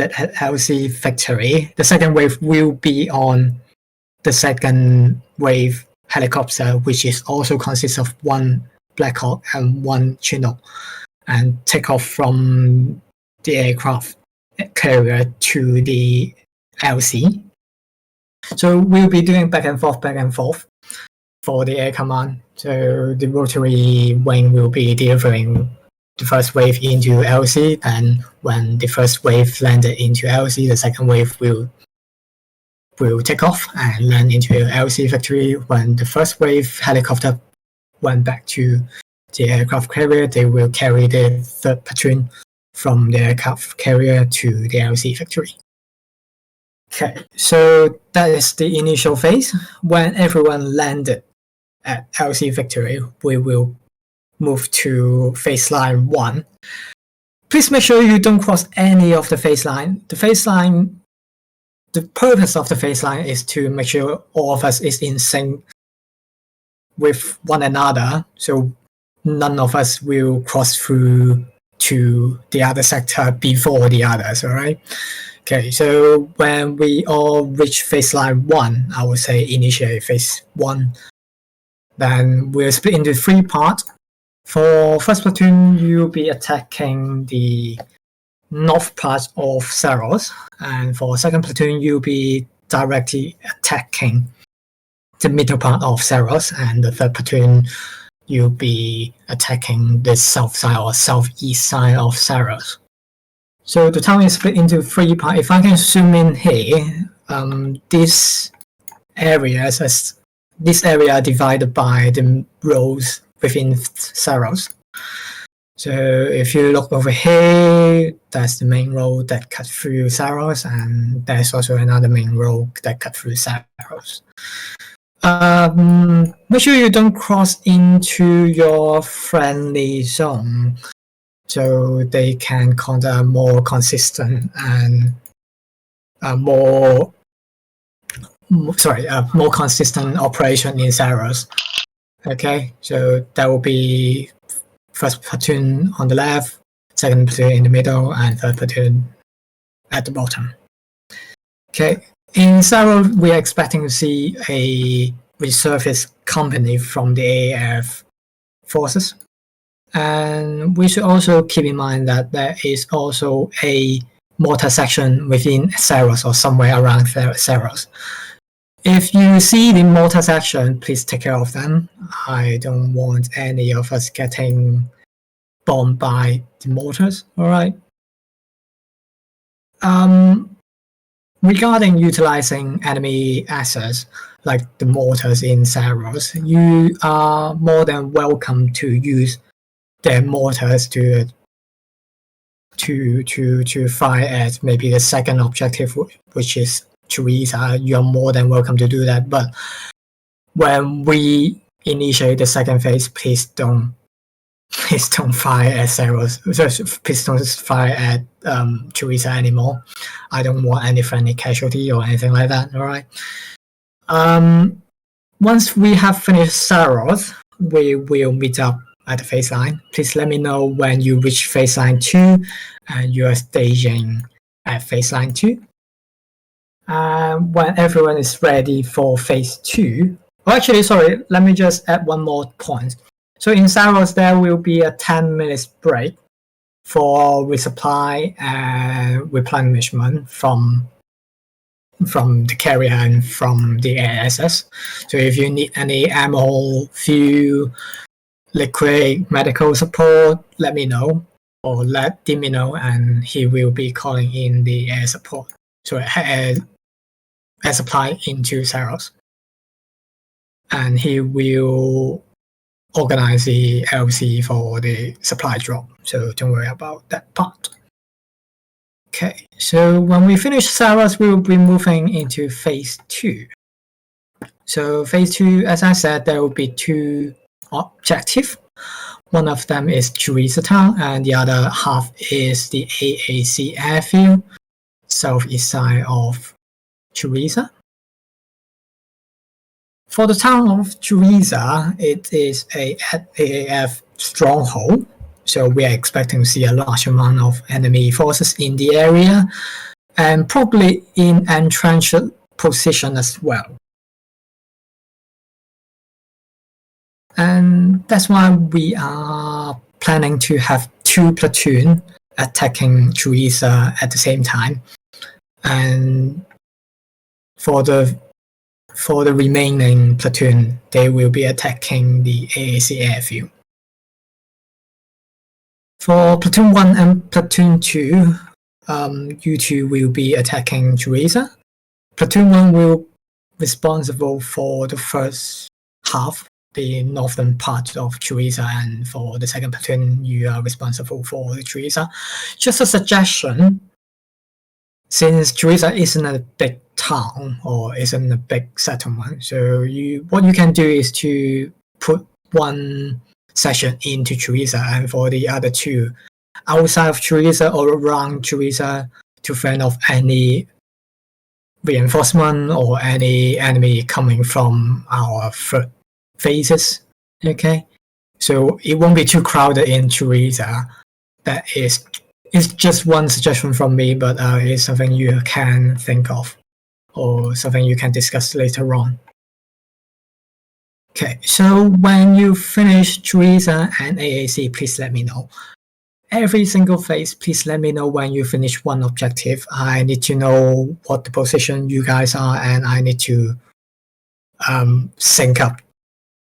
at LC victory. The second wave will be on the second wave helicopter, which is also consists of one Black Hawk and one Chinook, and take off from the aircraft carrier to the LC. So we'll be doing back and forth for the air command. So the rotary wing will be delivering the first wave into LC, and when the first wave landed into LC, the second wave will take off and land into LC victory. When the first wave helicopter went back to the aircraft carrier, they will carry the third platoon from the aircraft carrier to the LC victory. Okay, so that is the initial phase. When everyone landed at LC victory, we will move to phase line 1. Please make sure you don't cross any of the phase line. The purpose of the phase line is to make sure all of us is in sync with one another, so none of us will cross through to the other sector before the others, all right? Okay, so when we all reach phase line 1, I would say initiate phase 1. Then we'll split into 3 parts. For first platoon, you'll be attacking the north part of Saros, and for second platoon, you'll be directly attacking the middle part of Saros, and the third platoon, you'll be attacking the south side or southeast side of Saros. So the town is split into 3 parts. If I can zoom in here, this area are divided by the roads within Saros. So if you look over here, that's the main road that cuts through Saros, and there's also another main road that cuts through Saros. Make sure you don't cross into your friendly zone, so they can conduct a more consistent and more consistent operation in Saros. Okay, so that will be first platoon on the left, second platoon in the middle, and third platoon at the bottom. Okay, in Saros, we are expecting to see a resurface company from the AAF forces. And we should also keep in mind that there is also a mortar section within Saros or somewhere around Saros. If you see the mortar section, please take care of them. I don't want any of us getting bombed by the mortars, all right? Regarding utilizing enemy assets, like the mortars in Saros, you are more than welcome to use their mortars to fire at maybe the second objective, which is Teresa. You're more than welcome to do that, but when we initiate the second phase, please don't fire at Saros. Please don't fire at Teresa anymore. I don't want any friendly casualty or anything like that, alright? Once we have finished Saros, we will meet up at the phase line. Please let me know when you reach phase line 2 and you are staging at phase line 2. When everyone is ready for phase 2, let me just add one more point. So in Saros, there will be a 10 minutes break for resupply and replenishment from the carrier and from the ASS. So if you need any ammo, fuel, liquid, medical support, let me know, or let Dimi know, and he will be calling in the air support. So air supply into Saros. And he will organize the LC for the supply drop, so don't worry about that part. Okay, so when we finish Saros, we will be moving into phase 2. So phase 2, as I said, there will be 2 objectives. One of them is Teresa Town, and the other half is the AAC airfield, southeast side of Teresa. For the town of Teresa, it is a AAF stronghold. So we are expecting to see a large amount of enemy forces in the area, and probably in entrenched position as well. And that's why we are planning to have 2 platoons attacking Teresa at the same time. And for the remaining platoon, they will be attacking the AAC airfield. For platoon 1 and platoon 2, you two will be attacking Teresa. Platoon 1 will be responsible for the first half, the northern part of Teresa, and for the second platoon, you are responsible for Teresa. Just a suggestion, since Teresa isn't a big town or isn't a big settlement, so what you can do is to put one section into Teresa and for the other 2 outside of Teresa or around Teresa to fend off any reinforcement or any enemy coming from our third phases. Okay, so it won't be too crowded in Teresa. It's just one suggestion from me, but it's something you can think of or something you can discuss later on. Okay, so when you finish Teresa and AAC, please let me know. Every single phase, please let me know when you finish one objective. I need to know what the position you guys are, and I need to sync up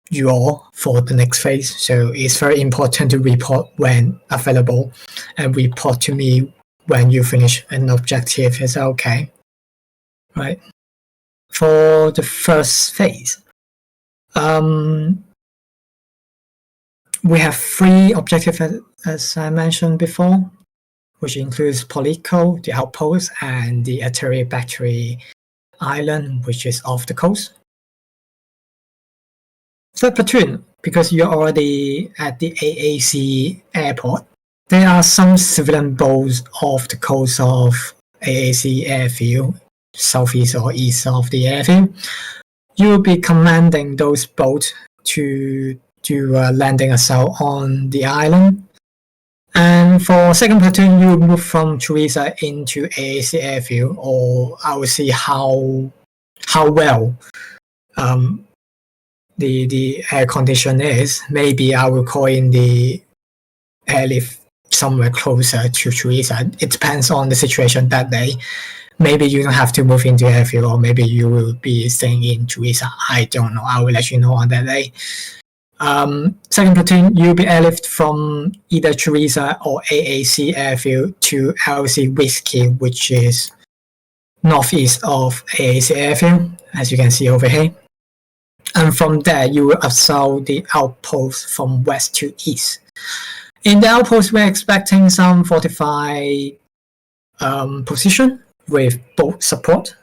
you all for the next phase. So it's very important to report when available and report to me when you finish an objective. Is that okay? Right. For the first phase, we have 3 objectives as I mentioned before, which includes Polico, the outpost, and the artillery battery island, which is off the coast. Third platoon, because you're already at the AAC airport, there are some civilian boats off the coast of AAC airfield, southeast or east of the airfield. You will be commanding those boats to do a landing assault on the island. And for second platoon, you will move from Teresa into AAC airfield, or I will see how well the air condition is. Maybe I will call in the airlift somewhere closer to Teresa. It depends on the situation that day. Maybe you don't have to move into airfield, or maybe you will be staying in Teresa. I don't know. I will let you know on that day. Second platoon, you'll be airlift from either Teresa or AAC airfield to LC Whiskey, which is northeast of AAC airfield, as you can see over here. And from there, you will assault the outpost from west to east. In the outpost, we're expecting some fortified position with boat support.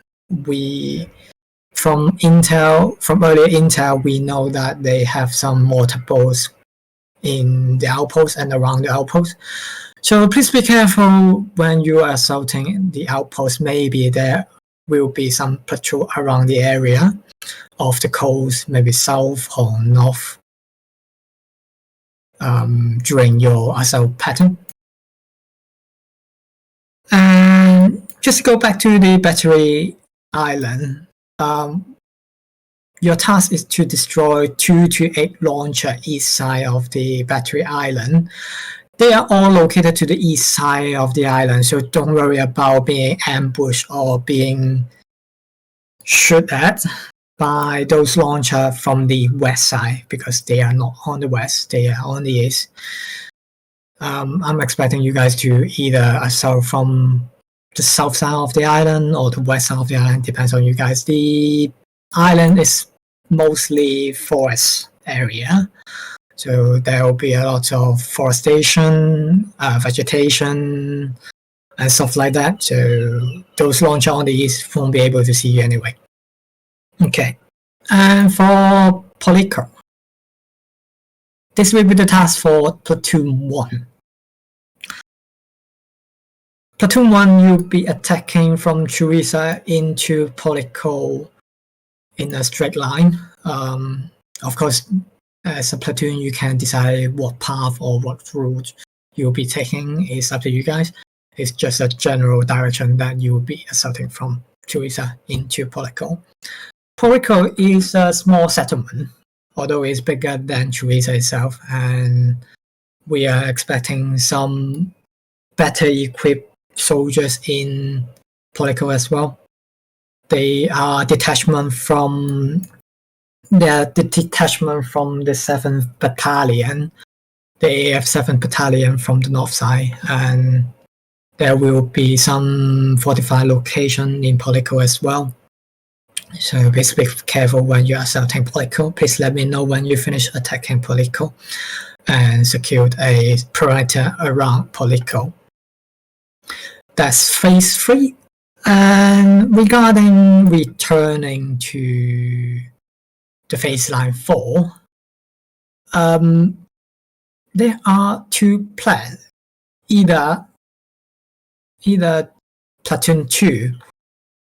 From earlier intel, we know that they have some mortar boats in the outpost and around the outpost. So please be careful when you are assaulting the outpost. Maybe there will be some patrol around the area of the coast, maybe south or north, during your assault pattern. And just to go back to the battery island, your task is to destroy 2 to 8 launcher east side of the battery island. They are all located to the east side of the island, so don't worry about being ambushed or being shot at by those launchers from the west side, because they are not on the west, they are on the east. I'm expecting you guys to either assault from the south side of the island or the west side of the island, depends on you guys. The island is mostly forest area, so there will be a lot of forestation, vegetation, and stuff like that. So those launchers on the east won't be able to see you anyway. Okay, and for Polico, this will be the task for Platoon 1. Platoon 1, you'll be attacking from Teresa into Polico in a straight line. Of course, as a platoon, you can decide what path or what route you'll be taking. It's up to you guys. It's just a general direction that you will be assaulting from Teresa into Polico. Polico is a small settlement, although it's bigger than Teresa itself, and we are expecting some better equipped soldiers in Polico as well. They are detachment from the detachment from the 7th Battalion, the AF 7th Battalion from the north side, and there will be some fortified location in Polico as well. So please be careful when you are assaulting Polico. Please let me know when you finish attacking Polico and secured a perimeter around Polico. That's phase 3. And regarding returning to the phase line 4, there are 2 plans. Either platoon 2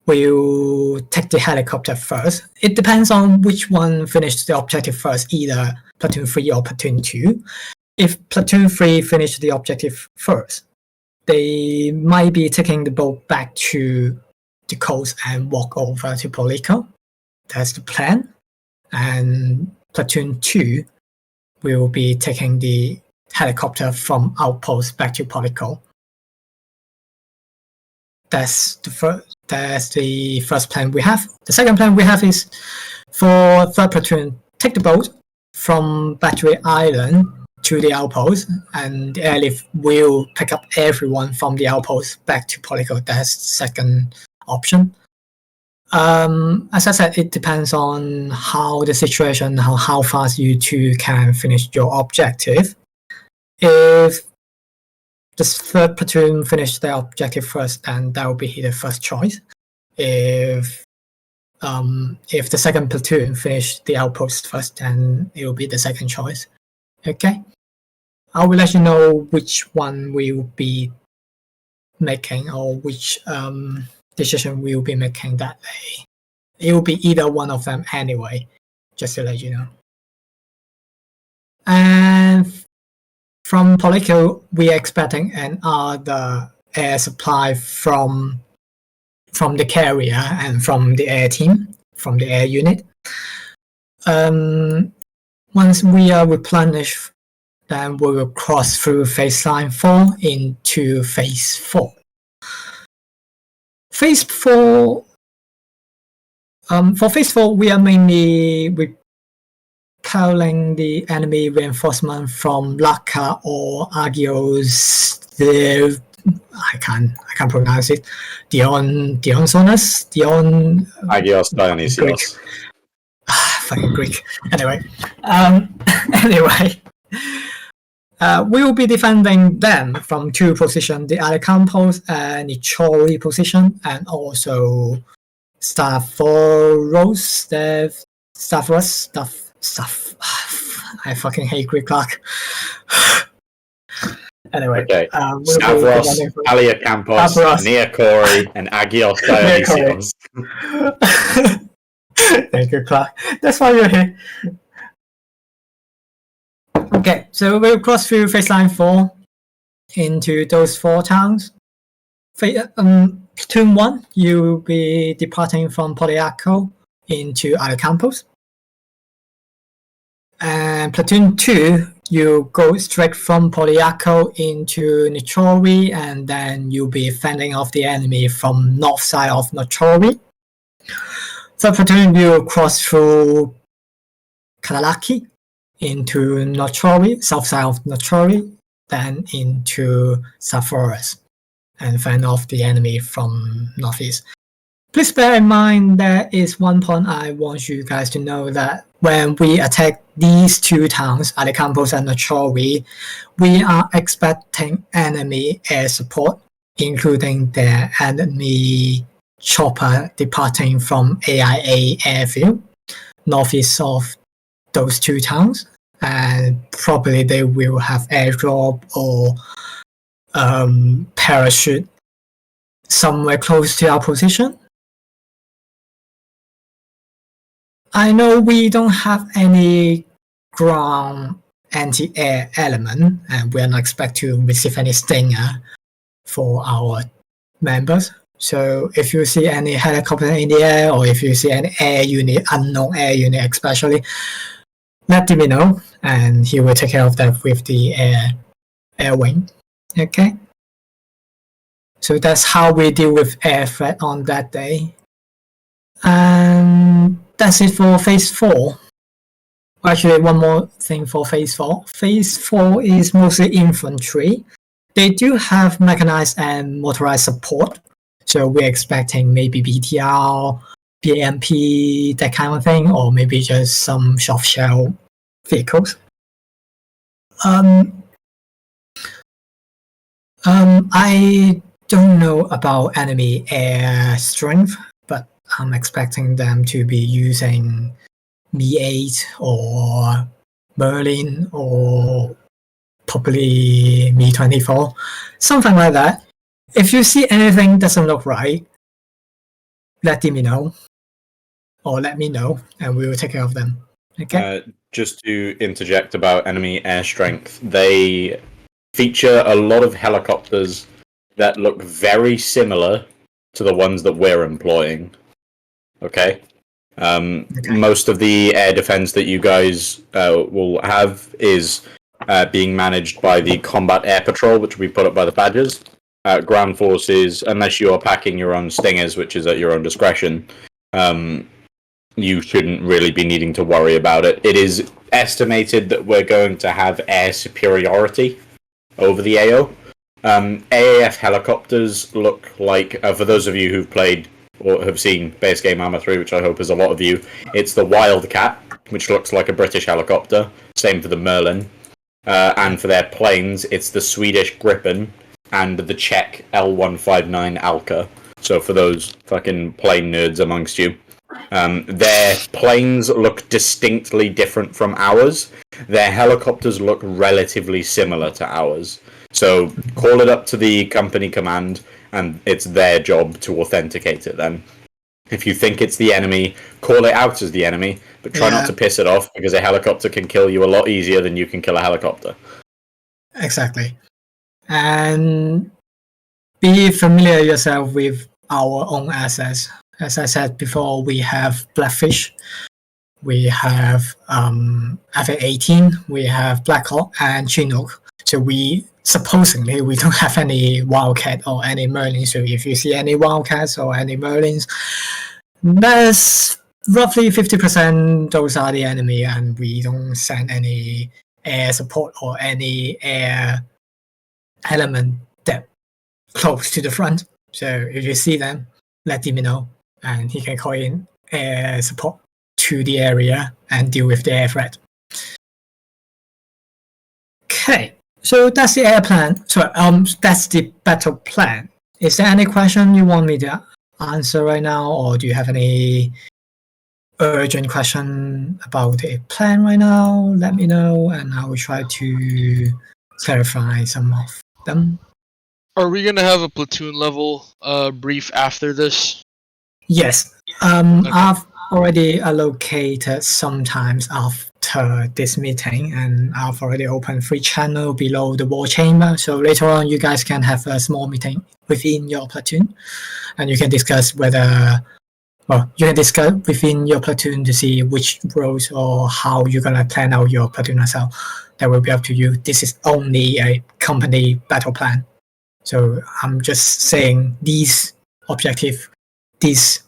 will take the helicopter first. It depends on which one finished the objective first, either platoon 3 or platoon 2. If platoon 3 finished the objective first, they might be taking the boat back to the coast and walk over to Polico. That's the plan. And platoon 2 will be taking the helicopter from outpost back to Polico. That's the first plan we have. The second plan we have is for 3rd platoon, take the boat from Battery Island to the outpost, and the airlift will pick up everyone from the outpost back to Polico. That's the second option. As I said, it depends on how the situation, how fast you two can finish your objective. If the 3rd platoon finish their objective first, then that will be the first choice. If the 2nd platoon finish the outpost first, then it will be the second choice. Okay, I will let you know which one we will be making, or which decision we will be making that day. It will be either one of them anyway, just to let you know. And from Polico, we are expecting another air supply from the carrier and from the air team, from the air unit. Once we are replenished, then we will cross through phase line 4 into phase 4. Phase 4, for phase 4, we are mainly repelling the enemy reinforcement from Laka or Agios. I can't pronounce it. Agios Dionysios. Fucking Greek. Anyway, we will be defending them from 2 positions: the Alicampos and Nichori position, and also Stavros. I fucking hate Greek clock. Anyway, okay. Stavros, Alicampos, Niakori, and Agios Dionysios. Thank you, Clark. That's why you're here. Okay, so we'll cross through phase line 4 into those 4 towns. Platoon 1, you'll be departing from Poliaco into Alicampos. And platoon 2, you go straight from Poliaco into Nichori, and then you'll be fending off the enemy from north side of Nichori. 3rd platoon will cross through Kalalaki into Nichori, south side of Nichori, then into Sapphoros, and fend off the enemy from northeast. Please bear in mind there is one point I want you guys to know, that when we attack these 2 towns, Alicampos and Nichori, we are expecting enemy air support, including their enemy chopper departing from AIA airfield northeast of those 2 towns, and probably they will have airdrop or parachute somewhere close to our position. I know we don't have any ground anti-air element, and we are not expect to receive any stinger for our members. So if you see any helicopter in the air, or if you see any air unit, unknown air unit especially, let Timmy know, and he will take care of that with the air wing. Okay. So that's how we deal with air threat on that day. And that's it for phase 4. Actually, one more thing for phase 4. Phase 4 is mostly infantry. They do have mechanized and motorized support. So we're expecting maybe BTR, BMP, that kind of thing, or maybe just some soft shell vehicles. I don't know about enemy air strength, but I'm expecting them to be using Mi-8 or Merlin or probably Mi-24, something like that. If you see anything doesn't look right, let me know, or let me know, and we will take care of them. Okay. Just to interject about enemy air strength, they feature a lot of helicopters that look very similar to the ones that we're employing. Okay. Most of the air defense that you guys will have is being managed by the Combat Air Patrol, which will be put up by the badges. Ground forces, unless you are packing your own stingers, which is at your own discretion, you shouldn't really be needing to worry about it. It is estimated that we're going to have air superiority over the AO. AAF helicopters look like, for those of you who've played or have seen Base Game Arma 3, which I hope is a lot of you, it's the Wildcat, which looks like a British helicopter. Same for the Merlin. And for their planes, it's the Swedish Gripen and the Czech L159 Alka. So for those fucking plane nerds amongst you, their planes look distinctly different from ours. Their helicopters look relatively similar to ours. So call it up to the company command, and it's their job to authenticate it then. If you think it's the enemy, call it out as the enemy, but try not to piss it off, because a helicopter can kill you a lot easier than you can kill a helicopter. Exactly. And be familiar yourself with our own assets. As I said before, we have Blackfish, we have F-18, we have Blackhawk and Chinook. So we don't have any Wildcat or any Merlin. So if you see any Wildcats or any Merlins, that's roughly 50% those are the enemy, and we don't send any air support or any air element that close to the front. So if you see them, let him know, and he can call in air support to the area and deal with the air threat. Okay, so that's the air plan. So that's the battle plan. Is there any question you want me to answer right now, or do you have any urgent question about the plan right now? Let me know, and I will try to clarify some of them. Are we going to have a platoon level brief after this? Yes. Okay. I've already allocated sometimes after this meeting, and I've already opened 3 channels below the war chamber. So later on, you guys can have a small meeting within your platoon, and you can discuss you can discuss within your platoon to see which roles or how you're going to plan out your platoon yourself. That will be up to you. This is only a company battle plan. So I'm just saying these objective, this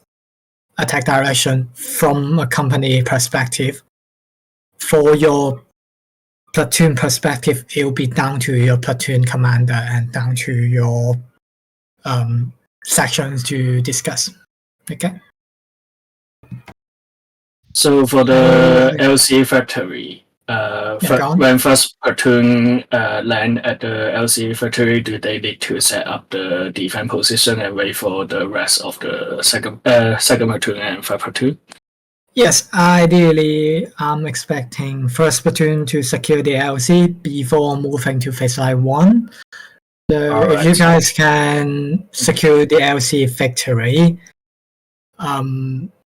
attack direction from a company perspective. For your platoon perspective, it will be down to your platoon commander and down to your sections to discuss. Okay. So for the LC factory, when first platoon land at the LC factory, do they need to set up the defense position and wait for the rest of the second platoon and third platoon? Yes, ideally, I'm expecting first platoon to secure the LC before moving to phase 1. So if you guys can secure the LC factory,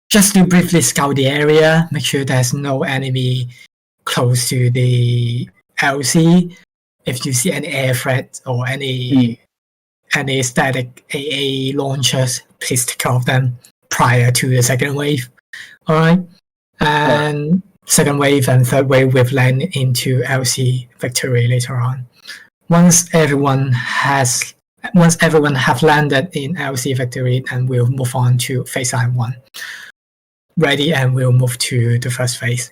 just to briefly scout the area, make sure there's no enemy close to the LC. If you see any air threat or any static AA launchers, please take care of them prior to the second wave. All right, and second wave and third wave will land into LC victory later on. Once everyone have landed in LC victory, and we'll move on to phase I1. Ready, and we'll move to the first phase.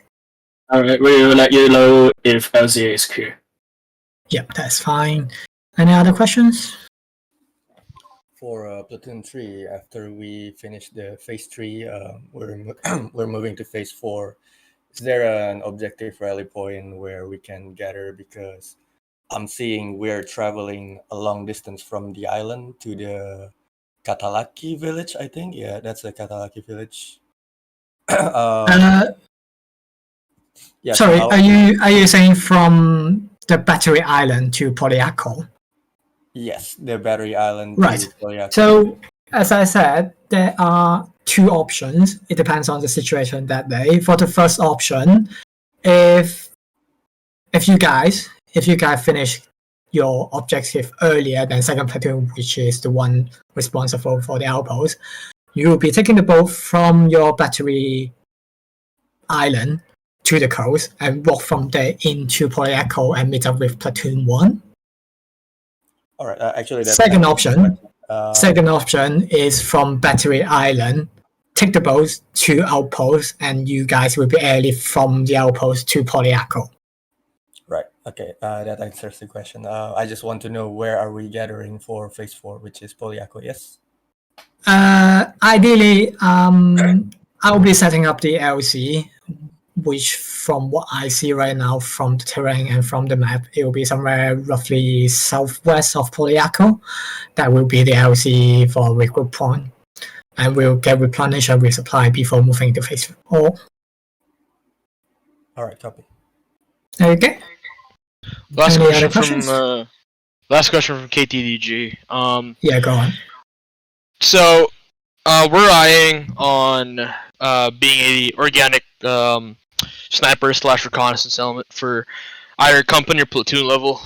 All right, we'll let you know if LCA is clear. Yep, that's fine. Any other questions? For Platoon 3, after we finish the phase 3, we're moving to phase 4. Is there an objective rally point where we can gather? Because I'm seeing we're traveling a long distance from the island to the Katalaki village, I think. Yeah, that's the Katalaki village. Yeah, sorry, so are you saying from the Battery Island to Polyakko? Yes, the Battery Island. Right. To Polyakko. So, as I said, there are two options. It depends on the situation that day. For the first option, if you guys finish your objective earlier than second platoon, which is the one responsible for the outpost, you will be taking the boat from your Battery Island to the coast and walk from there into Polyakko and meet up with Platoon 1. All right. Actually, that's Second option is from Battery Island, take the boat to outpost, and you guys will be airlift from the outpost to Polyakko. Right. Okay. That answers the question. I just want to know, where are we gathering for phase 4, which is Polyakko? Yes. Ideally, I'll be setting up the LC, which from what I see right now from the terrain and from the map, it will be somewhere roughly southwest of Polyakko. That will be the LC for regroup point. And we'll get replenished and resupply before moving to phase 4. All right, copy. Okay. Last Any other question questions? from KTDG. Yeah, go on. So we're eyeing on being a organic sniper / reconnaissance element for either company or platoon level.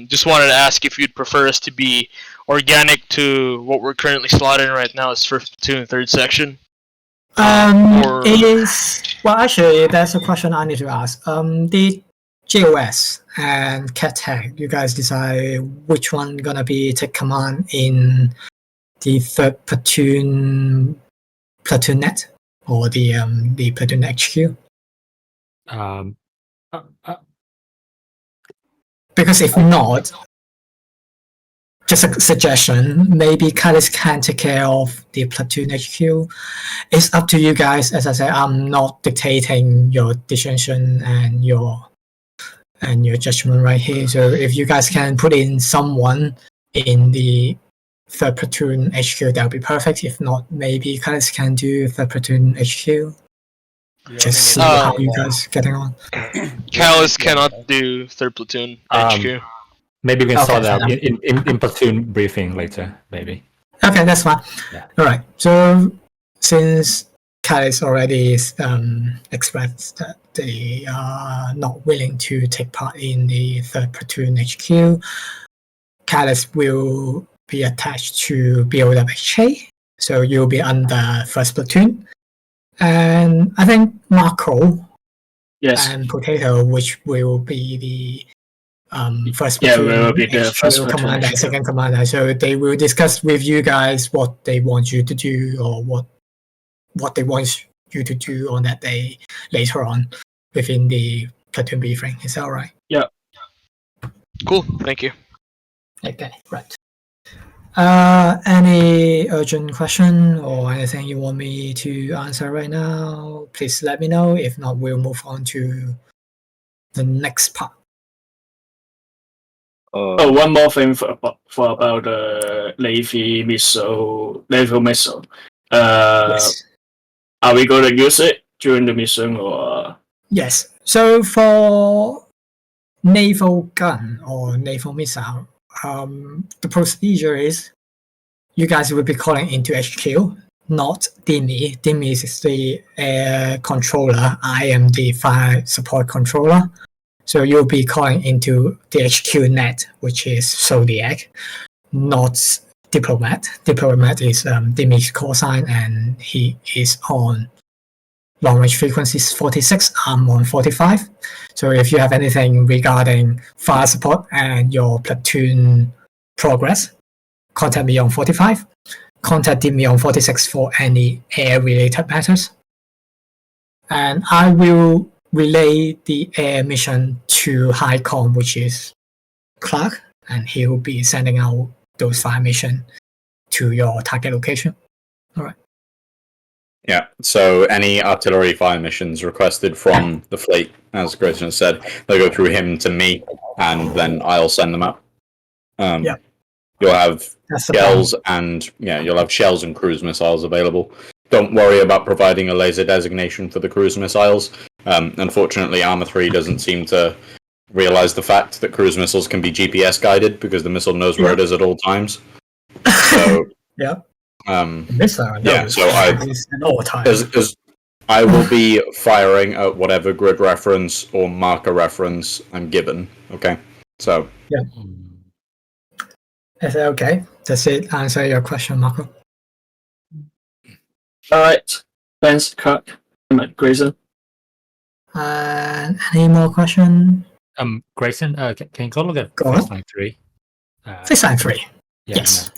Just wanted to ask if you'd prefer us to be organic to what we're currently slotted in right now as first platoon, third section. Actually, that's a question I need to ask. The JOS and CATTEC, you guys decide which one gonna be take command in the third platoon net or the platoon HQ. Because if not, just a suggestion, maybe Kailis can take care of the platoon HQ. It's up to you guys. As I said, I'm not dictating your decision and your judgment right here. So if you guys can put in someone in the third platoon HQ, that would be perfect. If not, maybe Kailis can do third platoon HQ. Just see how you guys getting on. Kailis cannot do third platoon HQ. Maybe we can sort out in platoon briefing later, maybe. Okay, that's fine. Yeah. All right. So since Kailis already expressed that they are not willing to take part in the third platoon HQ, Kailis will be attached to BOWHA. So you'll be under first platoon. And I think Marco and Potato, which will be the first platoon, will be the first commander and second commander. So they will discuss with you guys what they want you to do or what they want you to do on that day later on within the platoon briefing. Is that all right? Yeah. Cool. Thank you. Okay, right. Any urgent question or anything you want me to answer right now? Please let me know. If not, we'll move on to the next part. One more thing for about the naval missile. Yes. Are we going to use it during the mission or? Yes. So for naval gun or naval missile, the procedure is you guys will be calling into HQ. not DME. DME is the air controller. I am the fire support controller. So you'll be calling into the HQ net, which is Zodiac, not Diplomat. Diplomat is DME's call sign, and he is on long range frequencies 46. I'm on 45. So if you have anything regarding fire support and your platoon progress, contact me on 45. Contact me on 46 for any air-related matters. And I will relay the air mission to HighCom, which is Clark, and he will be sending out those fire missions to your target location. All right. Yeah, so any artillery fire missions requested from the fleet, as Grayson has said, they go through him to me, and then I'll send them out. You'll have shells and you'll have shells and cruise missiles available. Don't worry about providing a laser designation for the cruise missiles. Unfortunately, Armor 3 doesn't seem to realize the fact that cruise missiles can be GPS guided because the missile knows where it is at all times. So so I will be firing at whatever grid reference or marker reference I'm given. Okay, so is that okay? Does it answer your question, Marco? All right. Thanks, Kirk. Grayson. Any more questions? Grayson, can you go look at Baseline 3? Baseline 3. Yeah, yes.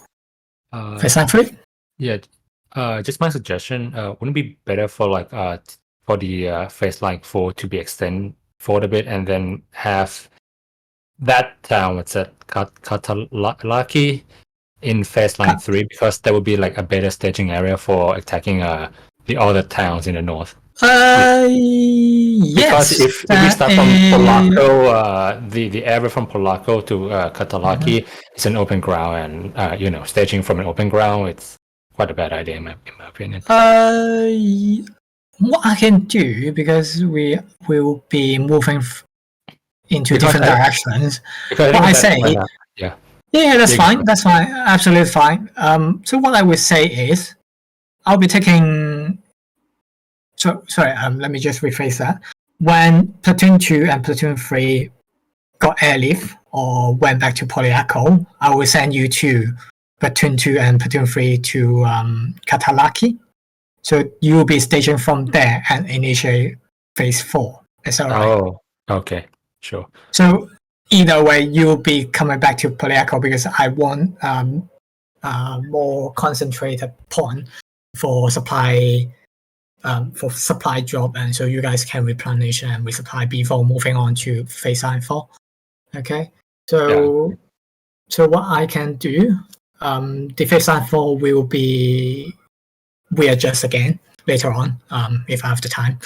Baseline 3? Yeah. Just my suggestion. Wouldn't it be better for for the Baseline 4 to be extended forward a bit and then have that town, what's that, Katalaki in Phase Line 3, because there would be a better staging area for attacking the other towns in the north. Yes. Because if we start from Polacco, the area from Polacco to Katalaki is an open ground, and staging from an open ground, it's quite a bad idea in my opinion. What I can do, because we will be moving into different directions. What I say, that's fine. That's fine. Absolutely fine. So what I would say is, I'll be taking. Sorry. Let me just rephrase that. When Platoon 2 and Platoon 3 got airlift or went back to Polyako, I will send you to Platoon 2 and Platoon 3 to Katalaki. So you will be stationed from there and initiate Phase 4. Is that right? Oh, okay. Sure. So either way, you'll be coming back to Polyako because I want more concentrated point for supply drop, and so you guys can replenish and resupply before moving on to Phase 4. Okay. So what I can do, the Phase 4 will be readjust again later on if I have the time.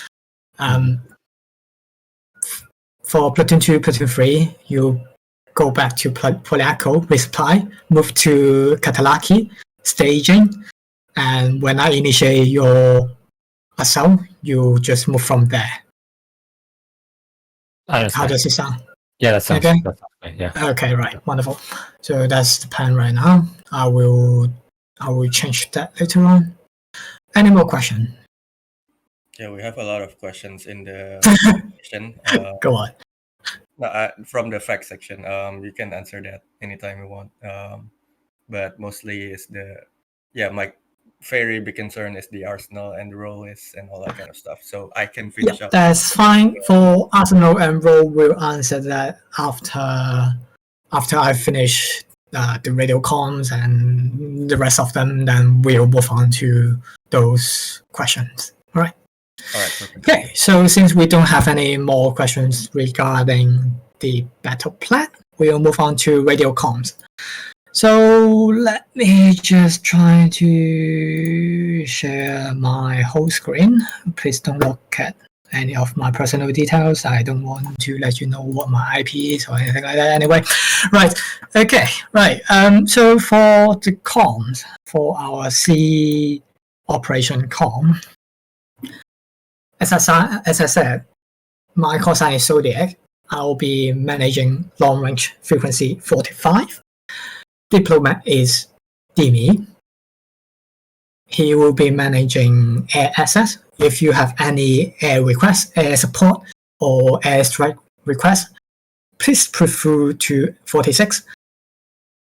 For Platoon 2, Platoon 3, you go back to Polyako, resupply, move to Katalaki, staging, and when I initiate your assault, you just move from there. How does it sound? Yeah, that sounds okay. Yeah. Okay, right, wonderful. So that's the plan right now. I will change that later on. Any more questions? Yeah, we have a lot of questions in the section. Go on. From the fact section, you can answer that anytime you want. But mostly is my very big concern is the Arsenal and the role is and all that kind of stuff. So I can finish up. That's fine. For Arsenal and role, we'll answer that after I finish the radio comms and the rest of them. Then we'll move on to those questions. All right. Perfect. Okay, so since we don't have any more questions regarding the battle plan, we'll move on to radio comms. So let me just try to share my whole screen. Please don't look at any of my personal details. I don't want to let you know what my IP is or anything like that anyway. Right, okay, right. So for the comms, for our C operation comm, as I said, my call sign is Zodiac. I'll be managing long range frequency 45. Diplomat is Dimi. he will be managing air access. If you have any air requests, air support, or airstrike requests, please prefer to 46.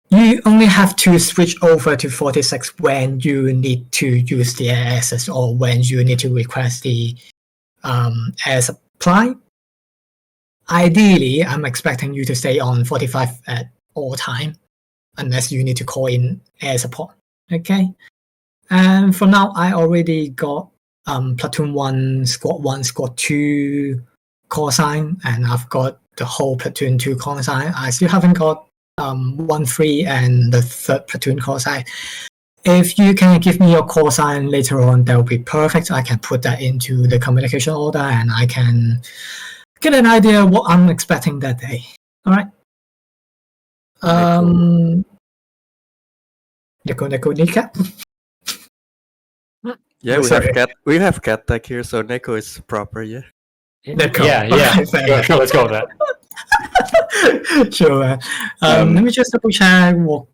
You only have to switch over to 46 when you need to use the air access or when you need to request the air supply. Ideally, I'm expecting you to stay on 45 at all time, unless you need to call in air support. Okay, and for now, I already got platoon 1, squad 2 call sign, and I've got the whole platoon 2 call sign. I still haven't got 1-3 and the 3rd platoon call sign. If you can give me your call sign later on, that would be perfect. I can put that into the communication order, and I can get an idea of what I'm expecting that day. All right. Neko Nika. Yeah, we have cat tag here, so Neko is proper. Yeah. Neko. Yeah. Sure, let's go with that. Sure. Let me just double check what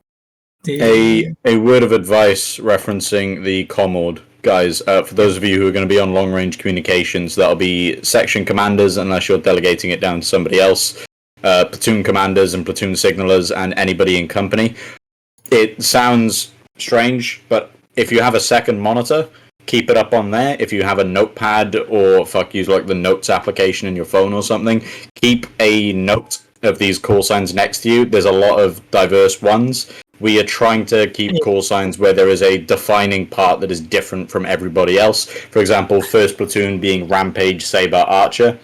a word of advice referencing the COMOD. Guys, for those of you who are going to be on long-range communications, that'll be section commanders, unless you're delegating it down to somebody else, platoon commanders and platoon signalers, and anybody in company. It sounds strange, but if you have a second monitor, keep it up on there. If you have a notepad or use like the notes application in your phone or something, keep a note of these call signs next to you. There's a lot of diverse ones. We are trying to keep call signs where there is a defining part that is different from everybody else. For example, 1st platoon being Rampage, Saber, Archer.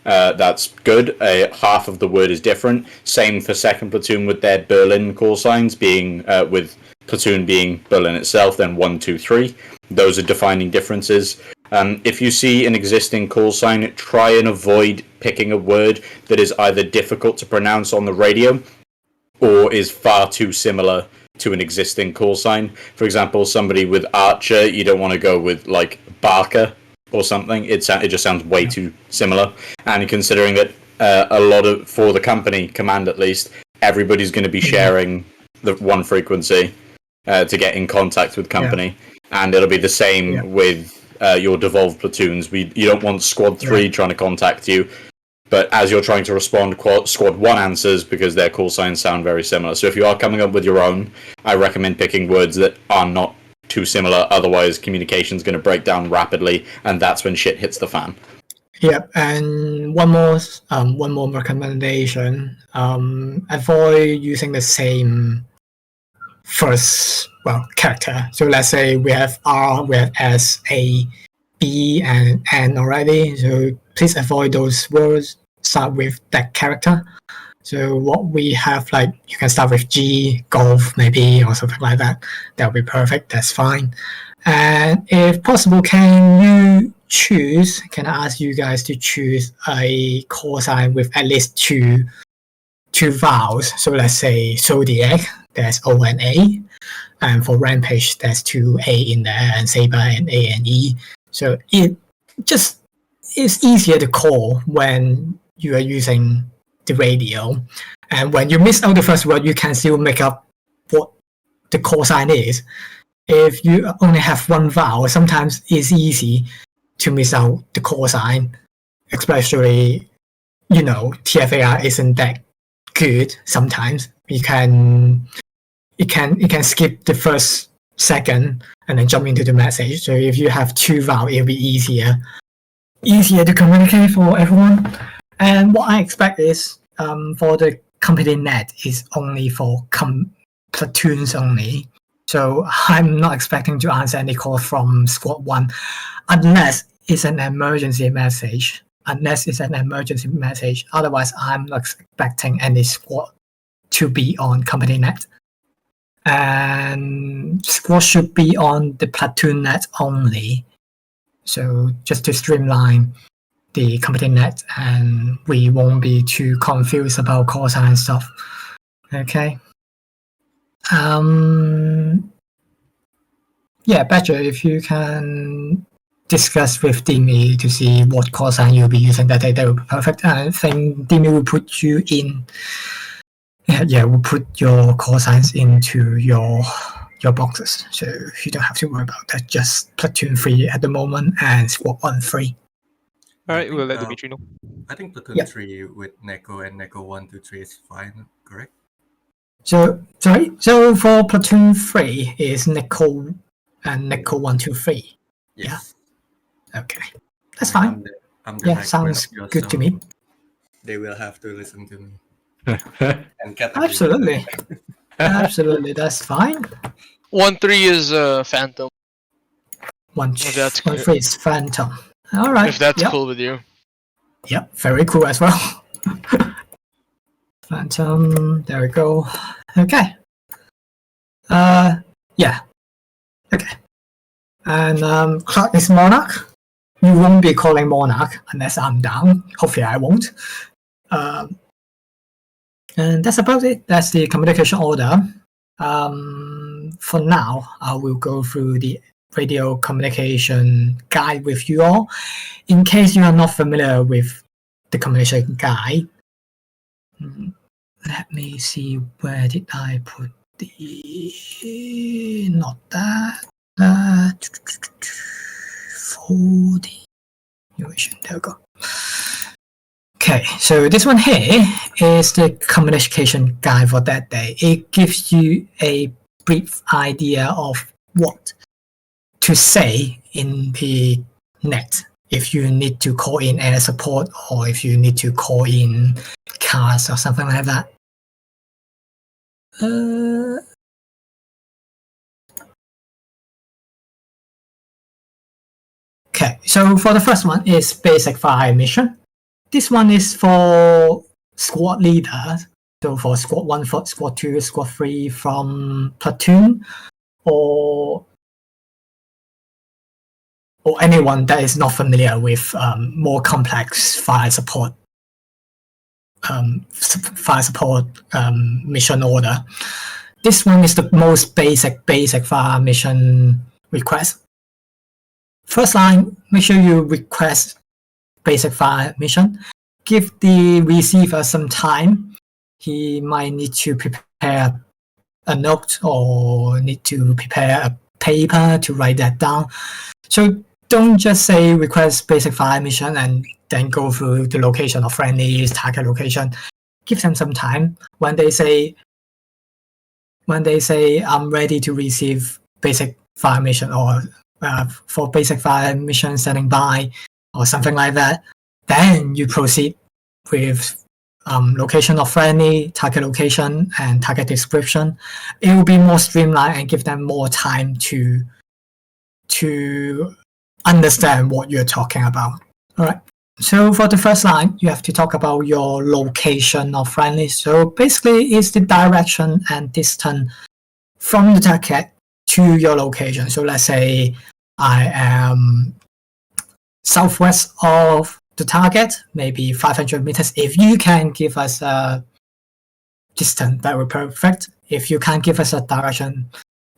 That's good. Half of the word is different. Same for 2nd platoon with their Berlin call signs, being with platoon being Berlin itself, then 1, 2, 3. Those are defining differences. If you see an existing call sign, try and avoid picking a word that is either difficult to pronounce on the radio or is far too similar to an existing call sign. For example, somebody with Archer, you don't want to go with like Barker or something. It just sounds way too similar. And considering that for the company command at least, everybody's going to be sharing the one frequency to get in contact with company, and it'll be the same with your devolved platoons. You don't want squad 3 trying to contact you, but as you're trying to respond, squad 1 answers because their call signs sound very similar. So if you are coming up with your own, I recommend picking words that are not too similar. Otherwise, communication's going to break down rapidly, and that's when shit hits the fan. Yep, and one more recommendation. Avoid using the same first character. So let's say we have R, we have S, A, B, and N already. So please avoid those words. Start with that character. So what we have, like, you can start with G, golf maybe, or something like that. That'll be perfect. That's fine. And if possible, can I ask you guys to choose a call sign with at least two vowels? So let's say Zodiac, there's O and A. And for Rampage, there's 2 A in there, and Saber and A and E. So it's easier to call when you are using the radio. And when you miss out the first word, you can still make up what the call sign is. If you only have one vowel, sometimes it's easy to miss out the call sign, especially, TFAR isn't that good sometimes. You can skip the first second and then jump into the message. So if you have 2 vowels, it'll be easier to communicate for everyone. And what I expect is for the company net is only for platoons only. So I'm not expecting to answer any call from squad 1 unless it's an emergency message. Otherwise, I'm not expecting any squad to be on company net. And squad should be on the platoon net only. So just to streamline the company net, and we won't be too confused about call sign stuff. Okay. Badger, if you can discuss with Dimi to see what call sign you'll be using that day, that would be perfect. I think Dimi will put you in. We'll put your call signs into your your boxes, so you don't have to worry about that. Just platoon 3 at the moment and squad 1 3. All right, we'll let Dimitri know. I think platoon 3 with Neko and Neko 1, 2, 3 is fine, correct? So for platoon 3 is Neko and Neko 1, 2, 3. Yes. Yeah. Okay. That's fine. I'm the sounds good to me. They will have to listen to me. And Absolutely. Absolutely, that's fine. 1-3 is Phantom. 1-3 is Phantom. All right. If that's cool with you. Yep, very cool as well. Phantom, there we go. Okay. Yeah. Okay. And Clark is Monarch. You won't be calling Monarch unless I'm down. Hopefully I won't. And that's about it. That's the communication order. For now, I will go through the radio communication guide with you all. In case you are not familiar with the communication guide, let me see, where did I put the, not that, for the innovation, there we go. Okay, so this one here is the communication guide for that day. It gives you a brief idea of what to say in the net if you need to call in air support or if you need to call in cars or something like that. Okay, so for the first one is basic fire mission. This one is for squad leaders. So for squad 1, for squad 2, squad 3 from platoon, or anyone that is not familiar with more complex fire support mission order. This one is the most basic fire mission request. First line, make sure you request basic fire mission. Give the receiver some time. He might need to prepare a note or need to prepare a paper to write that down. So don't just say request basic fire mission and then go through the location of friendlies, target location. Give them some time. When they say I'm ready to receive basic fire mission, or for basic fire mission standing by, or something like that, then you proceed with location of friendly, target location, and target description. It will be more streamlined and give them more time to understand what you're talking about. All right. So for the first line, you have to talk about your location of friendly. So basically, it's the direction and distance from the target to your location. So let's say I am southwest of the target, maybe 500 meters. If you can give us a distance, that would be perfect. If you can't give us a direction,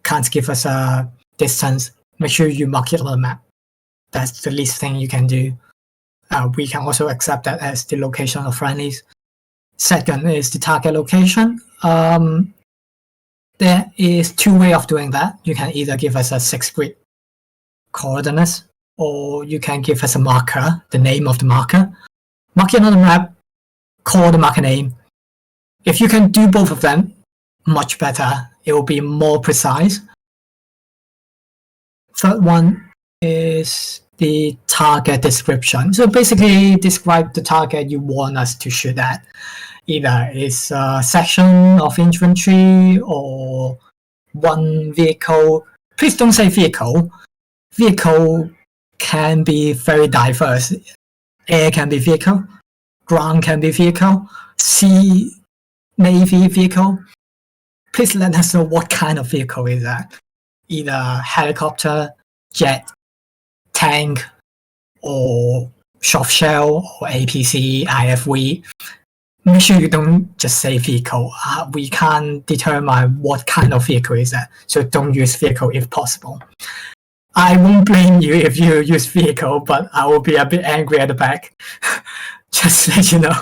can't give us a distance, make sure you mark it on the map. That's the least thing you can do. We can also accept that as the location of friendlies. Second is the target location. There is two ways of doing that. You can either give us a 6-grid coordinates, or you can give us a marker, the name of the marker. Mark it on the map, call the marker name. If you can do both of them, much better. It will be more precise. Third one is the target description. So basically describe the target you want us to shoot at. Either it's a section of infantry or one vehicle. Please don't say vehicle. Vehicle can be very diverse. Air can be vehicle, ground can be vehicle, sea, navy vehicle. Please let us know what kind of vehicle is that. Either helicopter, jet, tank, or soft shell, or APC, IFV. Make sure you don't just say vehicle. We can't determine what kind of vehicle is that, so don't use vehicle if possible. I won't blame you if you use vehicle, but I will be a bit angry at the back. Just to let you know,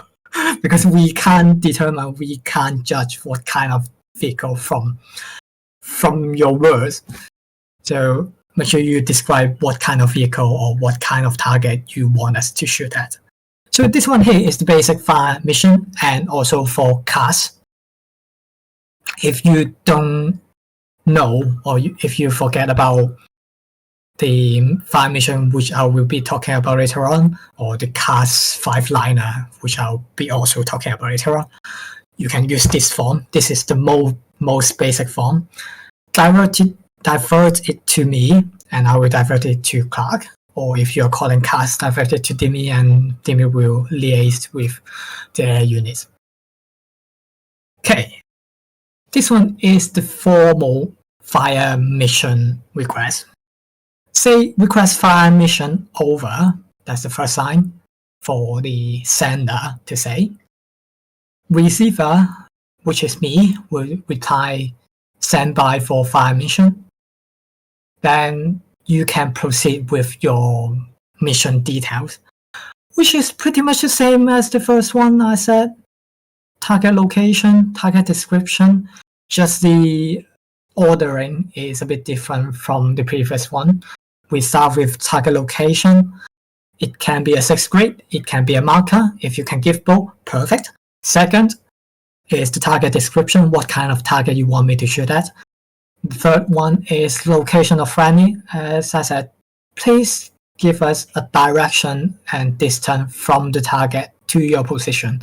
because we can't determine, we can't judge what kind of vehicle from from your words. So make sure you describe what kind of vehicle or what kind of target you want us to shoot at. So this one here is the basic fire mission, and also for cars. If you don't know, or if you forget about the fire mission, which I will be talking about later on, or the cars 5-liner, which I'll be also talking about later on, you can use this form. This is the most basic form. Divert it to me, and I will divert it to Clark. Or if you're calling cars, divert it to Dimi, and Dimi will liaise with their units. Okay, this one is the formal fire mission request. Say request fire mission over. That's the first sign for the sender to say. Receiver, which is me, will reply send by for fire mission. Then you can proceed with your mission details, which is pretty much the same as the first one I said. Target location, target description, just the ordering is a bit different from the previous one. We start with target location. It can be a 6th grid, it can be a marker. If you can give both, perfect. Second is the target description, what kind of target you want me to shoot at. The third one is location of friendly. As I said, please give us a direction and distance from the target to your position.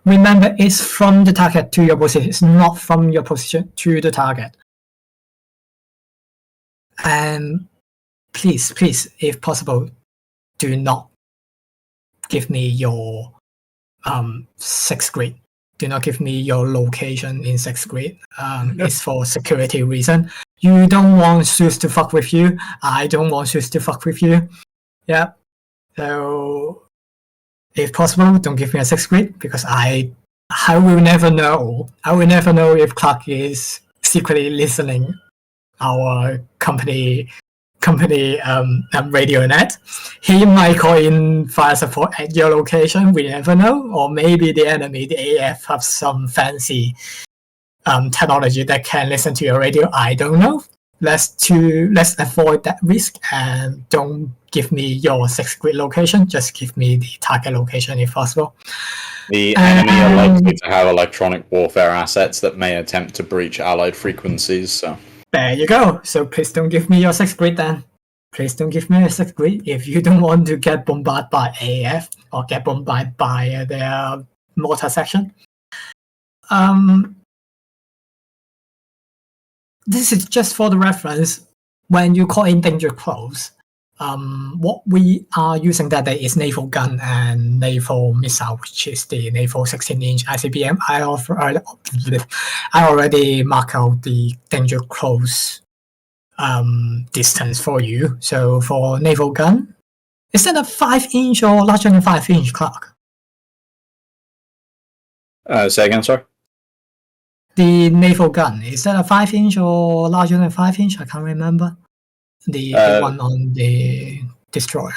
Remember, it's from the target to your position. It's not from your position to the target. And please, if possible, do not give me your 6th grid. Do not give me your location in 6th grid. It's for security reason. You don't want Zeus to fuck with you. I don't want Zeus to fuck with you. Yeah. So, if possible, don't give me a 6th grid, because I will never know. I will never know if Clark is secretly listening our company radio net. He might call in fire support at your location. We never know. Or maybe the enemy, the AF, have some fancy technology that can listen to your radio. I don't know. Let's avoid that risk, and don't give me your 6th grid location. Just give me the target location if possible. The enemy are likely to have electronic warfare assets that may attempt to breach Allied frequencies, so... There you go. So please don't give me your 6th grid then. Please don't give me a 6th grid if you don't want to get bombarded by AF or get bombarded by their mortar section. This is just for the reference. When you call in danger close, what we are using that day is naval gun and naval missile, which is the naval 16-inch ICBM. I already marked out the danger close distance for you. So for naval gun, is that a 5-inch or larger than 5-inch, Clark? Say again, sorry? The naval gun, is that a 5-inch or larger than 5-inch? I can't remember. The one on the destroyer.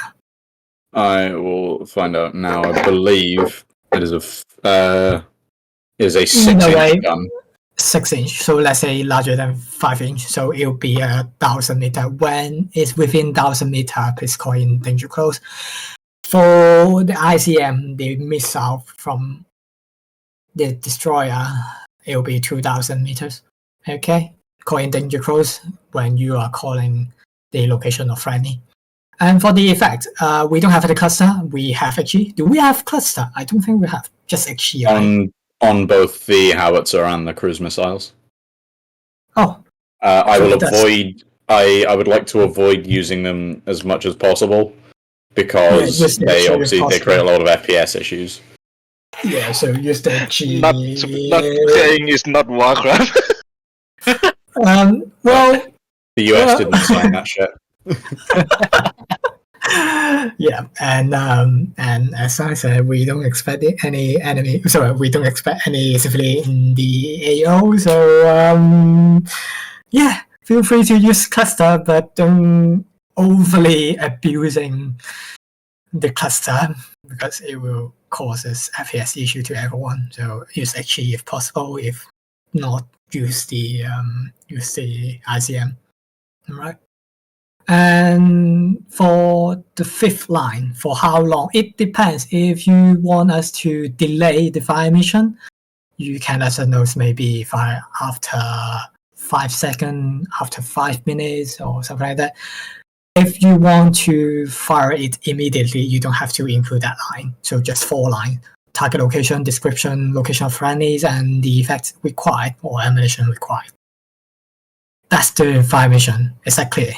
I will find out now. I believe it is a 6-inch gun. 6-inch. So let's say larger than 5-inch. So it'll be 1,000 meter. When it's within 1,000 meter, please call in danger close. For the ICM, the missile from the destroyer, it'll be 2,000 meters. Okay, call in danger close when you are calling the location of friendly. And for the effect, we don't have the cluster. We have HE. Do we have cluster? I don't think we have. Just HE. On both the howitzer and the cruise missiles. Oh. I would like to avoid using them as much as possible, because they create a lot of FPS issues. Yeah, so use the HE. Not saying it's not Warcraft. Well, the US didn't sign that shit. Yeah, and as I said, we don't expect any enemy. Sorry, we don't expect any civilian in the AO. So yeah, feel free to use cluster, but don't overly abusing the cluster, because it will cause us FPS issue to everyone. So use HE if possible. If not, use the ICM. All right. And for the fifth line, for how long? It depends. If you want us to delay the fire mission, you can let us know maybe after 5 seconds, after 5 minutes, or something like that. If you want to fire it immediately, you don't have to include that line. So just 4 lines: target location, description, location of friendlies, and the effects required or ammunition required. That's the fire mission. Is that clear?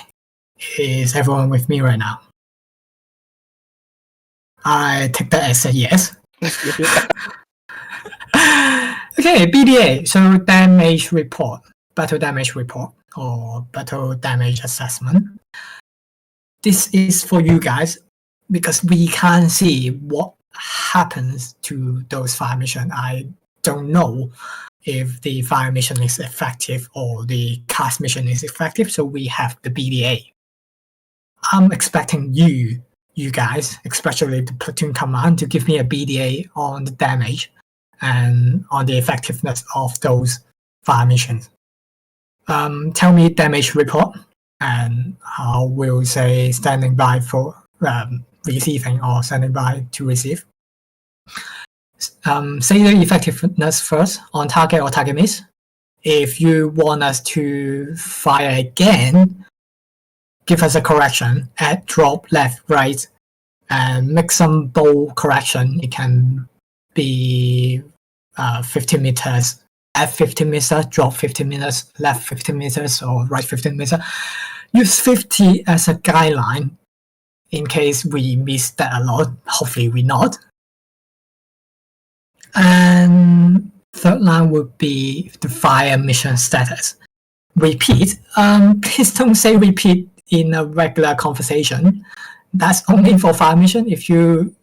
Is everyone with me right now? I take that as a yes. Okay, BDA. So damage report, battle damage report, or battle damage assessment. This is for you guys because we can't see what happens to those fire missions. I don't know if the fire mission is effective or the cast mission is effective, so we have the BDA. I'm expecting you guys, especially the platoon command, to give me a BDA on the damage and on the effectiveness of those fire missions. Tell me damage report, and I will say standing by for receiving or standing by to receive. Say the effectiveness first, on target or target miss. If you want us to fire again, give us a correction, add, drop, left, right, and make some bold correction. It can be 50 meters, add 50 meters, drop 50 meters, left 50 meters, or right 15 meters. Use 50 as a guideline in case we miss that a lot. Hopefully we not. And third line would be the fire mission status. Repeat. Please don't say repeat in a regular conversation. That's only for fire mission. If you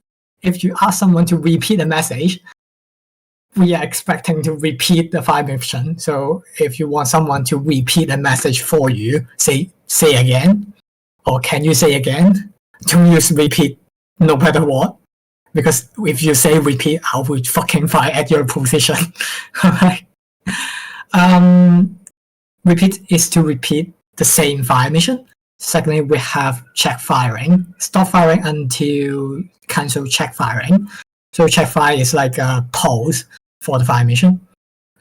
ask someone to repeat a message, we are expecting to repeat the fire mission. So if you want someone to repeat a message for you, say again, or can you say again? Don't use repeat no matter what. Because if you say repeat, I will fucking fire at your position. Alright. Repeat is to repeat the same fire mission. Secondly, we have check firing. Stop firing until cancel check firing. So check fire is like a pause for the fire mission.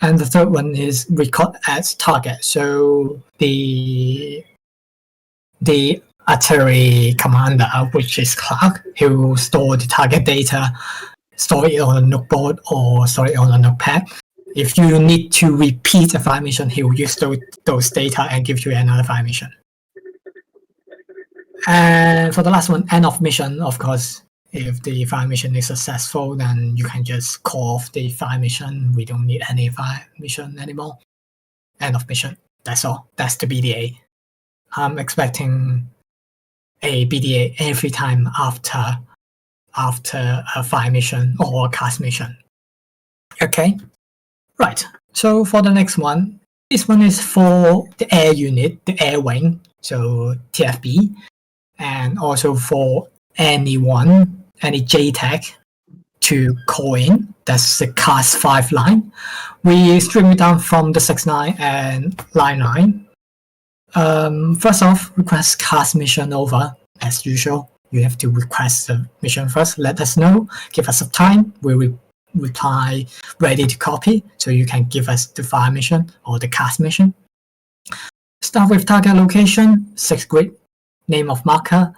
And the third one is record as target. So the artillery commander, which is Clark, he will store the target data, store it on a noteboard or store it on a notepad. If you need to repeat a fire mission, he will use those data and give you another fire mission. And for the last one, end of mission, of course, if the fire mission is successful, then you can just call off the fire mission. We don't need any fire mission anymore. End of mission. That's all. That's the BDA. I'm expecting a BDA every time after a fire mission or a cast mission. Okay, right. So for the next one, this one is for the air unit, the air wing, so TFB, and also for anyone, any JTAC to call in. That's the cast 5 line. We stream it down from the 6 line and line 9. First off, request cast mission over. As usual, you have to request the mission first. Let us know. Give us some time. We will reply ready to copy, so you can give us the fire mission or the cast mission. Start with target location, 6 grid, name of marker.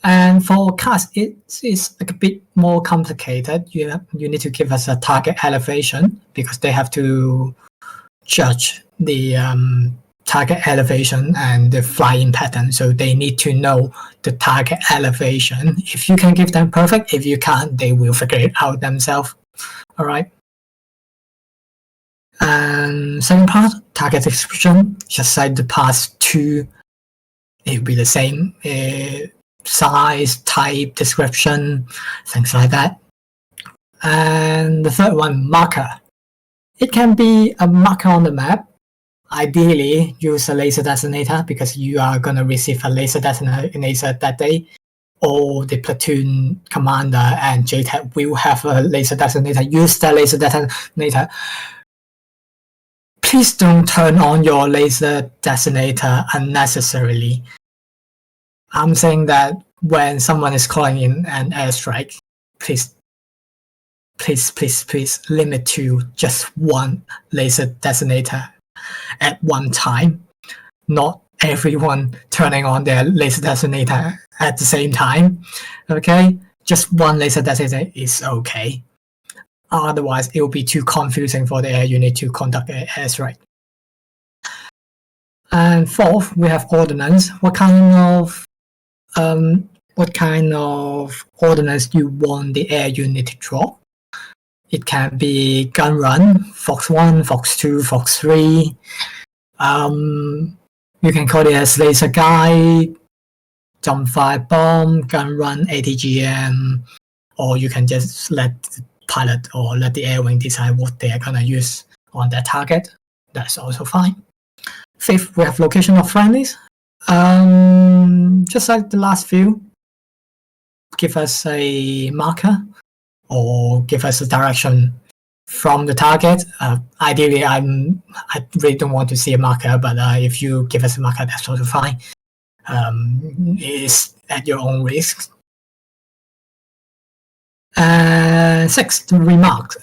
And for cast, it's a bit more complicated. You need to give us a target elevation because they have to judge the target elevation and the flying pattern, so they need to know the target elevation. If you can give them perfect, if you can't, they will figure it out themselves. All right. And second part, target description, just like the past 2, it will be the same. Size, type, description, things like that. And the third one, marker. It can be a marker on the map. Ideally, use a laser designator because you are going to receive a laser designator that day, or the platoon commander and JTAC will have a laser designator. Use that laser designator. please don't turn on your laser designator unnecessarily. I'm saying that when someone is calling in an airstrike, please limit to just one laser designator at one time, not everyone turning on their laser designator at the same time. Okay, just one laser designator is okay. Otherwise, it will be too confusing for the air unit to conduct an airstrike. And fourth, we have ordnance. What kind of ordnance do you want the air unit to drop? It can be gun run, Fox 1, Fox 2, Fox 3. You can call it as laser guide, jump fire bomb, gun run, ATGM, or you can just let the pilot or let the air wing decide what they are going to use on that target. That's also fine. Fifth, we have location of friendlies. Just like the last few, give us a marker or give us a direction from the target. Ideally, I really don't want to see a marker, but if you give us a marker, that's also fine. It's at your own risk. Sixth, remarks.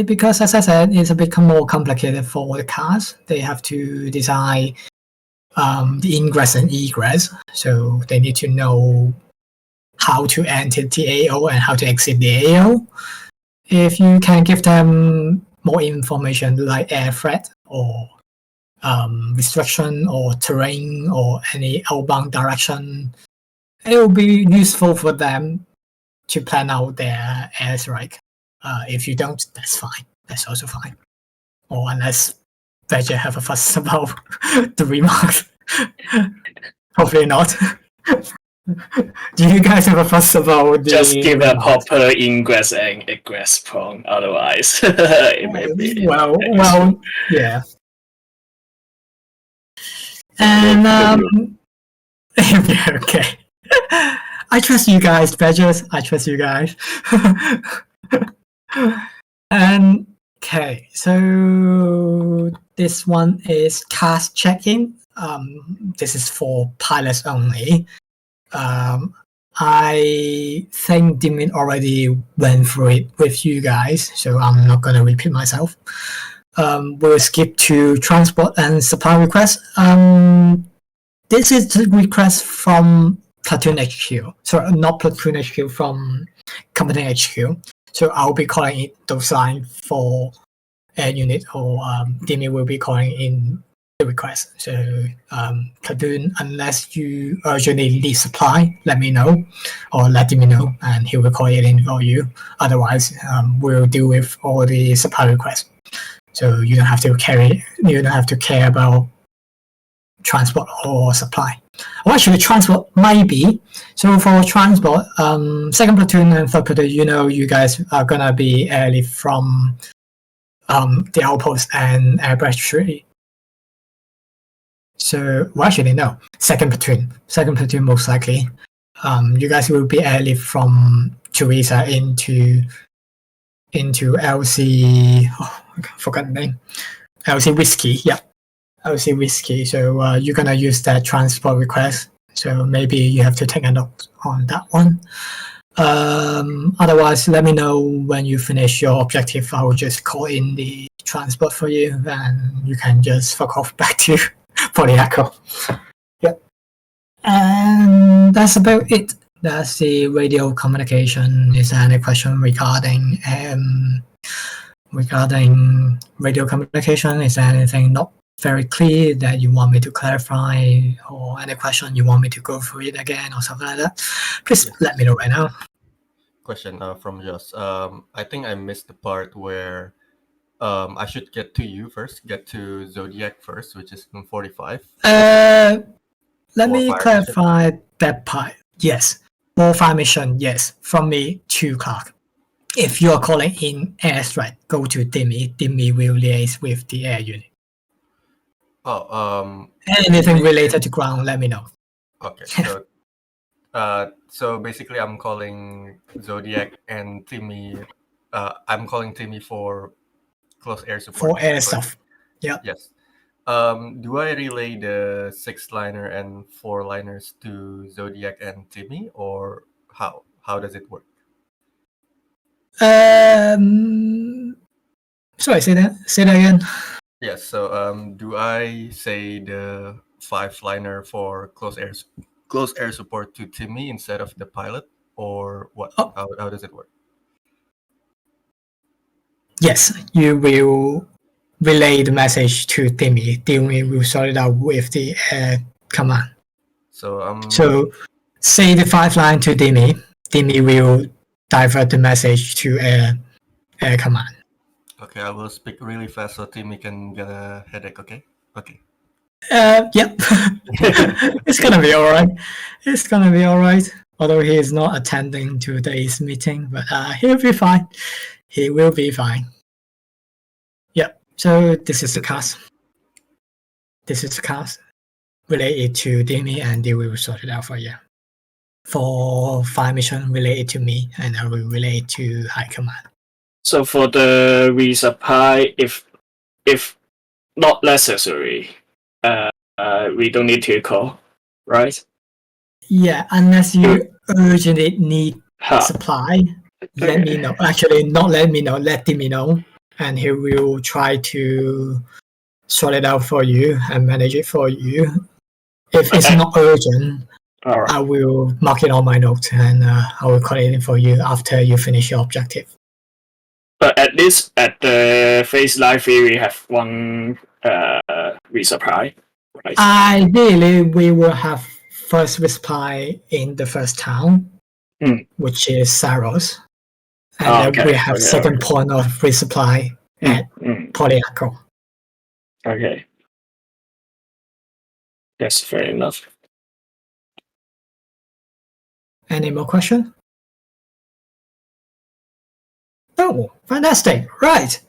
Because, as I said, it's a bit more complicated for the cars. They have to design the ingress and egress, so they need to know how to enter the AO and how to exit the AO. If you can give them more information like air threat or restriction or terrain or any outbound direction, it will be useful for them to plan out their airstrike. If you don't, that's fine. That's also fine. Or unless Badger have a fuss about the remarks. Hopefully not. Do you guys have a fuss about the Just give a remarks? proper ingress and egress prong, otherwise it may be. Well, yeah. And okay. I trust you guys, Badgers. I trust you guys. And okay, so this one is cast check-in. This is for pilots only. I think Dimin already went through it with you guys, so I'm not going to repeat myself. We'll skip to transport and supply requests. This is the request from Platoon HQ. Sorry, not Platoon HQ, from Company HQ. So I'll be calling it those line for air unit, or Dimi will be calling in the request. So Platoon, unless you urgently need supply, let me know, or let Dimi know, and he will call it in for you. Otherwise, we'll deal with all the supply requests. So you don't have to care about transport or supply. Or actually, transport might be. So for transport, second platoon and third platoon, you guys are gonna be airlift from the outpost and air battery. So, well, actually, no. Second platoon most likely. You guys will be airlift from Teresa into LC. Oh, I forgot the name. LC Whiskey. Yeah. LC Whiskey. So you're gonna use that transport request. So maybe you have to take a note on that one. Otherwise, let me know when you finish your objective. I will just call in the transport for you, and you can just fuck off back to Polyaco. Yep. And that's about it. That's the radio communication. Is there any question regarding radio communication? Is there anything not very clear that you want me to clarify, or any question you want me to go through it again or something like that? Please let me know right now. Question from Joss. I think I missed the part where I should get to Zodiac first, which is 45. Let me clarify that part. Yes. More fire mission, yes. From me to Clark. If you are calling in airstrike, go to Dimi. Dimi will liaise with the air unit. Anything related to ground, let me know. Okay. So basically, I'm calling Zodiac and Timmy. I'm calling Timmy for close air support. For air stuff. Yeah. Yes. Do I relay the 6-liner and 4-liners to Zodiac and Timmy, or how? How does it work? Sorry, say that again. Yes. So do I say the 5-liner for close air support to Timmy instead of the pilot, or what? Oh. How does it work? Yes, you will relay the message to Timmy. Timmy will sort it out with the air command. So say the 5-line to Timmy. Timmy will divert the message to air command. Okay, I will speak really fast so Timmy can get a headache. Okay. Okay. Yep. It's gonna be all right. It's gonna be all right. Although he is not attending today's meeting, but he'll be fine. He will be fine. Yep. So this is the cast. This is the cast related to Demi, and they will sort it out for you. For 5 mission related to me, and I will relate to High Command. So for the resupply, if not necessary, we don't need to call, right? Yeah, unless you urgently need supply, let me know. Actually, not let me know, let Timmy know, and he will try to sort it out for you and manage it for you. If it's not urgent, Right. I will mark it on my notes and I will call it in for you after you finish your objective. But at least at the phase live we have one resupply, right? Ideally, we will have first resupply in the first town, which is Saros. And then we have second point of resupply at Polyacro. Okay. That's fair enough. Any more questions? Oh, fantastic. Right.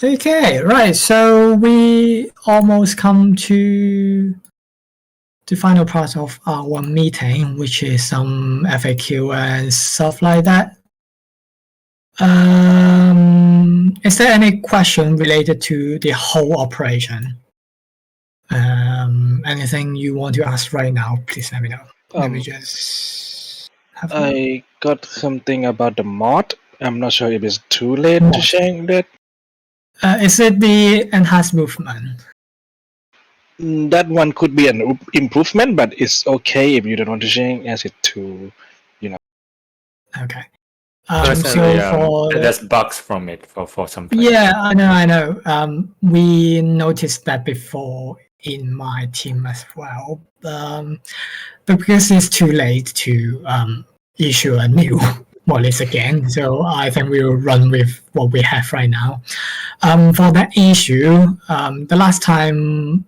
Okay, right. So we almost come to the final part of our meeting, which is some FAQ and stuff like that. Is there any question related to the whole operation? Anything you want to ask right now, please let me know. Let me just have I got something about the mod. I'm not sure if it's too late to share that. Is it the enhanced movement? That one could be an improvement, but it's okay if you don't want to change it to, Okay. There's bugs from it for some players. Yeah, I know. We noticed that before in my team as well. But because it's too late to issue a new models again, so I think we will run with what we have right now. For that issue, the last time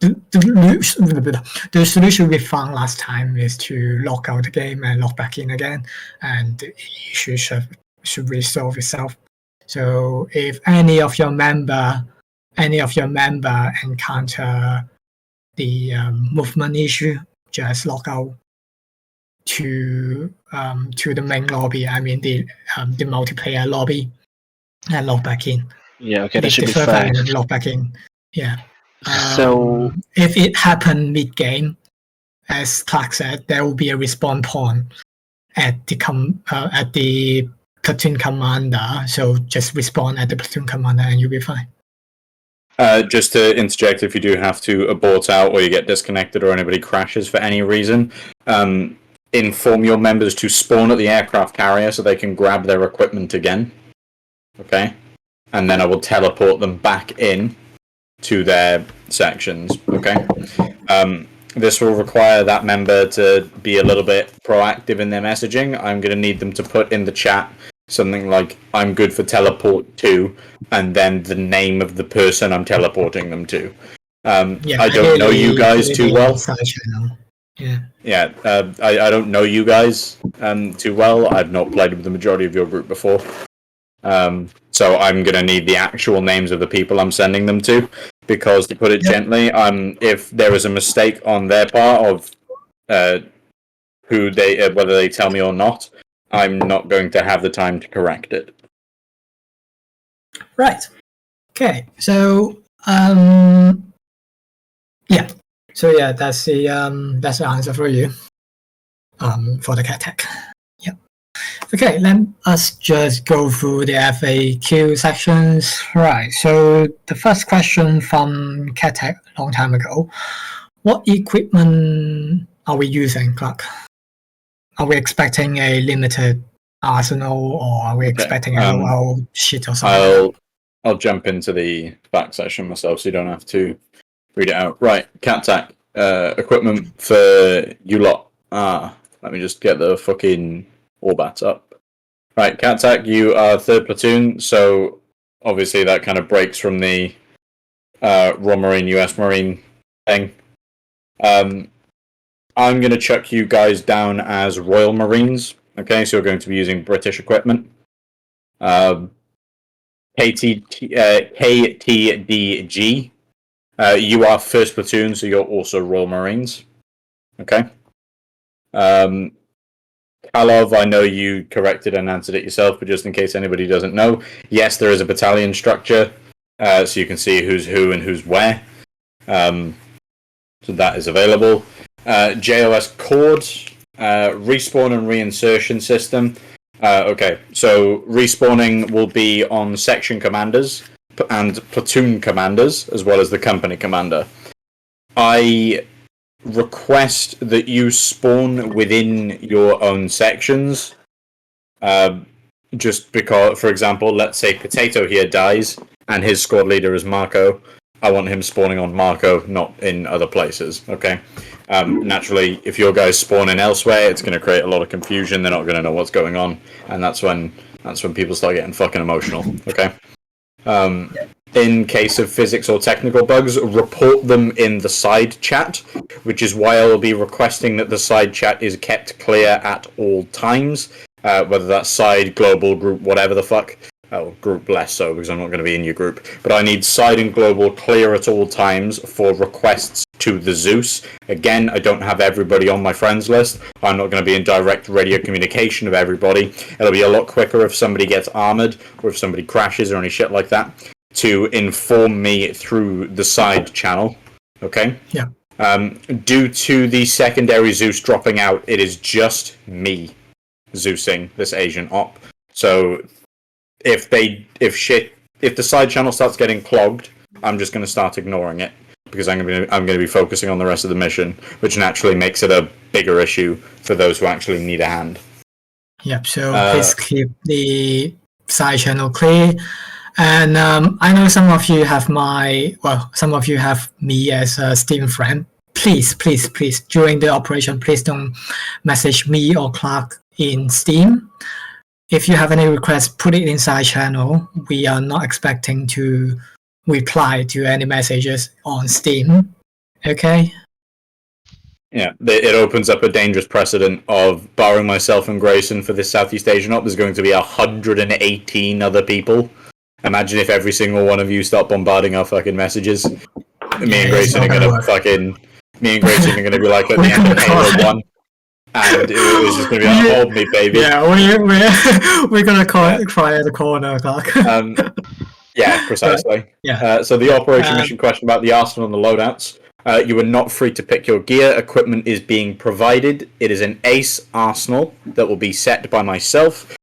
the solution we found last time is to log out the game and log back in again, and the issue should resolve itself. So if any of your member encounter the movement issue, just log out to the main lobby. I mean the multiplayer lobby, and log back in. Yeah, okay, that should be fine. And log back in. Yeah. So if it happened mid-game, as Clark said, there will be a respawn point at the platoon commander. So just respawn at the platoon commander, and you'll be fine. Just to interject, if you do have to abort out or you get disconnected or anybody crashes for any reason, inform your members to spawn at the aircraft carrier so they can grab their equipment again. Okay? And then I will teleport them back in to their sections. Okay? This will require that member to be a little bit proactive in their messaging. I'm going to need them to put in the chat something like, I'm good for teleport to, and then the name of the person I'm teleporting them to. I don't know you guys too well. I don't know you guys too well. I've not played with the majority of your group before. So I'm going to need the actual names of the people I'm sending them to, because to put it gently, if there is a mistake on their part of who they, whether they tell me or not, I'm not going to have the time to correct it. Right. Okay, so that's the answer for you. For the cat tech. Yeah. Okay, let us just go through the FAQ sections. Right. So the first question from cat tech a long time ago: what equipment are we using, Clark? Are we expecting a limited arsenal, or are we expecting a whole shit or something? I'll jump into the back section myself, so you don't have to read it out. Right, CatTac, equipment for you lot. Let me just get the fucking Orbat up. Right, CatTac, you are 3rd platoon, so obviously that kind of breaks from the Raw Marine, US Marine thing. I'm going to chuck you guys down as Royal Marines. Okay, so you're going to be using British equipment. KTDG, you are 1st platoon, so you're also Royal Marines. Okay. Kalov, I know you corrected and answered it yourself, but just in case anybody doesn't know, yes, there is a battalion structure, so you can see who's who and who's where. So that is available. JOS Cord, respawn and reinsertion system. Okay, so respawning will be on section commanders and platoon commanders, as well as the company commander. I request that you spawn within your own sections. Just because, for example, let's say Potato here dies, and his squad leader is Marco. I want him spawning on Marco, not in other places, okay? Naturally, if your guys spawn in elsewhere, it's going to create a lot of confusion. They're not going to know what's going on, and that's when people start getting fucking emotional, okay? In case of physics or technical bugs, report them in the side chat, which is why I will be requesting that the side chat is kept clear at all times, whether that's side, global, group, whatever the fuck. Oh, group less so, because I'm not going to be in your group. But I need side and global clear at all times for requests to the Zeus. Again, I don't have everybody on my friends list. I'm not going to be in direct radio communication of everybody. It'll be a lot quicker if somebody gets armored, or if somebody crashes or any shit like that, to inform me through the side channel. Okay? Yeah. Due to the secondary Zeus dropping out, it is just me Zeusing this Asian op. So if the side channel starts getting clogged, I'm just going to start ignoring it, because I'm going to be focusing on the rest of the mission, which naturally makes it a bigger issue for those who actually need a hand. Yep. So please keep the side channel clear. And I know some of you have me as a Steam friend. Please, during the operation, please don't message me or Clark in Steam. If you have any requests, put it inside channel. We are not expecting to reply to any messages on Steam. Okay? Yeah, it opens up a dangerous precedent of, barring myself and Grayson for this Southeast Asian op, there's going to be 118 other people. Imagine if every single one of you start bombarding our fucking messages. Me and Grayson are going to be like at the end of Halo 1. And it was just going to be like, hold me, baby. Yeah, we're going to cry at the corner, Clark. Yeah, precisely. So the operation mission question about the arsenal and the loadouts. You are not free to pick your gear. Equipment is being provided. It is an ace arsenal that will be set by myself.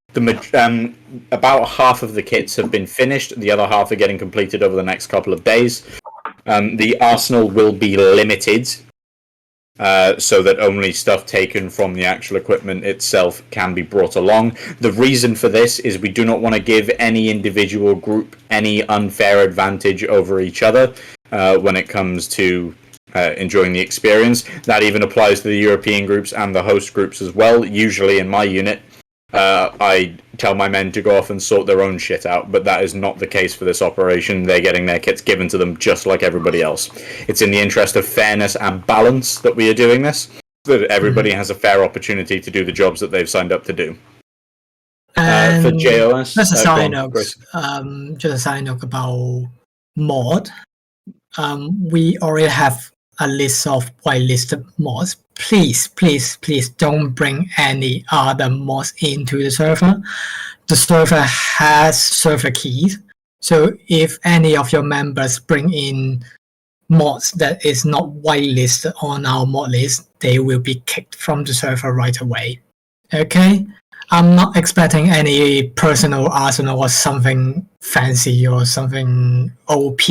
About half of the kits have been finished. The other half are getting completed over the next couple of days. The arsenal will be limited, so that only stuff taken from the actual equipment itself can be brought along. The reason for this is we do not want to give any individual group any unfair advantage over each other when it comes to enjoying the experience. That even applies to the European groups and the host groups as well. Usually in my unit, I tell my men to go off and sort their own shit out, but that is not the case for this operation. They're getting their kits given to them just like everybody else. It's in the interest of fairness and balance that we are doing this, so that everybody has a fair opportunity to do the jobs that they've signed up to do. For JOS, just a side note about mod. We already have a list of whitelisted mods. Please don't bring any other mods into the server. The server has server keys, So if any of your members bring in mods that is not whitelisted on our mod list, they will be kicked from the server right away. Okay? I'm not expecting any personal arsenal or something fancy or something OP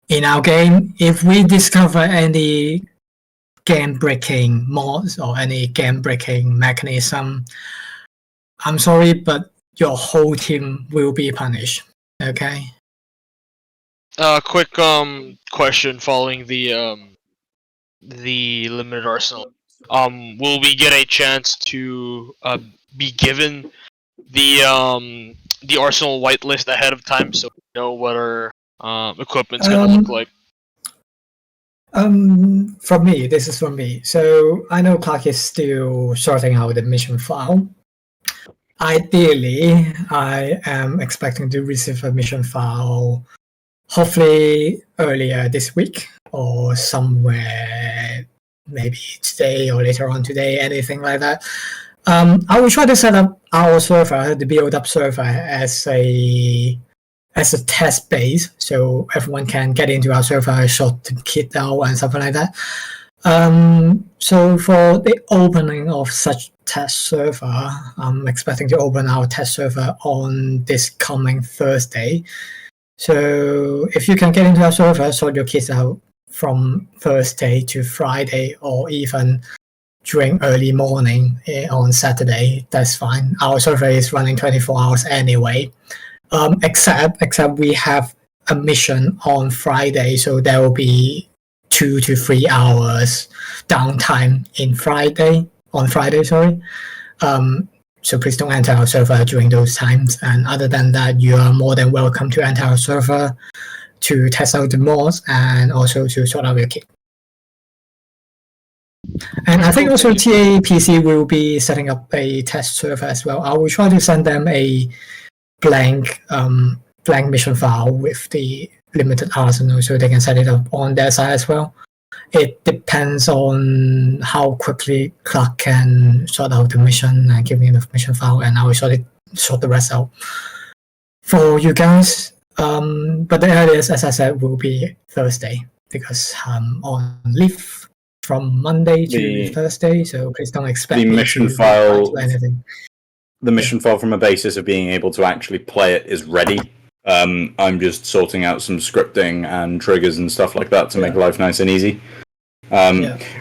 in our game. If we discover any game-breaking mods or any game-breaking mechanism, I'm sorry, but your whole team will be punished. Okay? Quick question following the limited arsenal. Will we get a chance to be given the arsenal whitelist ahead of time so we know what our equipment's gonna look like? From me, this is from me. So I know Clark is still sorting out the mission file. Ideally, I am expecting to receive a mission file hopefully earlier this week or somewhere maybe today or later on today, anything like that. I will try to set up our server, the build-up server, as a test base, so everyone can get into our server, sort the kit out and something like that. So for the opening of such test server, I'm expecting to open our test server on this coming Thursday. So if you can get into our server, sort your kits out from Thursday to Friday, or even during early morning on Saturday, that's fine. Our server is running 24 hours anyway. Except we have a mission on Friday, so there will be 2 to 3 hours downtime on Friday. So please don't enter our server during those times. And other than that, you are more than welcome to enter our server to test out the mods and also to sort out your kit. And I think also TAPC will be setting up a test server as well. I will try to send them a blank mission file with the limited arsenal so they can set it up on their side as well. It depends on how quickly Clark can sort out the mission and give me the mission file, and I will sort the rest out for you guys. But the earliest, as I said, will be Thursday because I'm on leave from Monday to Thursday, so please don't expect the me mission to file. Anything. The mission file, from a basis of being able to actually play it, is ready. I'm just sorting out some scripting and triggers and stuff like that to make life nice and easy.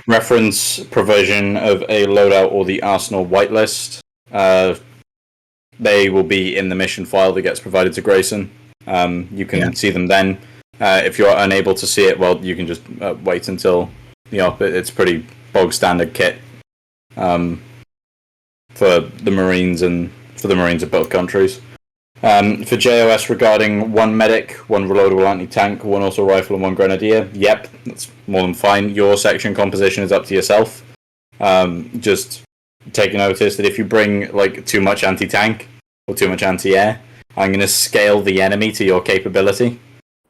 Reference provision of a loadout or the Arsenal whitelist. They will be in the mission file that gets provided to Grayson. You can see them then. If you're unable to see it, well, you can just wait until it's pretty bog standard kit for the Marines and for the Marines of both countries. For JOS, regarding 1 medic, 1 reloadable anti-tank, 1 auto rifle, and 1 grenadier, yep, that's more than fine. Your section composition is up to yourself. Just take notice that if you bring too much anti-tank or too much anti-air, I'm going to scale the enemy to your capability.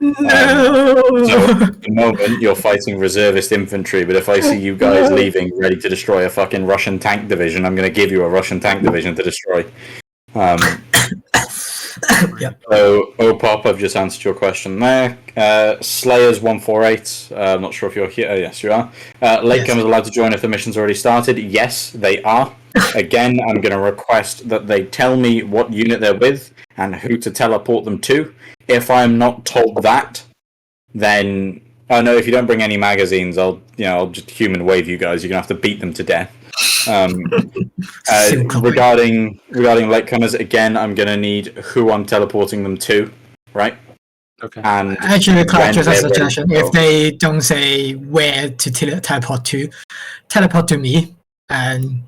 So at the moment you're fighting reservist infantry, but if I see you guys leaving ready to destroy a fucking Russian tank division, I'm going to give you a Russian tank division to destroy. So OPOP, I've just answered your question there. Slayers 148, I'm not sure if you're here. Yes, you are. Latecomers allowed to join if the mission's already started. Yes, they are. Again, I'm going to request that they tell me what unit they're with and who to teleport them to. If I'm not told that, then if you don't bring any magazines, I'll just human wave you guys. You're gonna have to beat them to death. Regarding latecomers, again, I'm gonna need who I'm teleporting them to, right? Okay. And actually, Clark, just a suggestion: if they don't say where to teleport to me and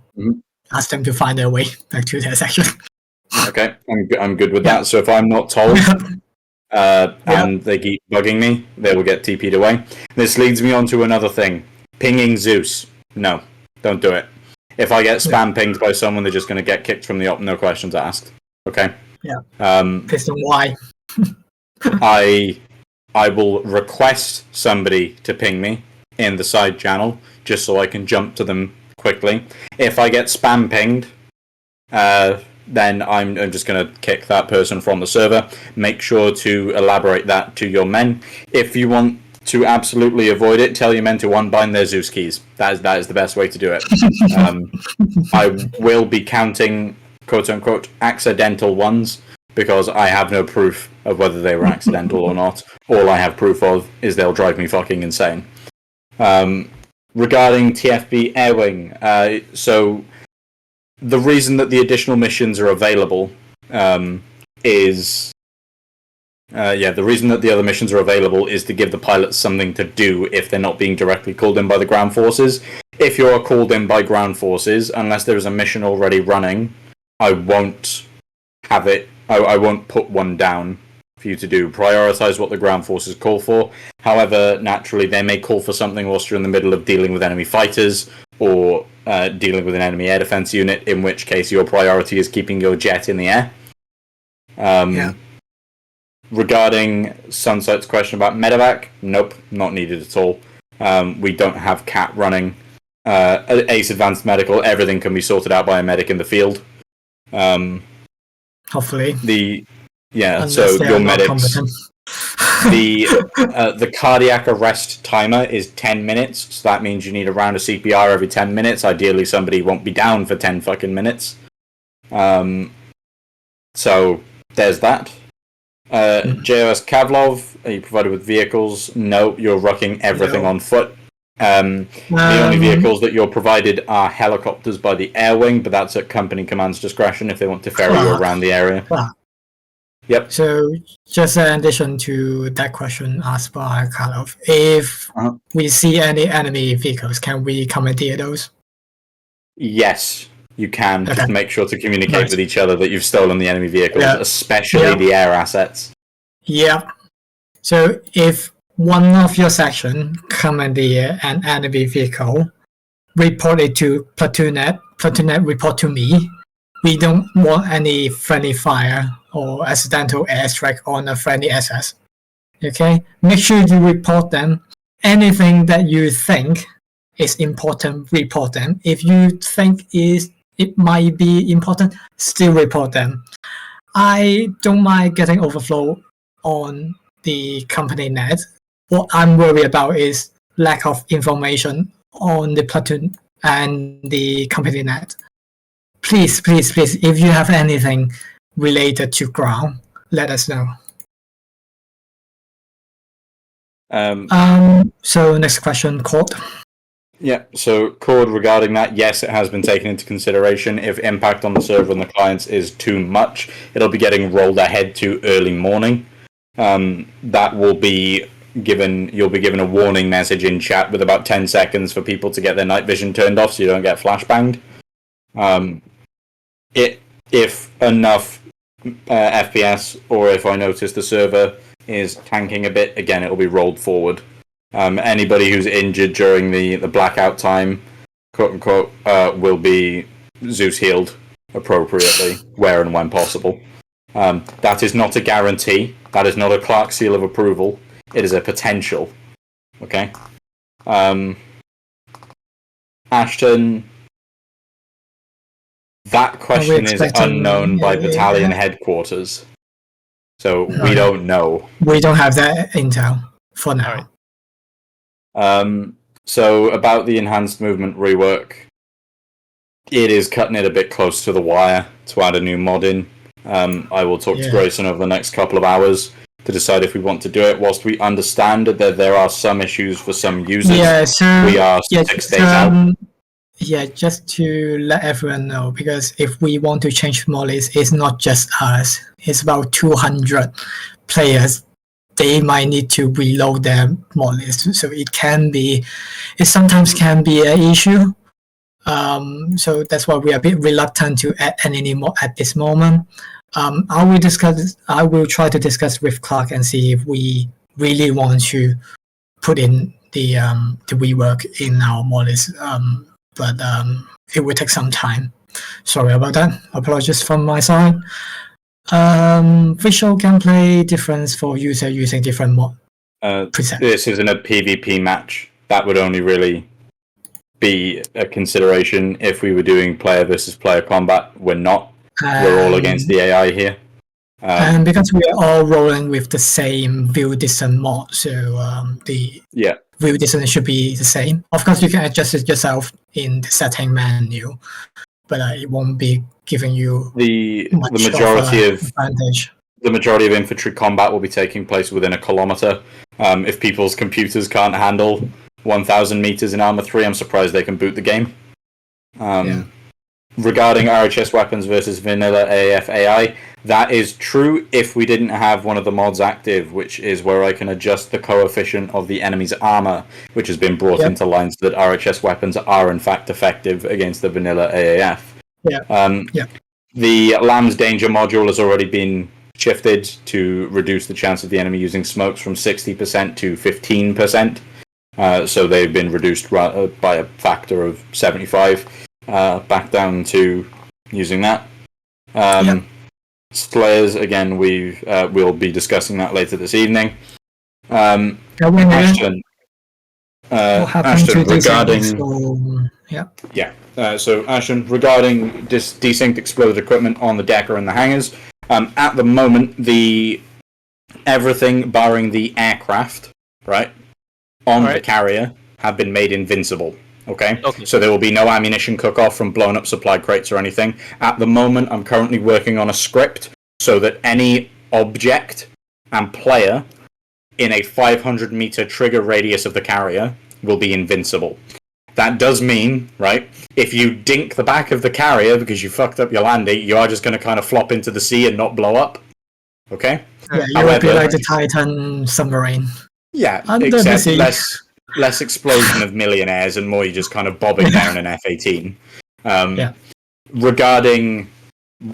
ask them to find their way back to their section. Okay, I'm good with that. So if I'm not told. And they keep bugging me, they will get TP'd away. This leads me on to another thing. Pinging Zeus. No, don't do it. If I get spam pinged by someone, they're just going to get kicked from the op, no questions asked. Okay? Yeah. Pistol, why? I will request somebody to ping me in the side channel, just so I can jump to them quickly. If I get spam pinged, then I'm just going to kick that person from the server. Make sure to elaborate that to your men. If you want to absolutely avoid it, tell your men to unbind their Zeus keys. That is the best way to do it. I will be counting quote-unquote accidental ones because I have no proof of whether they were accidental or not. All I have proof of is they'll drive me fucking insane. Regarding TFB Air Wing, so the reason that the additional missions are available is the reason that the other missions are available is to give the pilots something to do if they're not being directly called in by the ground forces. If you are called in by ground forces, unless there is a mission already running, I won't have it. I won't put one down for you to do. Prioritize what the ground forces call for. However, naturally, they may call for something whilst you're in the middle of dealing with enemy fighters or dealing with an enemy air defense unit, in which case your priority is keeping your jet in the air. Regarding Sunset's question about medevac, nope, not needed at all. We don't have CAT running. Ace Advanced Medical, everything can be sorted out by a medic in the field. Hopefully. So your medics. The cardiac arrest timer is 10 minutes, so that means you need a round of CPR every 10 minutes. Ideally, somebody won't be down for 10 fucking minutes. So there's that. JOS Kavlov, are you provided with vehicles? No, you're rucking everything on foot. The only vehicles that you're provided are helicopters by the Air Wing, but that's at company command's discretion if they want to ferry you around the area. Yep. So, just in addition to that question asked by Karlov, if we see any enemy vehicles, can we commandeer those? Yes, you can. Okay. Just make sure to communicate with each other that you've stolen the enemy vehicles, especially the air assets. Yeah. So, if one of your section commandeer an enemy vehicle, report it to Platoonnet. Platoonnet report to me. We don't want any friendly fire or accidental airstrike on a friendly SS. Okay? Make sure you report them. Anything that you think is important, report them. If you think it might be important, still report them. I don't mind getting overflow on the company net. What I'm worried about is lack of information on the platoon and the company net. Please, if you have anything related to ground, let us know. So next question, Cord. Yeah, so Cord, regarding that, yes, it has been taken into consideration. If impact on the server and the clients is too much, it'll be getting rolled ahead to early morning. That will be given. You'll be given a warning message in chat with about 10 seconds for people to get their night vision turned off so you don't get flashbanged. If enough FPS, or if I notice the server is tanking a bit, again, it will be rolled forward. Anybody who's injured during the blackout time, quote unquote, will be Zeus healed appropriately where and when possible. That is not a guarantee. That is not a Clark seal of approval. It is a potential. Okay? Ashton, that question is unknown by battalion headquarters. So we don't know. We don't have that intel for now. So about the enhanced movement rework, it is cutting it a bit close to the wire to add a new mod in. I will talk to Grayson over the next couple of hours to decide if we want to do it. Whilst we understand that there are some issues for some users, we are 6 days out. Yeah, just to let everyone know, because if we want to change mod list, it's not just us. It's about 200 players. They might need to reload their mod list, so it sometimes can be an issue. So that's why we are a bit reluctant to add any more at this moment. I will try to discuss with Clark and see if we really want to put in the rework in our mod list. But it will take some time. Sorry about that. Apologies from my side. Visual gameplay difference for user using different mod presets. This isn't a PvP match. That would only really be a consideration if we were doing player versus player combat. We're not. we're all against the AI here. And because we are all rolling with the same view distance mod, so the view distance should be the same. Of course, you can adjust it yourself in the setting menu, but it won't be giving you the majority of advantage. The majority of infantry combat will be taking place within a kilometer. If people's computers can't handle 1,000 meters in Arma 3, I'm surprised they can boot the game. Regarding RHS weapons versus vanilla AAF AI, that is true if we didn't have one of the mods active, which is where I can adjust the coefficient of the enemy's armor, which has been brought into line so that RHS weapons are in fact effective against the vanilla AAF. The Lamb's Danger module has already been shifted to reduce the chance of the enemy using smokes from 60% to 15%. So they've been reduced by a factor of 75, back down to using that. Slayers, again, we'll be discussing that later this evening. Ashton, regarding... So Ashton, regarding desynced exploded equipment on the deck or in the hangars, at the moment, everything barring the aircraft, on the carrier have been made invincible. Okay? So there will be no ammunition cook-off from blown up supply crates or anything. At the moment, I'm currently working on a script so that any object and player in a 500-meter trigger radius of the carrier will be invincible. That does mean, if you dink the back of the carrier because you fucked up your landing, you are just going to kind of flop into the sea and not blow up. Okay? Yeah, you will be like the Titan submarine. Yeah, except less explosion of millionaires and more you just kind of bobbing down an F-18. Regarding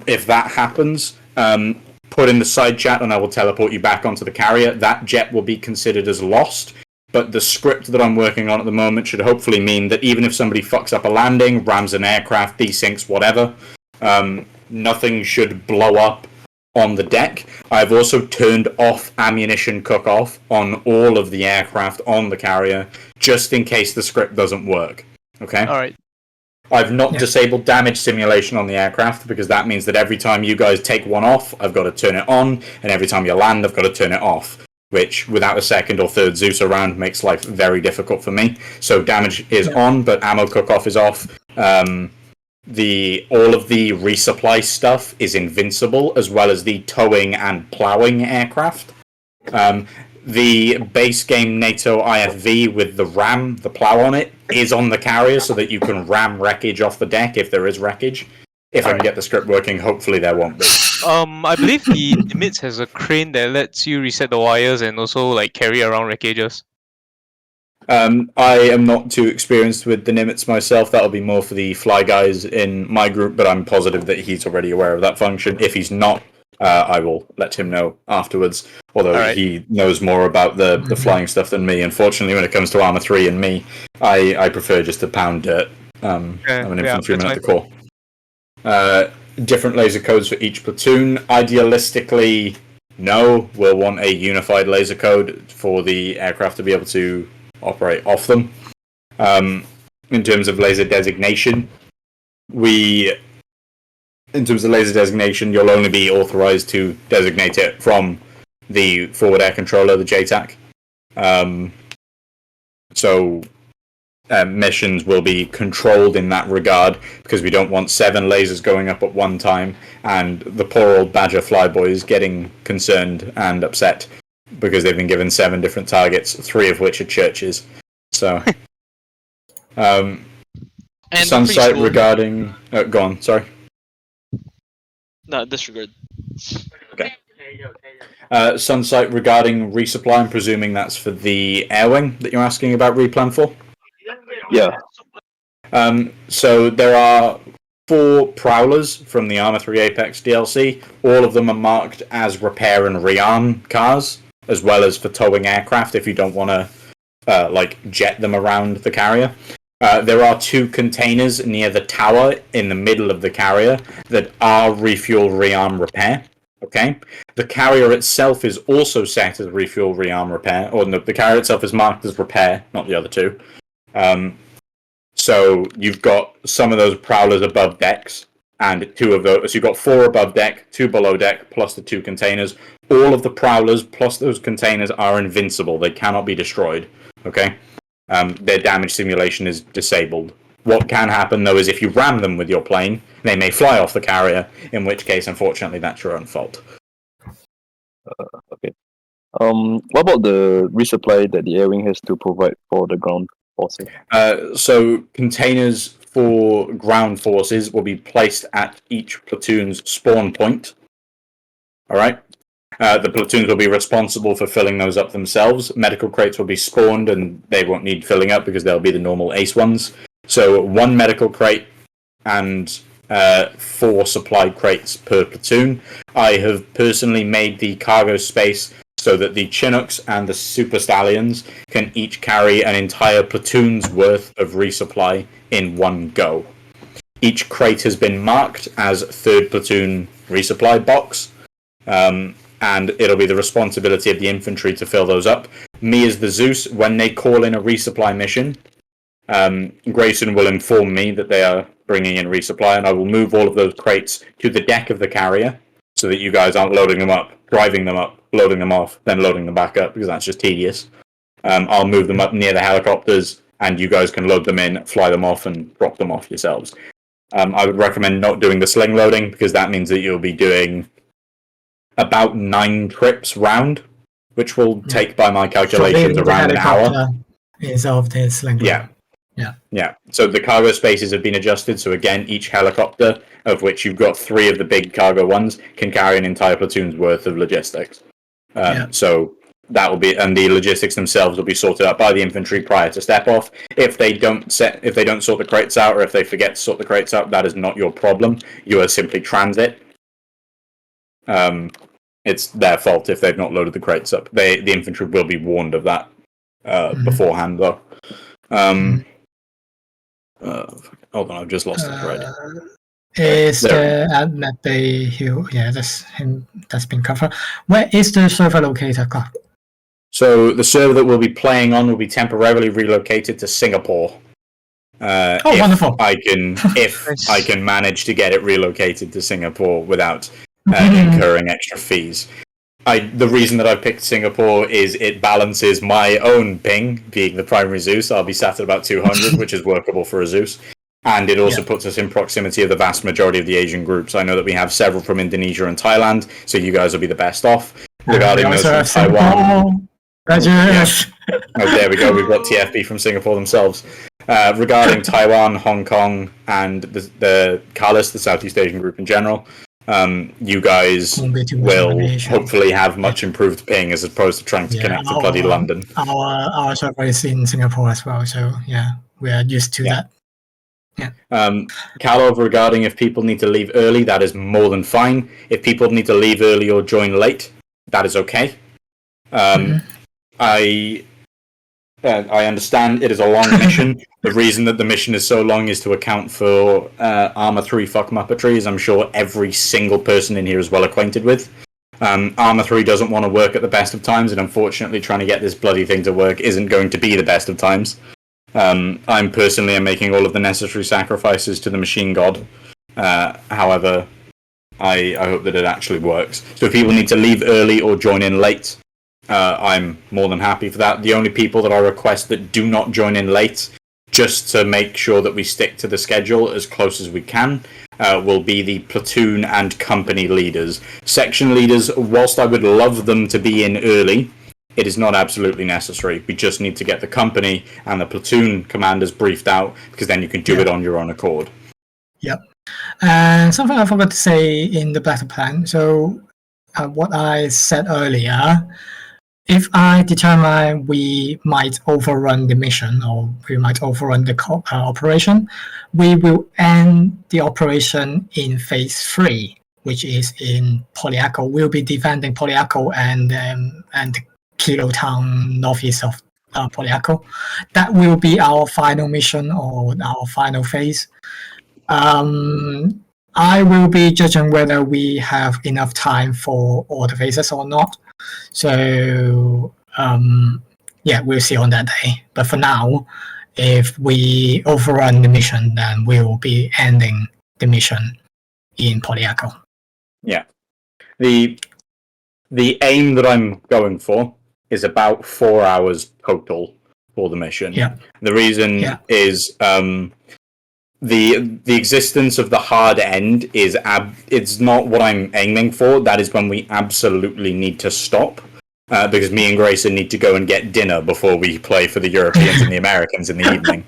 if that happens, put in the side chat and I will teleport you back onto the carrier. That jet will be considered as lost. But the script that I'm working on at the moment should hopefully mean that even if somebody fucks up a landing, rams an aircraft, desyncs, whatever, nothing should blow up on the deck. I've also turned off ammunition cook-off on all of the aircraft on the carrier, just in case the script doesn't work. Okay? Alright. I've not disabled damage simulation on the aircraft, because that means that every time you guys take one off, I've got to turn it on, and every time you land, I've got to turn it off. Which, without a second or third Zeus around, makes life very difficult for me. So damage is on, but ammo cook-off is off. All of the resupply stuff is invincible, as well as the towing and ploughing aircraft. The base game NATO IFV with the ram, the plough on it, is on the carrier so that you can ram wreckage off the deck if there is wreckage. If I can get the script working, hopefully there won't be. I believe the Nimitz has a crane that lets you reset the wires and also carry around wreckages. I am not too experienced with the Nimitz myself. That'll be more for the fly guys in my group, but I'm positive that he's already aware of that function. If he's not, I will let him know afterwards. Although he knows more about the flying stuff than me. Unfortunately, when it comes to Arma 3 and me, I prefer just to pound dirt. I'm an infantryman at the core. Different laser codes for each platoon. Idealistically, no. We'll want a unified laser code for the aircraft to be able to operate off them. In terms of laser designation, you'll only be authorized to designate it from the forward air controller, the JTAC. Missions will be controlled in that regard, because we don't want 7 lasers going up at one time and the poor old Badger flyboys getting concerned and upset because they've been given 7 different targets, 3 of which are churches. So, Sunsight regarding... go on, sorry. No, disregard. Okay. Sunsight regarding resupply, I'm presuming that's for the air wing that you're asking about replan for? Yeah. So there are 4 Prowlers from the Arma 3 Apex DLC. All of them are marked as repair and rearm cars, as well as for towing aircraft if you don't want to jet them around the carrier. There are 2 containers near the tower in the middle of the carrier that are refuel rearm repair. Okay, the carrier itself is also set as refuel rearm repair, or no, the carrier itself is marked as repair, not the other 2. So you've got some of those Prowlers above decks, and 2 of those. So you've got 4 above deck, 2 below deck, plus the 2 containers. All of the prowlers plus those containers are invincible. They cannot be destroyed. Okay, their damage simulation is disabled. What can happen though is if you ram them with your plane, they may fly off the carrier. In which case, unfortunately, that's your own fault. Okay. What about the resupply that the air wing has to provide for the ground forces? So containers for ground forces will be placed at each platoon's spawn point. All right. The platoons will be responsible for filling those up themselves. Medical crates will be spawned, and they won't need filling up because they'll be the normal ace ones. So 1 medical crate and 4 supply crates per platoon. I have personally made the cargo space so that the Chinooks and the Super Stallions can each carry an entire platoon's worth of resupply in one go. Each crate has been marked as 3rd platoon resupply box, and it'll be the responsibility of the infantry to fill those up. Me as the Zeus, when they call in a resupply mission, Grayson will inform me that they are bringing in resupply, and I will move all of those crates to the deck of the carrier so that you guys aren't loading them up, driving them up, loading them off, then loading them back up, because that's just tedious. I'll move them up near the helicopters, and you guys can load them in, fly them off, and drop them off yourselves. I would recommend not doing the sling loading, because that means that you'll be doing about 9 trips round, which will take, by my calculations, around an hour. Is of the sling loading. Yeah. So the cargo spaces have been adjusted. So again, each helicopter, of which you've got 3 of the big cargo ones, can carry an entire platoon's worth of logistics. So that will be, and the logistics themselves will be sorted out by the infantry prior to step off. If they don't sort the crates out, or if they forget to sort the crates out, that is not your problem. You are simply transit. It's their fault if they've not loaded the crates up. The infantry will be warned of that beforehand, though. Hold on, I've just lost the thread. Is at Bay Hill? Yeah, that's been covered. Where is the server located, Clark? So the server that we'll be playing on will be temporarily relocated to Singapore. Wonderful! If I can manage to get it relocated to Singapore without incurring extra fees. The reason that I picked Singapore is it balances my own ping, being the primary Zeus. I'll be sat at about 200, which is workable for a Zeus. And it also puts us in proximity of the vast majority of the Asian groups. I know that we have several from Indonesia and Thailand, so you guys will be the best off. Regarding those from Taiwan... Yes. Oh, there we go. We've got TFB from Singapore themselves. Regarding Taiwan, Hong Kong, and the CALIS, the Southeast Asian group in general, you guys will hopefully have much improved ping as opposed to trying to connect to bloody London. Our server is in Singapore as well, so we are used to that. Calov, regarding if people need to leave early, that is more than fine. If people need to leave early or join late, that is okay. I understand it is a long mission. The reason that the mission is so long is to account for Armour 3 fuck muppetry, as I'm sure every single person in here is well acquainted with. Armour 3 doesn't want to work at the best of times, and unfortunately trying to get this bloody thing to work isn't going to be the best of times. I'm personally making all of the necessary sacrifices to the machine god. However, I hope that it actually works. So if people need to leave early or join in late, I'm more than happy for that. The only people that I request that do not join in late, just to make sure that we stick to the schedule as close as we can, will be the platoon and company leaders. Section leaders, whilst I would love them to be in early, it is not absolutely necessary. We just need to get the company and the platoon commanders briefed out, because then you can do it on your own accord. Yep. And something I forgot to say in the battle plan. So what I said earlier, if I determine we might overrun the mission or we might overrun the operation, we will end the operation in phase 3, which is in Poliaco. We'll be defending Poliaco and Kilo Town northeast of Poliaco. That will be our final mission or our final phase. I will be judging whether we have enough time for all the phases or not. So, we'll see on that day. But for now, if we overrun the mission, then we will be ending the mission in Polyako. Yeah. The aim that I'm going for is about 4 hours total for the mission. Yeah. The reason is the existence of the hard end is it's not what I'm aiming for. That is when we absolutely need to stop. Because me and Grayson need to go and get dinner before we play for the Europeans and the Americans in the evening.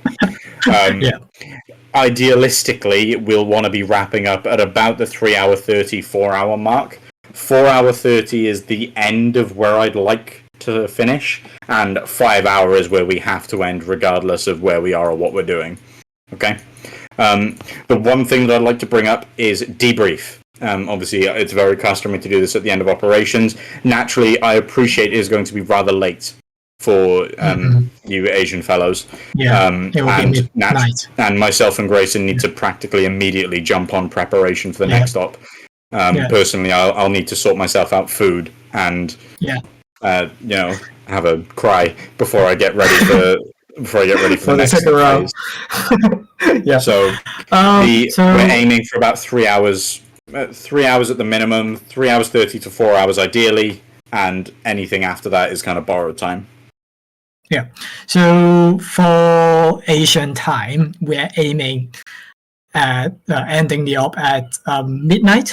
Idealistically, we'll want to be wrapping up at about the 3 hour 30, 4 hour mark. 4 hour 30 is the end of where I'd like to finish, and 5 hour is where we have to end regardless of where we are or what we're doing. Okay? The one thing that I'd like to bring up is debrief. Obviously, it's very customary to do this at the end of operations. Naturally, I appreciate it is going to be rather late for you Asian fellows. It will be midnight. And myself and Grayson need to practically immediately jump on preparation for the next stop. Personally, I'll need to sort myself out food and have a cry before I get ready for the next phase. So we're aiming for about 3 hours. 3 hours at the minimum, 3 hours 30 to 4 hours ideally, and anything after that is kind of borrowed time. Yeah. So for Asian time, we're aiming at ending the op at midnight.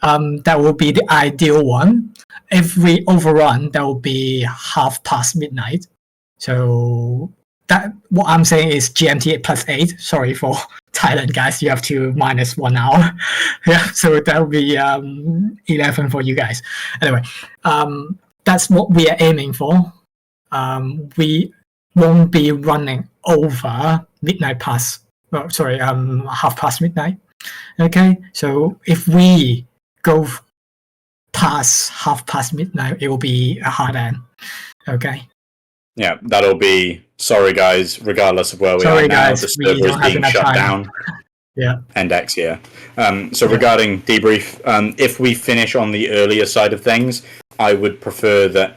That will be the ideal one. If we overrun, that will be 8:30 midnight. So that what I'm saying is GMT +8. Sorry for Thailand guys, you have to minus 1 hour. So that will be 11 for you guys. Anyway, that's what we are aiming for. We won't be running over midnight past. Oh, sorry, 8:30 midnight. Okay, so if we go past 8:30 midnight, it will be a hard end. Okay. Yeah, that'll be sorry guys, regardless of where we are now, the server is being shut down. And X, regarding debrief, if we finish on the earlier side of things, I would prefer that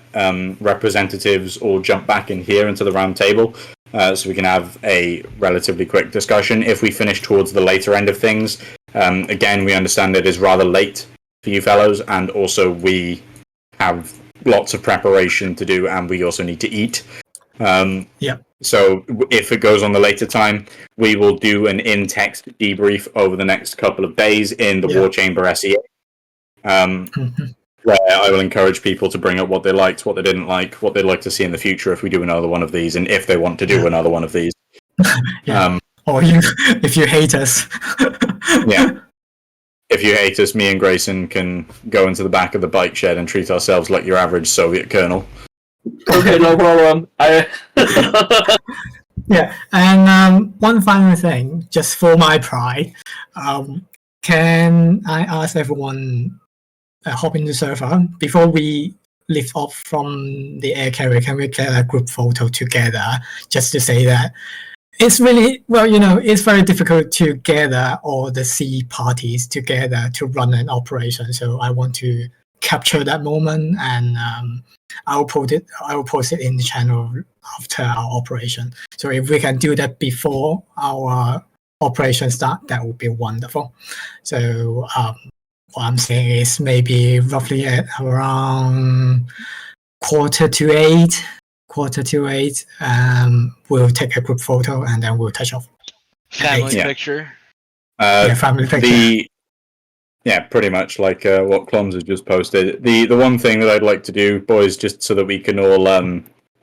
representatives all jump back in here into the round table so we can have a relatively quick discussion. If we finish towards the later end of things, again, we understand it is rather late for you fellows, and also we have lots of preparation to do, and we also need to eat. So if it goes on the later time, we will do an in-text debrief over the next couple of days in the War Chamber SEA, where I will encourage people to bring up what they liked, what they didn't like, what they'd like to see in the future if we do another one of these, and if they want to do another one of these. Or if you hate us. If you hate us, me and Grayson can go into the back of the bike shed and treat ourselves like your average Soviet colonel. Okay, no problem. And one final thing, just for my pride, can I ask everyone hop in the server before we lift off from the air carrier? Can we get a group photo together just to say that it's really, it's very difficult to gather all the C parties together to run an operation. So I want to capture that moment, and I will post it in the channel after our operation. So if we can do that before our operation start, that would be wonderful. So what I'm saying is maybe roughly at around 7:45. We'll take a group photo and then we'll touch off. Family picture. Family picture. Pretty much like what Cloms has just posted. The one thing that I'd like to do, boys, just so that we can all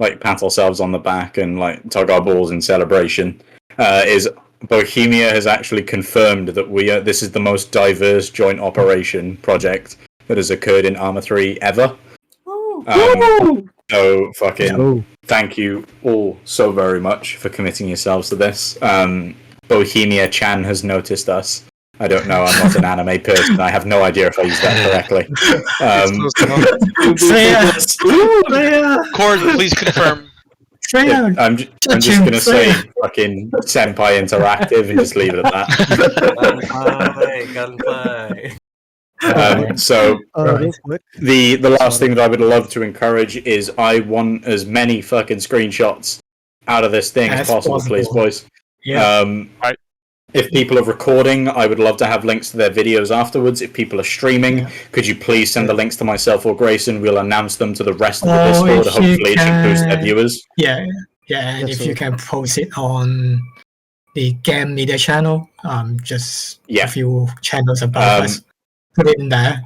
pat ourselves on the back and tug our balls in celebration, is Bohemia has actually confirmed that this is the most diverse joint operation project that has occurred in Arma 3 ever. So thank you all so very much for committing yourselves to this. Bohemia Chan has noticed us. I don't know, I'm not an anime person. I have no idea if I used that correctly. Cord, please confirm. I'm just going to say fucking Senpai Interactive and just leave it at that. The last thing that I would love to encourage is I want as many fucking screenshots out of this thing as possible, please, boys. If people are recording, I would love to have links to their videos afterwards. If people are streaming, could you please send the links to myself or Grayson? We'll announce them to the rest of the Discord. Hopefully it should boost their viewers. Yeah, and if you can post it on the Game Media channel, just a few channels above us, put it in there.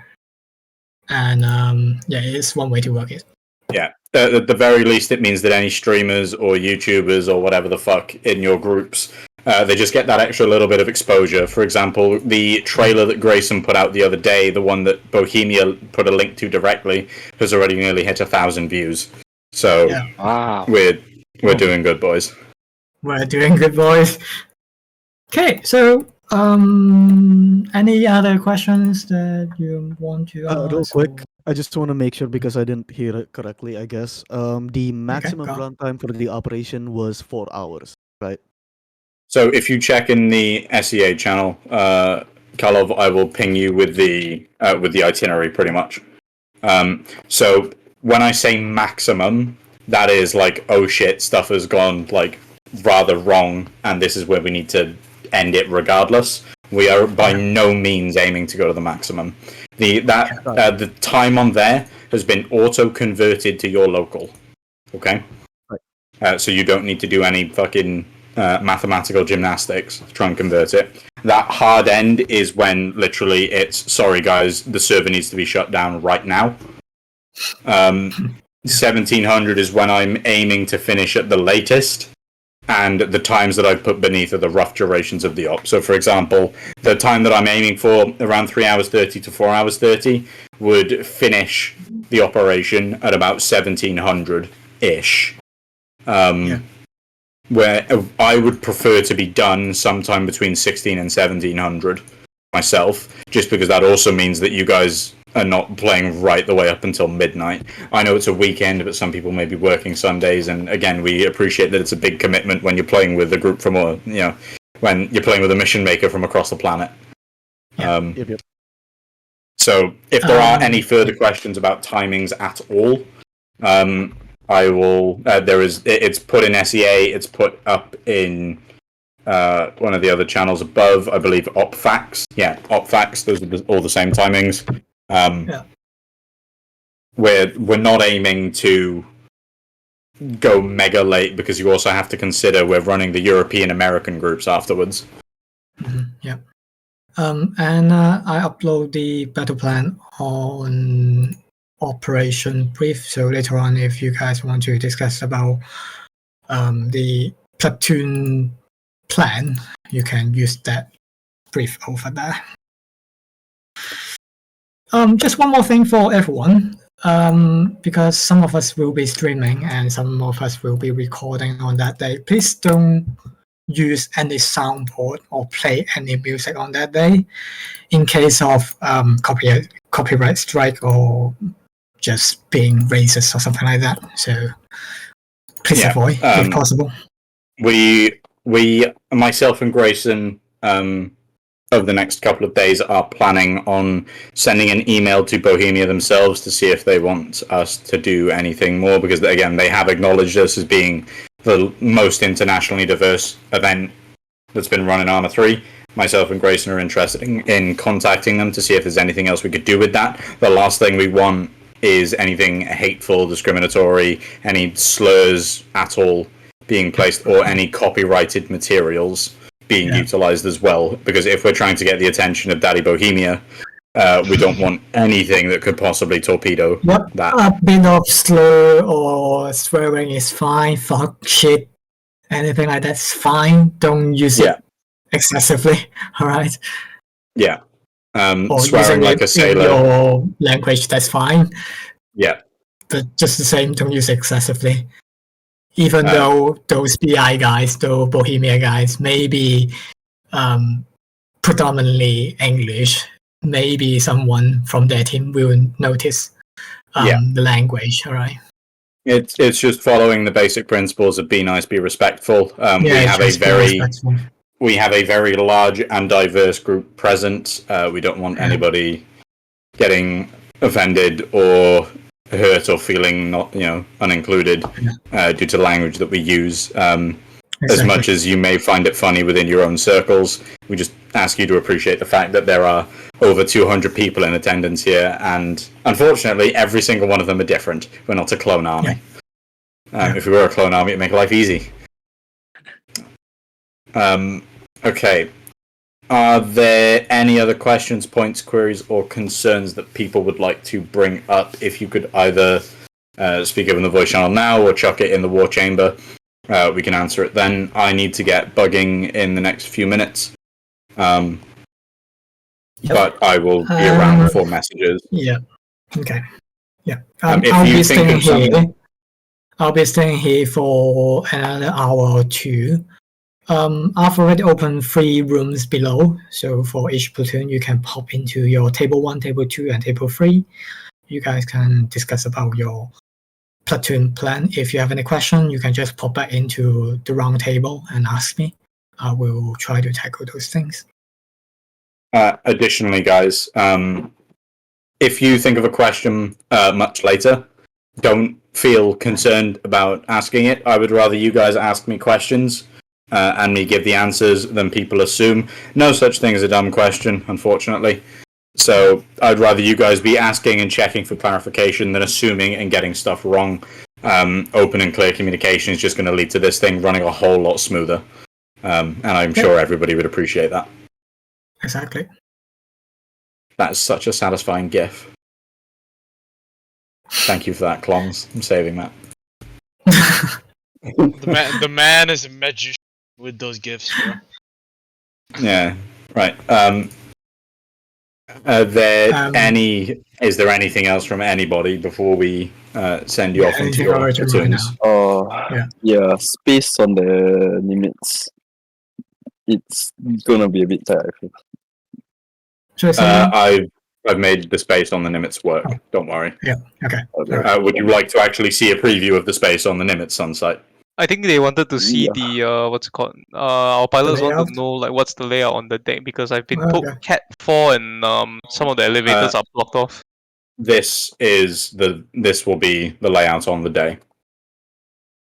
And it's one way to work it. Yeah. At the very least, it means that any streamers or YouTubers or whatever the fuck in your groups, they just get that extra little bit of exposure. For example, the trailer that Grayson put out the other day, the one that Bohemia put a link to directly, has already nearly hit 1,000 views. So we're doing good, boys. We're doing good, boys. Okay, so any other questions that you want to ask? Real quick, I just want to make sure because I didn't hear it correctly, I guess. The maximum runtime for the operation was 4 hours, right? So if you check in the SEA channel, Karlov, I will ping you with the itinerary pretty much. So when I say maximum, that is like, oh shit, stuff has gone like rather wrong, and this is where we need to end it regardless. We are by no means aiming to go to the maximum. The time on there has been auto converted to your local. Okay, so you don't need to do any fucking mathematical gymnastics to try and convert it. That hard end is when literally it's, sorry guys, the server needs to be shut down right now. 1700 is when I'm aiming to finish at the latest. And the times that I've put beneath are the rough durations of the op. So, for example, the time that I'm aiming for, around 3 hours 30 to 4 hours 30, would finish the operation at about 1700-ish. Where I would prefer to be done sometime between 16 and 1700 myself, just because that also means that you guys are not playing right the way up until midnight. I know it's a weekend, but some people may be working Sundays, and again, we appreciate that it's a big commitment when you're playing with a group from, when you're playing with a mission maker from across the planet. So, if there are any further questions about timings at all, I will. It's put in SEA. It's put up in one of the other channels above. I believe OpFax. Yeah, OpFax. Those are all the same timings. We're not aiming to go mega late because you also have to consider we're running the European American groups afterwards. And I upload the battle plan on Operation Brief. So later on, if you guys want to discuss about the platoon plan, you can use that brief over there. Just one more thing for everyone, because some of us will be streaming and some of us will be recording on that day. Please don't use any soundboard or play any music on that day in case of copyright strike or just being racist or something like that. So please avoid if possible. We, myself and Grayson, over the next couple of days are planning on sending an email to Bohemia themselves to see if they want us to do anything more, because again, they have acknowledged us as being the most internationally diverse event that's been run in Arma 3. Myself and Grayson are interested in contacting them to see if there's anything else we could do with that. The last thing we want is anything hateful, discriminatory, any slurs at all being placed, or any copyrighted materials being utilized as well, because if we're trying to get the attention of Daddy Bohemia, we don't want anything that could possibly torpedo that. A bit of slur or swearing is fine. Fuck, shit, anything like that's fine. Don't use it excessively. All right. Yeah. Or swearing like a sailor. In your language, that's fine. Yeah. But just the same, don't use it excessively. Even though those BI guys, those Bohemia guys, may be predominantly English, maybe someone from their team will notice the language, all right? It's just following the basic principles of be nice, be respectful. We have a very large and diverse group present. We don't want anybody getting offended or hurt or feeling not, unincluded due to language that we use. as much as you may find it funny within your own circles. We just ask you to appreciate the fact that there are over 200 people in attendance here, and unfortunately, every single one of them are different. We're not a clone army. If we were a clone army, it'd make life easy. Okay. Are there any other questions, points, queries, or concerns that people would like to bring up? If you could either speak up in the voice channel now or chuck it in the war chamber, we can answer it then. I need to get bugging in the next few minutes. But I will be around for messages. Yeah. Okay. Yeah. If I'll you be think staying of something- here. I'll be staying here for another hour or two. I've already opened 3 rooms below, so for each platoon you can pop into your table 1, table 2, and table 3. You guys can discuss about your platoon plan. If you have any question, you can just pop back into the round table and ask me. I will try to tackle those things. Additionally, guys, if you think of a question much later, don't feel concerned about asking it. I would rather you guys ask me questions and me give the answers than people assume. No such thing as a dumb question, unfortunately. So I'd rather you guys be asking and checking for clarification than assuming and getting stuff wrong. Open and clear communication is just going to lead to this thing running a whole lot smoother. And I'm sure everybody would appreciate that. Exactly. That is such a satisfying GIF. Thank you for that, Cloms. I'm saving that. The man is a magician with those gifts, bro. Yeah, right. Is there anything else from anybody before we send you off into your platoons? Space on the limits. It's gonna be a bit tight, I think. I've made the space on the Nimitz work. Don't worry. Yeah. Okay. Would you like to actually see a preview of the space on the Nimitz on site? I think they wanted to see the what's it called? Our pilots want to know like what's the layout on the deck, because I've been told Cat 4 and some of the elevators are blocked off. This will be the layout on the day.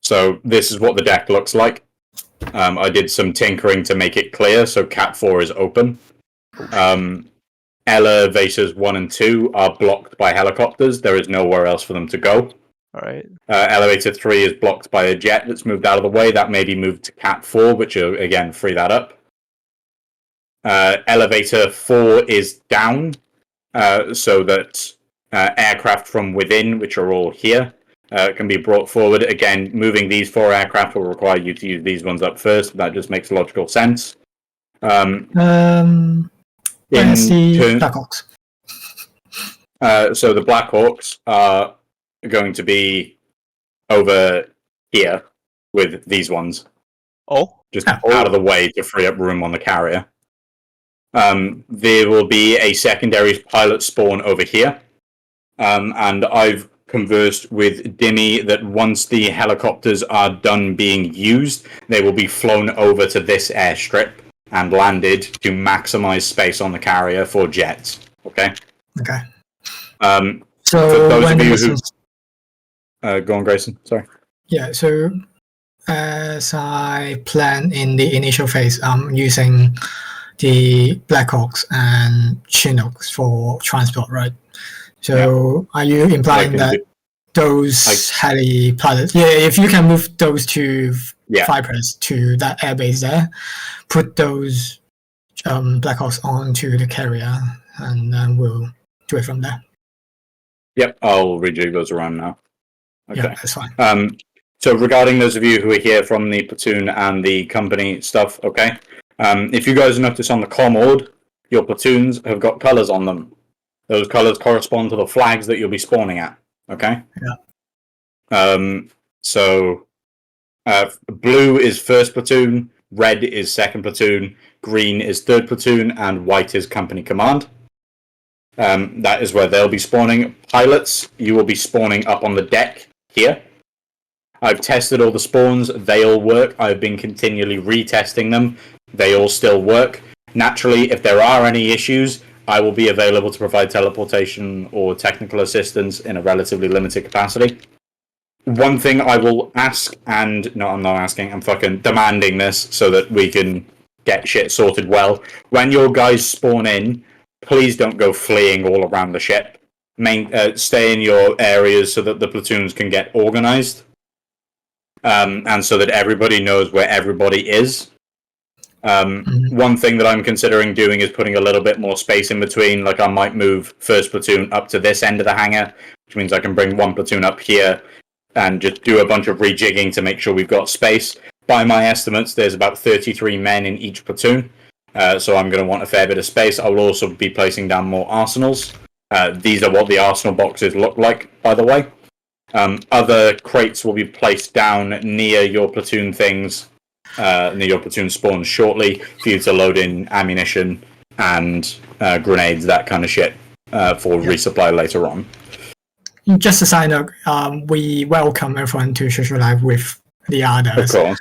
So this is what the deck looks like. I did some tinkering to make it clear, so Cat 4 is open. Elevators 1 and 2 are blocked by helicopters. There is nowhere else for them to go. Alright. Elevator 3 is blocked by a jet that's moved out of the way. That may be moved to Cat 4, which will, again, free that up. Elevator 4 is down, so that aircraft from within, which are all here, can be brought forward. Again, moving these 4 aircraft will require you to use these ones up first. That just makes logical sense. Blackhawks. So the Blackhawks are going to be over here with these ones. Just out of the way to free up room on the carrier. There will be a secondary pilot spawn over here. And I've conversed with Dimmy that once the helicopters are done being used, they will be flown over to this airstrip and landed to maximize space on the carrier for jets. Okay? Okay. So for those of you who... go on, Grayson. Sorry. Yeah, so as I planned in the initial phase, I'm using the Blackhawks and Chinooks for transport, right? So are you implying that those heli pilots, if you can move those two Vipers to that airbase there, put those Blackhawks onto the carrier, and then we'll do it from there. Yep, I'll rejig those around now. Okay. Yeah, that's fine. So regarding those of you who are here from the platoon and the company stuff, okay? If you guys notice on the comm your platoons have got colours on them. Those colours correspond to the flags that you'll be spawning at, okay? Yeah. So blue is first platoon, red is second platoon, green is third platoon, and white is company command. That is where they'll be spawning. Pilots, you will be spawning up on the deck here. I've tested all the spawns. They all work. I've been continually retesting them. They all still work. Naturally, if there are any issues, I will be available to provide teleportation or technical assistance in a relatively limited capacity. one thing I will ask, and no, I'm not asking, I'm fucking demanding this so that we can get shit sorted well. When your guys spawn in, please don't go fleeing all around the ship. Stay in your areas so that the platoons can get organized. And so that everybody knows where everybody is. One thing that I'm considering doing is putting a little bit more space in between. Like I might move first platoon up to this end of the hangar, which means I can bring one platoon up here and just do a bunch of rejigging to make sure we've got space. By my estimates, there's about 33 men in each platoon, so I'm going to want a fair bit of space. I will also be placing down more arsenals. These are what the arsenal boxes look like, by the way. Other crates will be placed down near your platoon things, near your platoon spawns shortly for you to load in ammunition and grenades, that kind of shit, for resupply later on. Just a side note, we welcome everyone to social life with the others. Of course.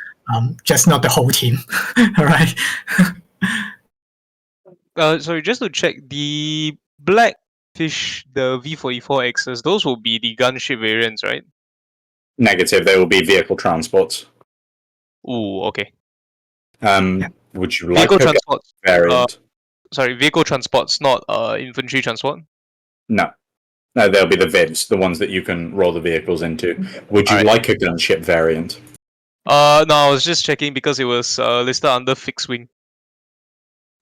Just not the whole team. All right. Sorry, just to check, the Blackfish, the V44Xs, those will be the gunship variants, right? Negative. They will be vehicle transports. Ooh, okay. Would you like vehicle a transports? variant? Sorry, vehicle transports, not infantry transport. No, they'll be the VIVs, the ones that you can roll the vehicles into. Would you like a gunship variant? No, I was just checking because it was listed under fixed wing.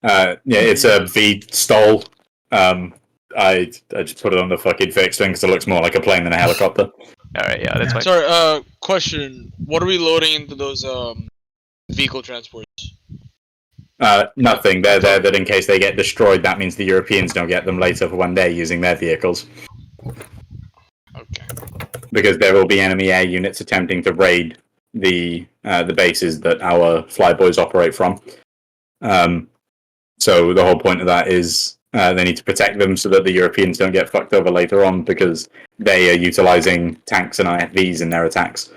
Yeah, it's a V stall. I just put it on the fucking fixed wing because it looks more like a plane than a helicopter. Alright, yeah, that's fine. Sorry, question. What are we loading into those vehicle transports? Nothing. They're there that in case they get destroyed, that means the Europeans don't get them later for when they're using their vehicles. Okay. Because there will be enemy air units attempting to raid the bases that our flyboys operate from. So the whole point of that is they need to protect them so that the Europeans don't get fucked over later on because they are utilizing tanks and IFVs in their attacks.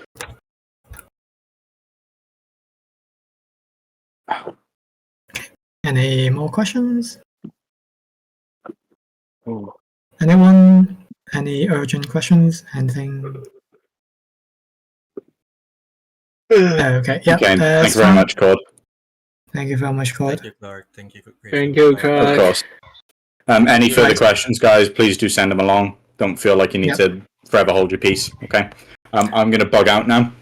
Any more questions? Anyone? Any urgent questions? Anything? Okay. Yeah. Okay. Thank you very much, Cord. Thank you very much, Cord. Thank you, Clark. Thank you. Thank you, Clark. Of course. Any further questions, guys? Please do send them along. Don't feel like you need to forever hold your peace. Okay. I'm going to bug out now.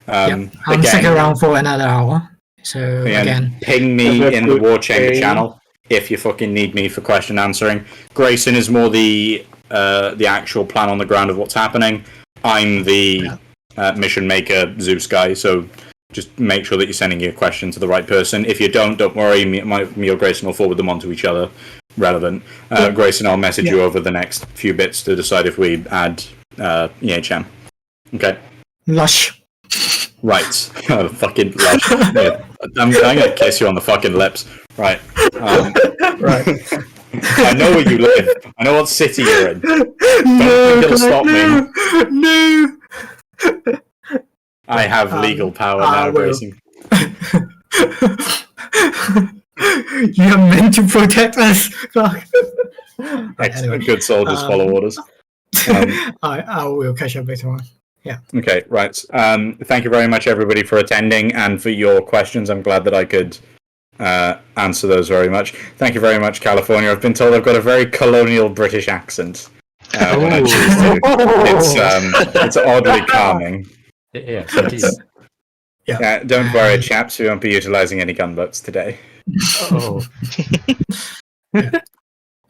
I'm sticking around for another hour. So again, ping me in the War Chamber channel if you fucking need me for question answering. Grayson is more the actual plan on the ground of what's happening. I'm the mission maker, Zeus guy. So just make sure that you're sending your question to the right person. If you don't worry. Me or Grayson will forward them on to each other. Relevant. Grayson, I'll message you over the next few bits to decide if we add EHM. Okay. Lush. Right. Fucking lush. Yeah. I'm gonna kiss you on the fucking lips. Right. Right. I know where you live. I know what city you're in. Don't think it'll stop me. No. I have legal power now, Grayson. You are meant to protect us. Excellent. Good soldiers follow orders. I will catch up later on. Yeah. Okay, right. Thank you very much, everybody, for attending and for your questions. I'm glad that I could answer those very much. Thank you very much, California. I've been told I've got a very colonial British accent when I choose to. It's oddly calming. Yeah, don't worry, chaps. We won't be utilizing any gunboats today.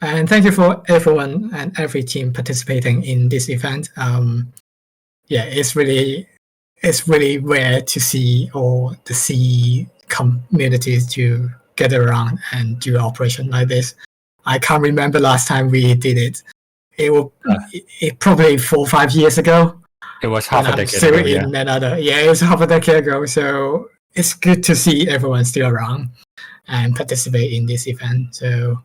And thank you for everyone and every team participating in this event. It's really rare to see or to see communities to gather around and do an operation like this. I can't remember last time we did it. It probably 4 or 5 years ago. It was half a decade ago. It was half a decade ago. So it's good to see everyone still around and participate in this event. So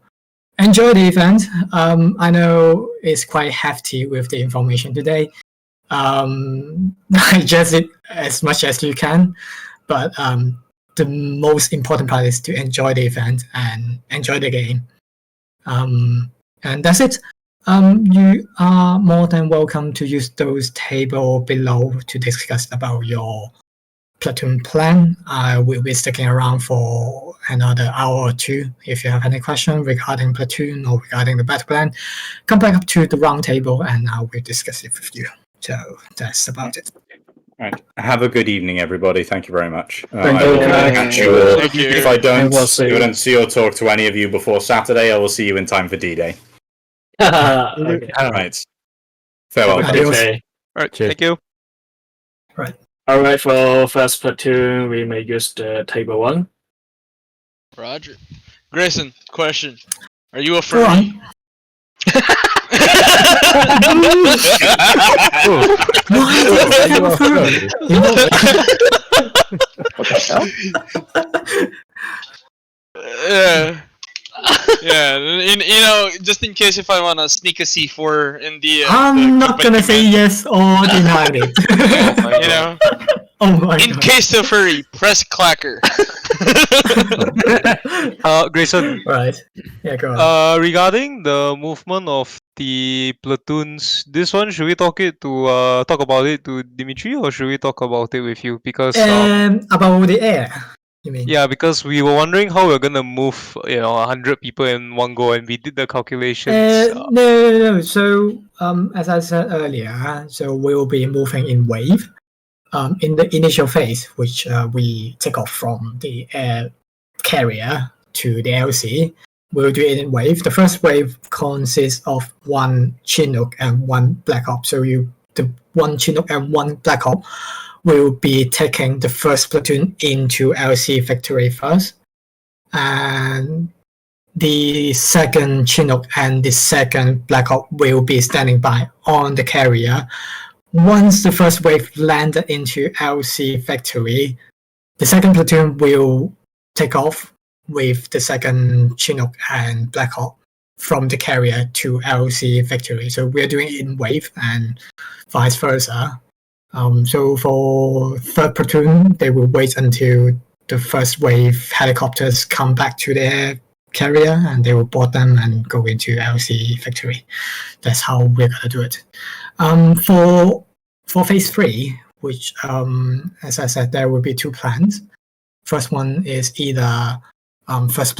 enjoy the event. I know it's quite hefty with the information today. Digest it as much as you can, but the most important part is to enjoy the event and enjoy the game. And that's it. You are more than welcome to use those tables below to discuss about your platoon plan. I will be sticking around for another hour or two. If you have any questions regarding platoon or regarding the battle plan, come back up to the round table and I will discuss it with you. So that's about it. Right. Have a good evening, everybody. Thank you very much. Thank I will you. catch you all. Thank you. If I don't see. see or talk to any of you before Saturday, I will see you in time for D-Day. Okay. Right. Farewell. Adios. Okay. All right. Cheers. Thank you. Right. All right. For first platoon, we may use the table 1. Roger. Grayson, question. Are you a Go furry? on. Yeah. Yeah, you know, just in case if I want to sneak a C4 in the. I'm not gonna say yes or deny it. You know, Oh my in god. case of furry, press clacker. Grayson, Right. Yeah, go on. regarding the movement of the platoons, this one should we talk about it to Dimitri or should we talk about it with you? Because About the air, you mean? yeah, because we were wondering how we're gonna move, 100 people in one go, and we did the calculations. No. So, as I said earlier, so we'll be moving in wave. In the initial phase, which we take off from the air carrier to the LC, we'll do it in wave. The first wave consists of 1 Chinook and 1 Black Ops. So the 1 Chinook and 1 Black Ops will be taking the first platoon into LC factory first, and the second Chinook and the second Black Ops will be standing by on the carrier. Once the first wave landed into LC factory, the second platoon will take off with the second Chinook and Black Hawk from the carrier to LC factory. So we're doing it in wave and vice versa. So for third platoon, they will wait until the first wave helicopters come back to their carrier and they will board them and go into LC factory. That's how we're gonna do it. For phase 3, which as I said, there will be 2 plans. First one is either third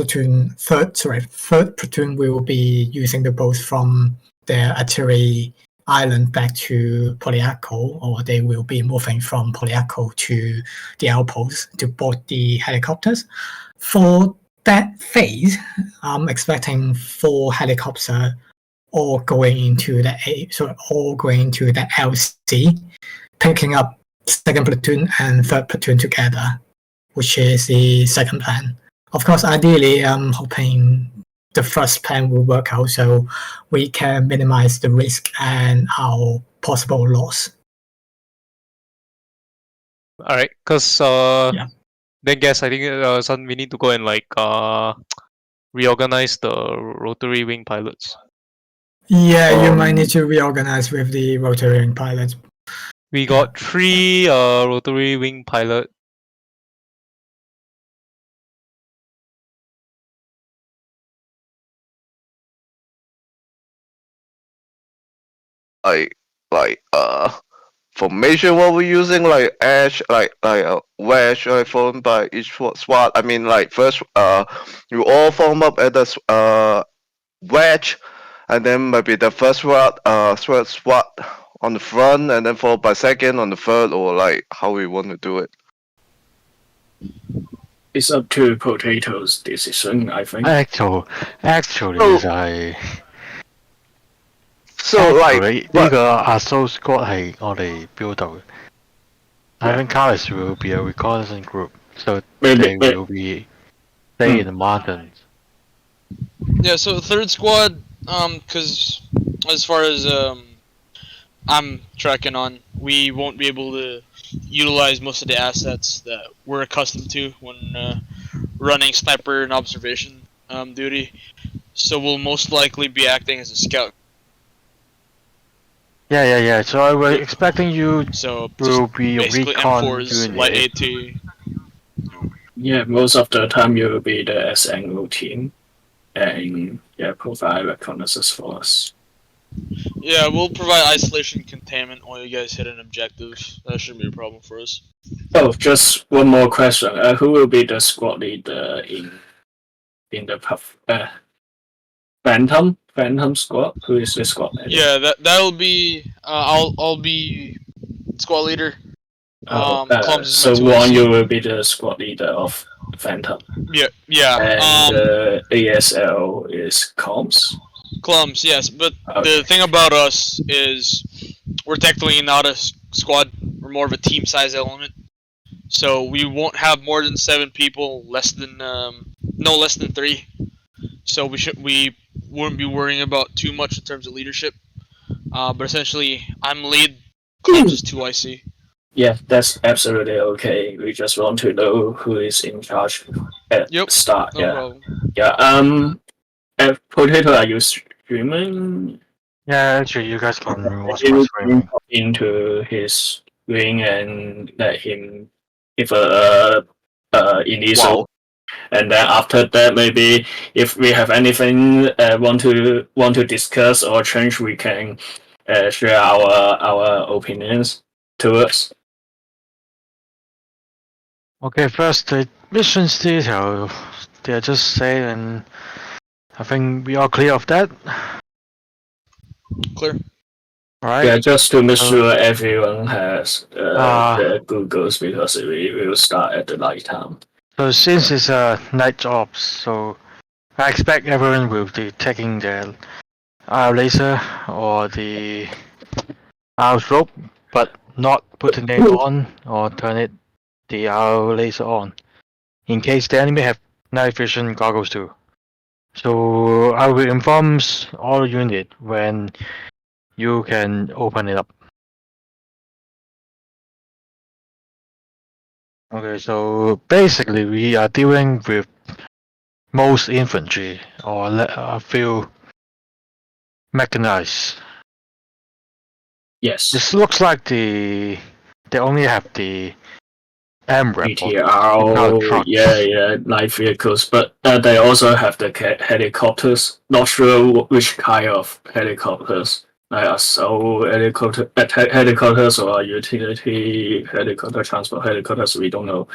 platoon will be using the boats from their artillery island back to Polyarco, or they will be moving from Polyarco to the outpost to board the helicopters. For that phase, I'm expecting 4 helicopters all going into the LC, picking up second platoon and third platoon together, which is the second plan. Of course, ideally, I'm hoping the first plan will work out so we can minimize the risk and our possible loss. All right, because then guess I think we need to go and reorganize the rotary wing pilots. Yeah, you might need to reorganize with the rotary wing pilots. We got 3 rotary wing pilot. Formation what we're using, like ash, like wedge, formed by each SWAT. I mean, like first you all form up at the wedge, and then maybe the first SWAT on the front, and then followed by second on the third, or like how we want to do it. It's up to Potato's decision, I think. Actually, So like 呢個 Assault Squad 係我哋 build 到嘅。I think Carlos will be a reconnaissance group, so they will be stay in the mountains. Yeah, so third squad, because as far as I'm tracking on, we won't be able to utilize most of the assets that we're accustomed to when running sniper and observation duty. So we'll most likely be acting as a scout. Yeah. So I was expecting you will be basically recon M4's unit. light AT. Yeah, most of the time you will be the SNO team and provide reconnaissance for us. Yeah, we'll provide isolation containment while you guys hit an objective. That shouldn't be a problem for us. Oh, just one more question. Who will be the squad leader in the Phantom squad? Who is the squad leader? Yeah, that'll be. I'll be squad leader. Clums is So my 2IC. one, you will be the squad leader of Phantom. Yeah. And ASL is Comms. Clums, yes. But the thing about us is we're technically not a squad. We're more of a team size element. So we won't have more than 7 people, less than no less than 3. So we wouldn't be worrying about too much in terms of leadership. But essentially, I'm lead. Clums is 2IC. Yeah, that's absolutely okay. We just want to know who is in charge at start. No problem. Yeah. Potato, are you streaming? Yeah, actually, you guys can watch my You stream. can into his ring and let him give a initial. Wow. And then after that, maybe if we have anything want to discuss or change, we can share our opinions to us. Okay, first the missions detail. They're just saying. I think we are clear of that. Clear. Right. Yeah, just to make sure everyone has the Googles because we will start at the night time. So since it's a night job, so I expect everyone will be taking the laser or the rope, but not putting it on or turn it the laser on, in case the enemy have night vision goggles too. So I will inform all unit when you can open it up. Okay, so basically we are dealing with most infantry or a few mechanized. Yes. This looks like they only have the MRAP BTR, yeah, light vehicles, but they also have the helicopters. Not sure which kind of helicopters. Like assault helicopters or utility helicopter, transport helicopters. We don't know.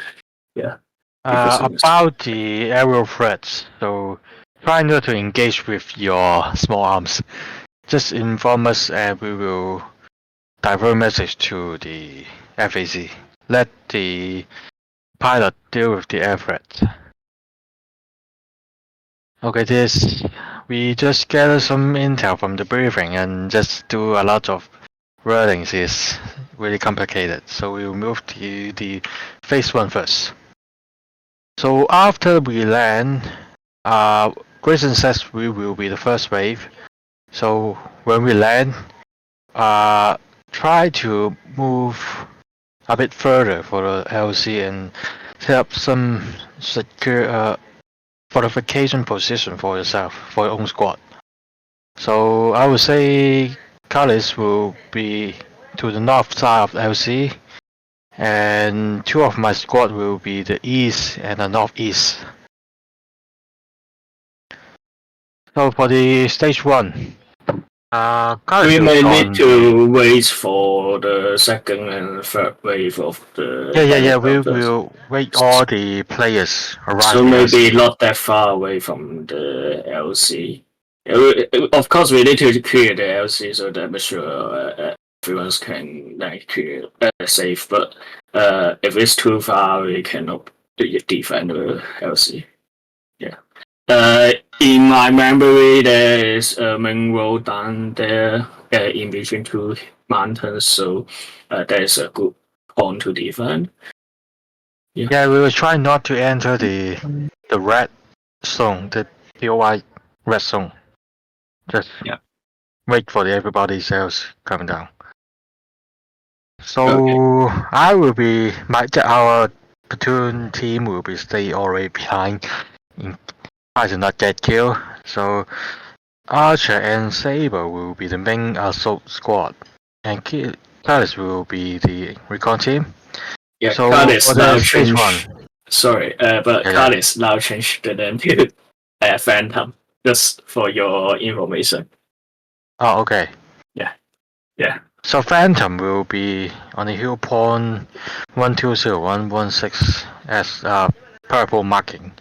Yeah. About the aerial threats, so try not to engage with your small arms. Just inform us and we will divert message to the FAC. Let the pilot deal with the air threat. Okay, we just gather some intel from the briefing and just do a lot of wordings is really complicated. So we'll move to the phase 1 first. So after we land, Grayson says we will be the first wave. So when we land, try to move a bit further for the LC and set up some secure fortification position for yourself, for your own squad. So I would say Kalis will be to the north side of LC, and 2 of my squad will be the east and the northeast. So for the stage 1, we may need to wait for the second and third wave of the. Yeah. We will wait all the players around. So maybe not that far away from the LC. Of course, we need to clear the LC so that make sure everyone can clear safe. But if it's too far, we cannot defend the LC. Yeah. In my memory, there is a main road down there in between 2 mountains, so there is a good point to defend. Yeah, we will try not to enter the red zone, the POI red zone. Just wait for everybody else coming down. So our platoon team will be stay already behind in try to not get killed. So Archer and Saber will be the main assault squad, and Kalis will be the recon team. Yeah, so Kalis now changed. 1. Sorry, but Kalis now changed the name to Phantom. Just for your information. Oh, okay. Yeah. So Phantom will be on the hill point 120116 as purple marking.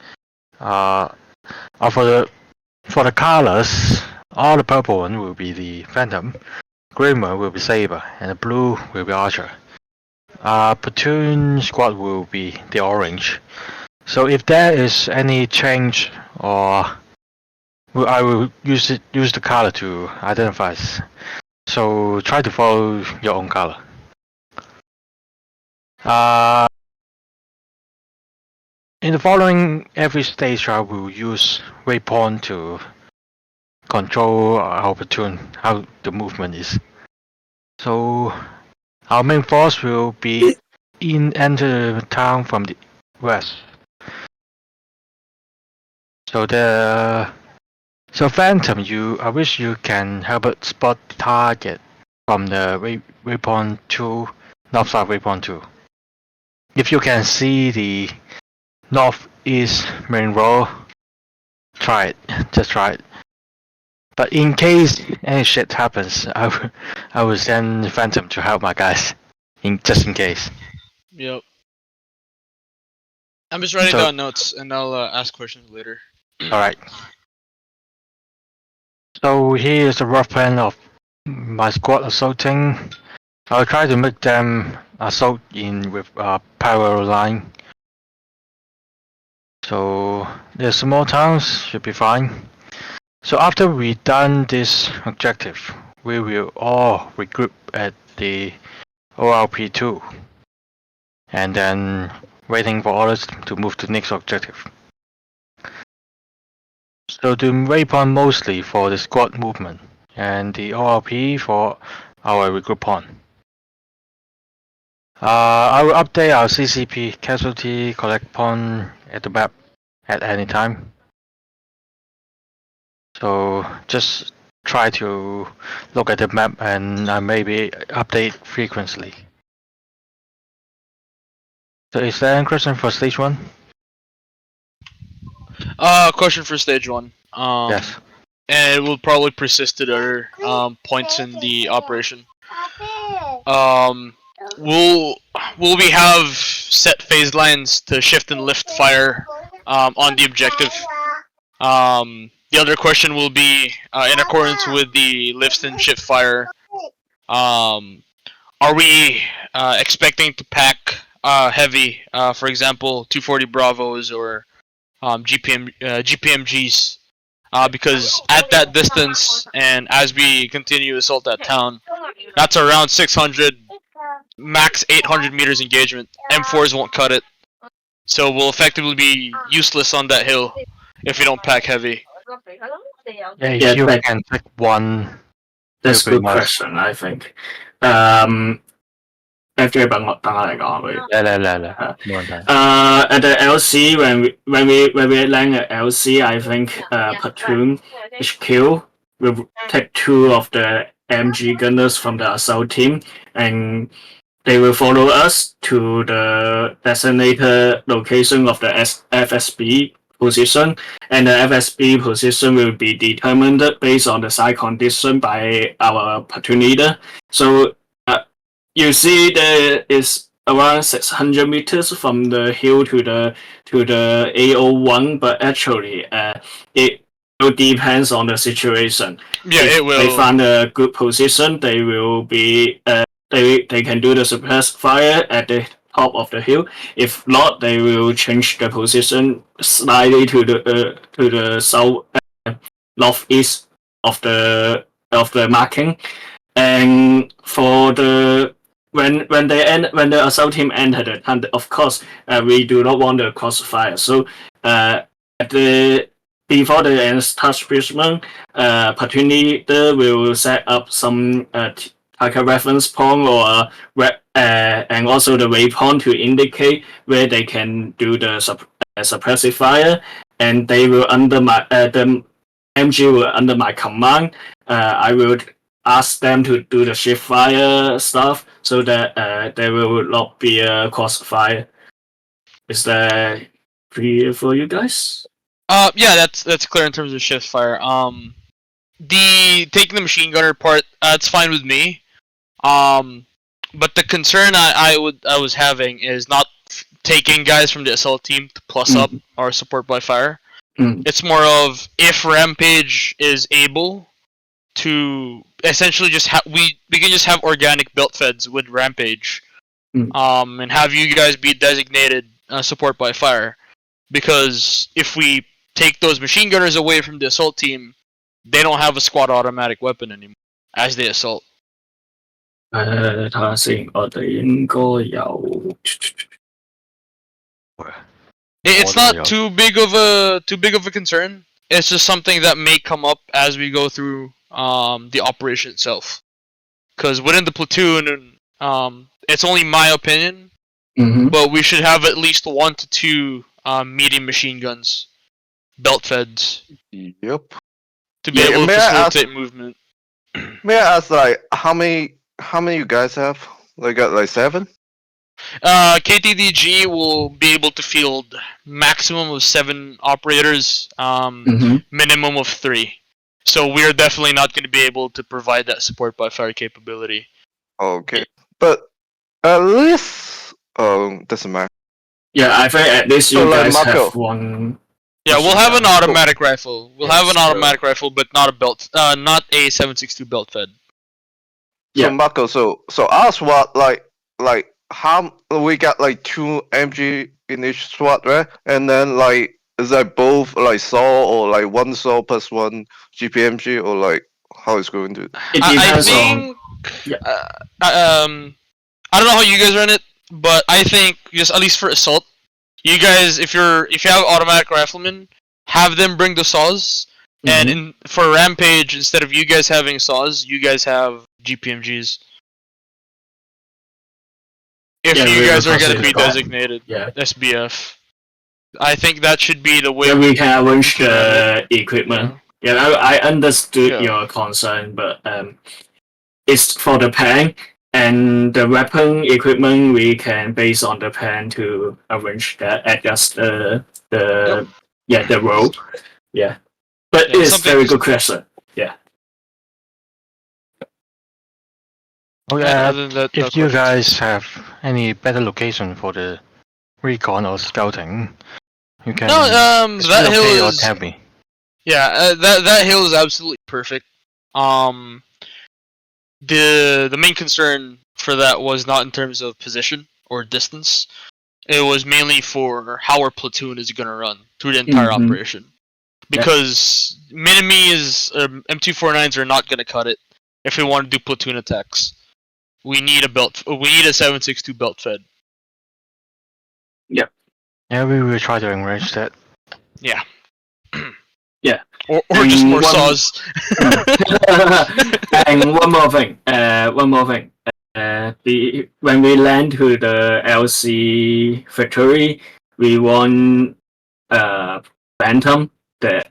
For the colors, all the purple one will be the Phantom, green one will be Saber, and the blue will be Archer. Platoon squad will be the orange. So if there is any change, or I will use the color to identify. So try to follow your own color. In the following, every stage I will use waypoint to control our platoon, how the movement is. So our main force will be enter the town from the west. So Phantom, I wish you can help us spot the target from the waypoint 2, north side waypoint 2. If you can see the northeast main road, try it. Just try it. But in case any shit happens, I will send Phantom to help my guys, just in case. Yep. I'm just writing down notes, and I'll ask questions later. All right. So here is a rough plan of my squad assaulting. I'll try to make them assault in with a parallel line. So the small towns should be fine. So after we done this objective, we will all regroup at the ORP2, and then waiting for orders to move to the next objective. So the waypoint mostly for the squad movement, and the ORP for our regroup point. I will update our CCP casualty collect point at the map at any time. So just try to look at the map and maybe update frequently. So is there any question for stage 1? Question for stage 1. Yes. And it will probably persist at other points in the operation. Will we have set phase lines to shift and lift fire on the objective? The other question will be in accordance with the lift and shift fire. Are we expecting to pack heavy, for example, 240 Bravos or GPMGs? Because at that distance, and as we continue to assault that town, that's around 600, max 800 meters engagement. M4s won't cut it. So we'll effectively be useless on that hill if we don't pack heavy. Yeah, you can pick one. That's a good question, I think. FJ 等我嚟講佢。嚟，冇問題。At the LC, when we land at LC, I think platoon HQ will take 2 of the MG gunners from the assault team, and they will follow us to the designated location of the FSB position, and the FSB position will be determined based on the site condition by our platoon leader. So you see there is around 600 meters from the hill to the A01, but actually it depends on the situation. Yeah, if it will. They find a good position, they will be they can do the suppress fire at the top of the hill. If not, they will change the position slightly to the south northeast of the marking. And for the when the assault team enter the town, of course we do not want the crossfire. So before the establishment, platoon leader will set up some target reference point or and also the waypoint to indicate where they can do the suppressive fire, and they will under my the MG will under my command. I will ask them to do the shift fire stuff so that there will not be a crossfire. Is that clear for you guys? Yeah, that's clear in terms of shift fire. the taking the machine gunner part, that's fine with me. But the concern I was having is not taking guys from the assault team to plus up or support by fire. It's more of if Rampage is able to essentially just we can just have organic belt feds with Rampage, and have you guys be designated support by fire, because if we take those machine gunners away from the assault team, they don't have a squad automatic weapon anymore as they assault. 睇下先，我哋應該有。It's not too big of a concern. It's just something that may come up as we go through the operation itself. Because within the platoon, it's only my opinion, but we should have at least 1 to 2 medium machine guns, belt feds. Yep. To be able to facilitate movement. May I ask, like, how many you guys have? Like, got like 7? KTDG will be able to field maximum of 7 operators, minimum of 3. So we're definitely not going to be able to provide that support by fire capability. Okay, but at least doesn't matter. Yeah, I think at least you guys have one. Yeah, we'll have an automatic rifle. We'll have an automatic rifle, but not a belt, not a 7.62 belt fed. So Marco, so our SWAT like how we got like 2 MG in each SWAT, right? And then like is that both like SAW or like 1 SAW plus 1 GPMG, or like how it's going to? I think. I don't know how you guys run it, but I think just at least for assault, you guys, if you have automatic riflemen, have them bring the saws, and for Rampage, instead of you guys having saws, you guys have GPMGs. If you guys are going to be designated SBF, I think that should be the way. Yeah, we can arrange the equipment. Yeah, I understood your concern, but it's for the plan. And the weapon equipment, we can base on the plan to arrange that, adjust the road. Yeah, but it's very good question. Yeah. Okay. If you guys have any better location for the recon or scouting, you can. No, that hill is. Tell me. Yeah, that hill is absolutely perfect. The main concern for that was not in terms of position or distance. It was mainly for how our platoon is going to run through the entire operation. Because Minimis, M249s are not going to cut it if we want to do platoon attacks. We need a 7.62 belt fed. Yeah. Yeah, we will try to arrange that. Yeah. Yeah. Or just more saws. And one more thing. When we land to the LC factory, we want Phantom, the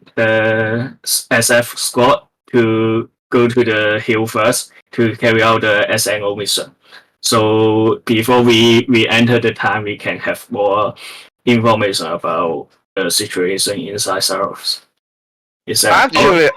SF squad, to go to the hill first to carry out the SNO mission. So before we enter the town, we can have more information about the situation inside Saros. Actually,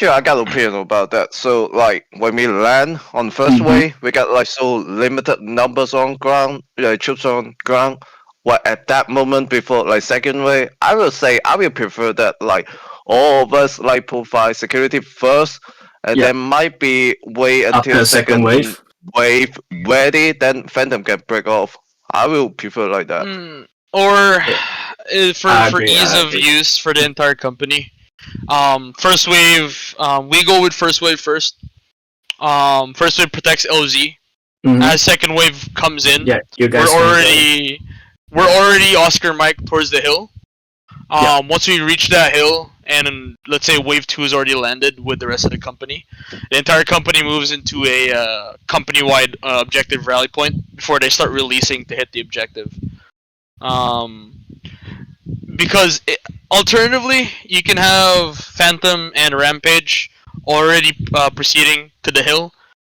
I got an opinion about that. So, like, when we land on first wave, we got like so limited numbers on ground, troops on ground. Well, at that moment before like second wave, I will prefer that like all of us like provide security first, and then might be wait until second wave ready, then Phantom can break off. I will prefer like that. Or for ease of use for the entire company. First wave, we go with first wave first. First wave protects LZ. As second wave comes in, you guys we're already Oscar Mike towards the hill. Once we reach that hill, and let's say wave 2 has already landed with the rest of the company, the entire company moves into a company-wide objective rally point before they start releasing to hit the objective. Because alternatively, you can have Phantom and Rampage already proceeding to the hill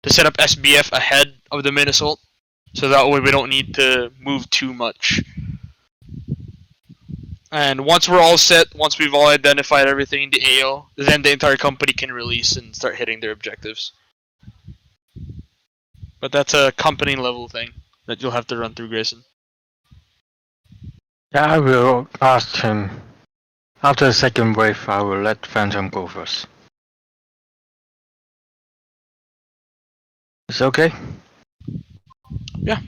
to set up SBF ahead of the main assault, so that way we don't need to move too much. And once we're all set, once we've all identified everything in the AO, then the entire company can release and start hitting their objectives. But that's a company level thing that you'll have to run through, Grayson. Yeah, I will ask him. After the second wave, I will let Phantom go first. Is it okay? Yeah.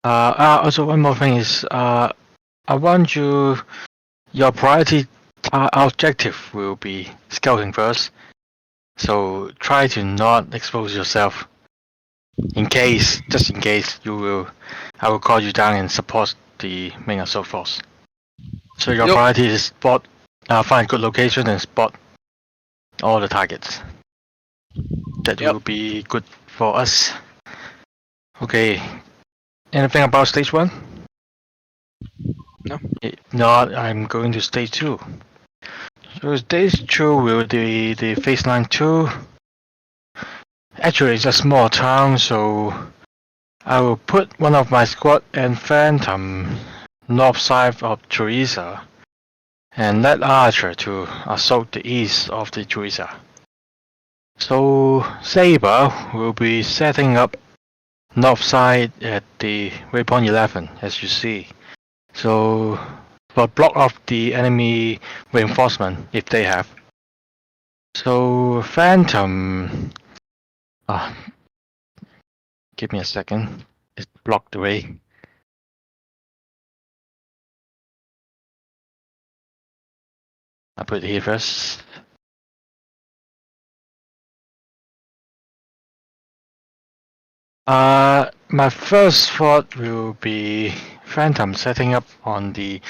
Also, one more thing is, I want you. Your priority objective will be scouting first. So try to not expose yourself. Just in case, I will call you down and support the main assault force. So your priority is spot, find good location and spot all the targets. That will be good for us. Okay. Anything about stage 1? No. If not, I'm going to stage 2. So stage 2 will be the phase line 2. Actually, it's a small town, so I will put one of my squad and Phantom north side of Teresa, and let Archer to assault the east of the Teresa. So Saber will be setting up north side at the waypoint 11, as you see. So for block off the enemy reinforcement if they have. So Phantom, give me a second. It's blocked away. I put it here first. My first thought will be Phantom setting up on the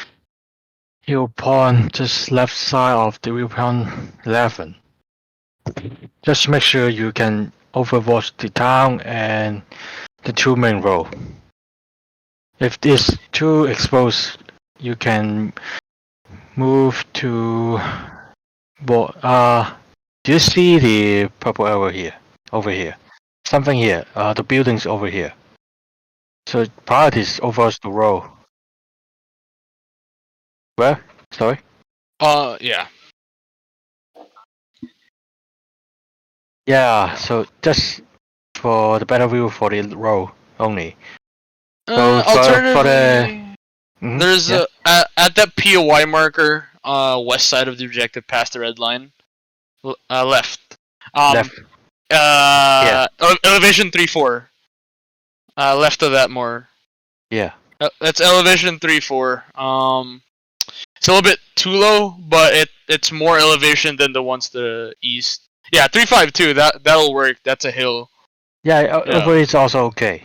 hill point just left side of the waypoint 11. Just make sure you can overwatch the town and the 2 main road. If this too exposed, you can move to do you see the purple arrow here? Over here. Something here. The building's over here. So priority is over the road. Where? Sorry? Yeah. Yeah, so just for the better view for the road only. So Alternatively, there's at that POI marker, west side of the objective, past the red line, left. Left. Elevation 3-4. Left of that more. Yeah. That's elevation 3-4. It's a little bit too low, but it's more elevation than the ones to the east. Yeah, 352. That'll work. That's a hill. Yeah, over it's also okay.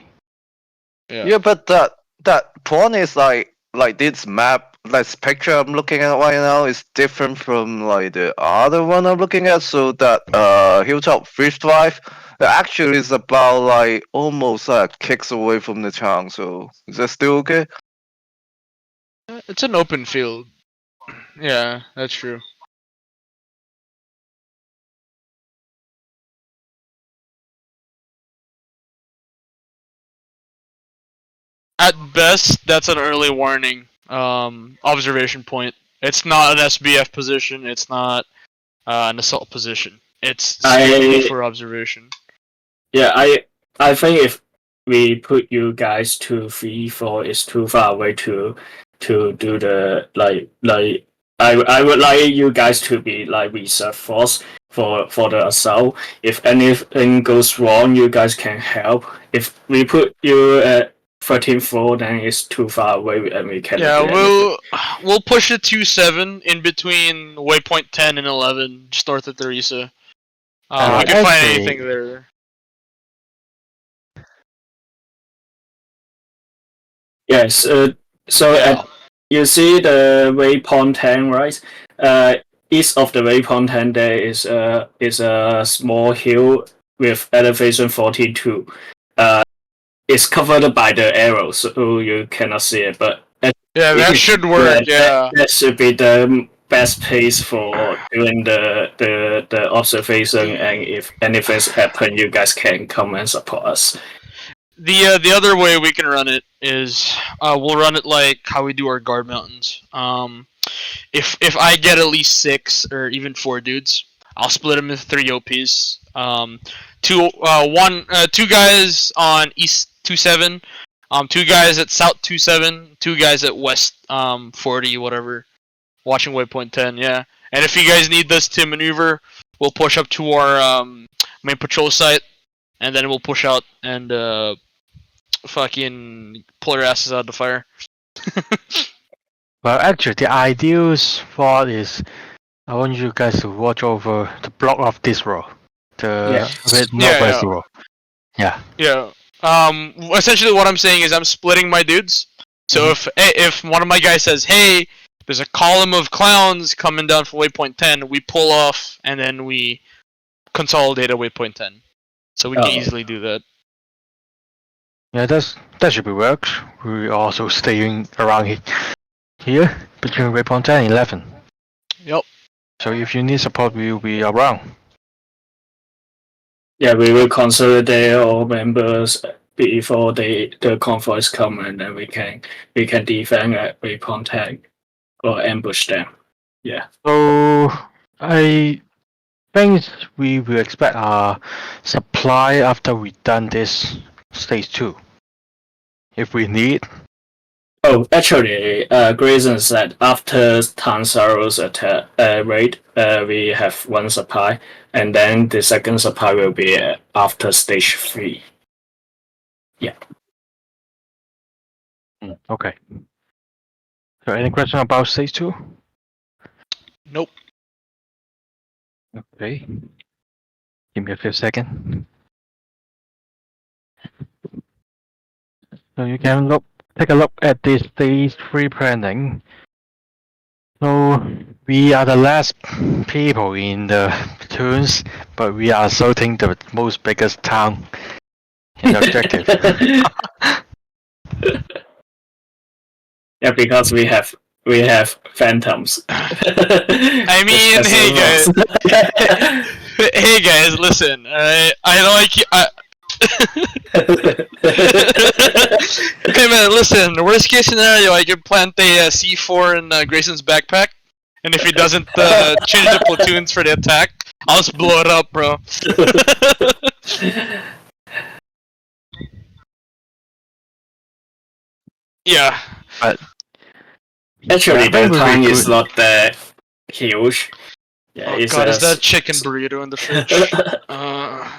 Yeah, but that point is like this map, this picture I'm looking at right now is different from like the other one I'm looking at. So that Hilltop Fish Drive actually is about like almost like kicks away from the town. So is that still okay? It's an open field. Yeah, that's true. At best, that's an early warning observation point. It's not an SBF position. It's not an assault position. It's for observation. Yeah, I think if we put you guys to 3-4, it's too far away to do the like. I would like you guys to be like reserve force for the assault. If anything goes wrong, you guys can help. If we put you at 13-4, then it's too far away and we can't. Yeah, we'll push it 2-7 in between waypoint 10 and 11, just north of Teresa. We can find anything there. Yes. You see the waypoint 10, right? East of the waypoint 10, there is a small hill with elevation 42. It's covered by the arrows, so you cannot see it. But that should work. Yeah, that should be the best place for doing the observation. And if anything happens, you guys can come and support us. The other way we can run it is we'll run it like how we do our guard mountains. If I get at least 6 or even 4 dudes, I'll split them into 3 OPs. Two guys on East 27, 2 guys at South 27, 2 guys at West 40, whatever. Watching waypoint 10, yeah. And if you guys need this to maneuver, we'll push up to our main patrol site, and then we'll push out and fucking pull our asses out of the fire. Well, actually, the ideal spot is I want you guys to watch over the block of this row, the northwest row. Yeah. Yeah. Essentially, what I'm saying is I'm splitting my dudes. So if one of my guys says, "Hey, there's a column of clowns coming down from waypoint 10," we pull off and then we consolidate at waypoint 10. So we can easily do that. Yeah, that should be works. We're also staying around here between waypoint 10 and 11. Yep. So if you need support, we will be around. Yeah, we will consolidate all members before the convoys come, and then we can defend at waypoint 10 or ambush them. Yeah. So I think we will expect our supply after we done this stage 2. If we need. Oh, actually, Grayson said after Tansaro's attack raid, we have 1 supply, and then the second supply will be after stage 3. Yeah. Okay. So any question about stage 2? Nope. Okay. Give me a few seconds. So you can take a look at this stage 3 planning. So we are the last people in the platoons, but we are assaulting the most biggest town in the objective. Yeah, because we have phantoms. I mean, hey guys, listen. I like you. Hey man, listen. The worst case scenario, I could plant a C4 in Grayson's backpack, and if he doesn't change the platoons for the attack, I'll just blow it up, bro. Yeah. But actually, the town is not that huge. Yeah, oh god, is that chicken burrito in the fridge?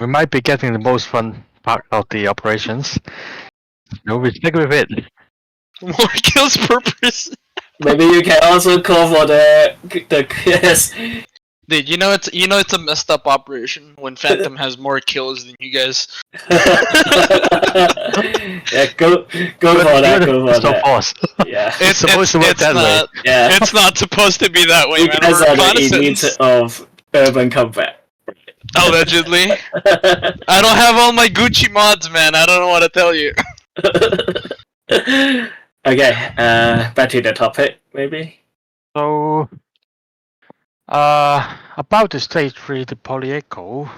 We might be getting the most fun part of the operations. No, we stick with it. More kills per person. Maybe you can also call for the yes. Dude, you know it's a messed up operation when Phantom has more kills than you guys. Yeah, go for that. Go for that. Force. Yeah, it's supposed to work that way. Yeah, it's not supposed to be that way, you man. guys are the elite of urban combat. Allegedly. I don't have all my Gucci mods, man. I don't know what to tell you. Okay, back to the topic, maybe. So, about the stage 3, the Polyeco.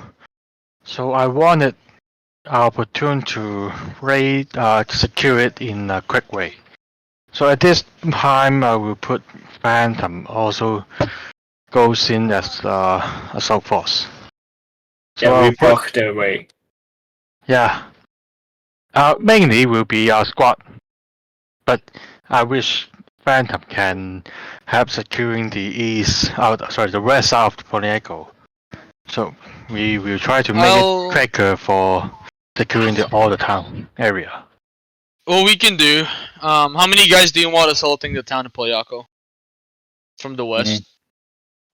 So I wanted our platoon to raid, to secure it in a quick way. So at this time, I will put Phantom also goes in as assault force. So yeah, we block the way. Yeah. Mainly will be our squad, but I wish Phantom can help securing the west side of the Polyeco. So we will try to make it quicker for securing all the town area. Well, we can do. How many guys do you want assaulting the town of Polyeco from the west?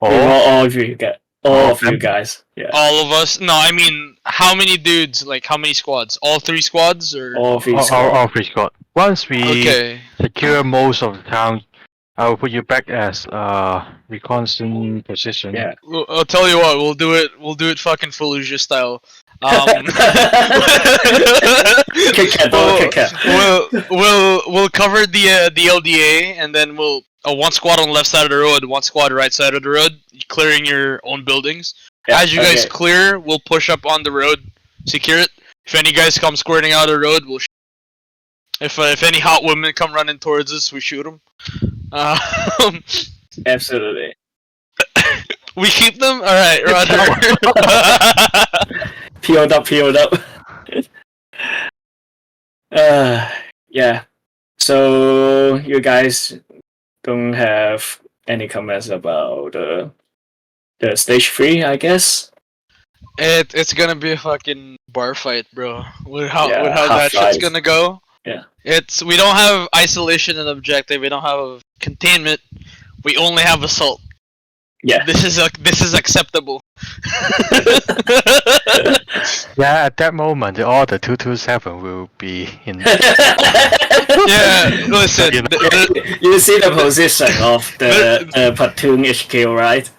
All of you get. All of you guys. Yeah. All of us? No, I mean, how many dudes? Like, how many squads? All 3 squads, or all 3 squads? All 3 squads. Once we secure most of the town, I will put you back as reconnaissance position. Yeah. I'll tell you what. We'll do it fucking Fallujah style. We'll cover the LDA, and then we'll 1 squad on the left side of the road, 1 squad right side of the road, clearing your own buildings. Yeah, as you guys clear, we'll push up on the road, secure it, If any guys come squirting out of the road, we'll. If any hot women come running towards us, we shoot them. Absolutely. We keep them. All right, Roger. Peeled up. Yeah. So you guys don't have any comments about the stage 3, I guess. It's gonna be a fucking bar fight, bro. With how that Half-Life. shit's gonna go. Yeah. We don't have isolation and objective. We don't have containment. We only have assault. Yeah. This is acceptable. Yeah, at that moment, all the 227 will be in. Yeah, listen. You see the position of the platoon HQ, right?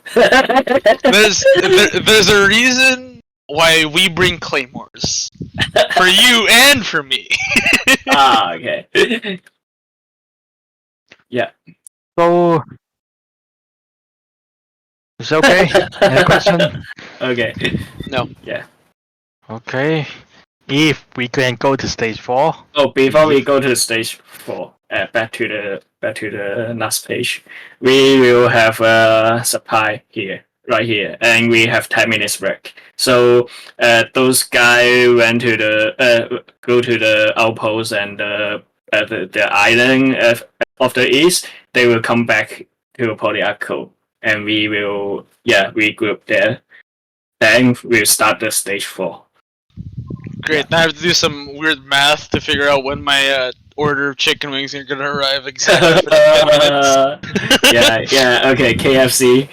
There's a reason why we bring claymores for you and for me. Okay. Yeah. So, it's okay. Any question? Okay. No. Yeah. Okay. If we can go to stage 4. Oh, before we go to stage 4, back to the last page, we will have a supply here, right here, and we have 10 minutes break. So those guys went to go to the outpost and the island of the east. They will come back to Polyarco, and we will regroup there. Then we'll start the stage 4. Great. Now I have to do some weird math to figure out when my order of chicken wings are gonna arrive exactly for 10 minutes. Okay, KFC.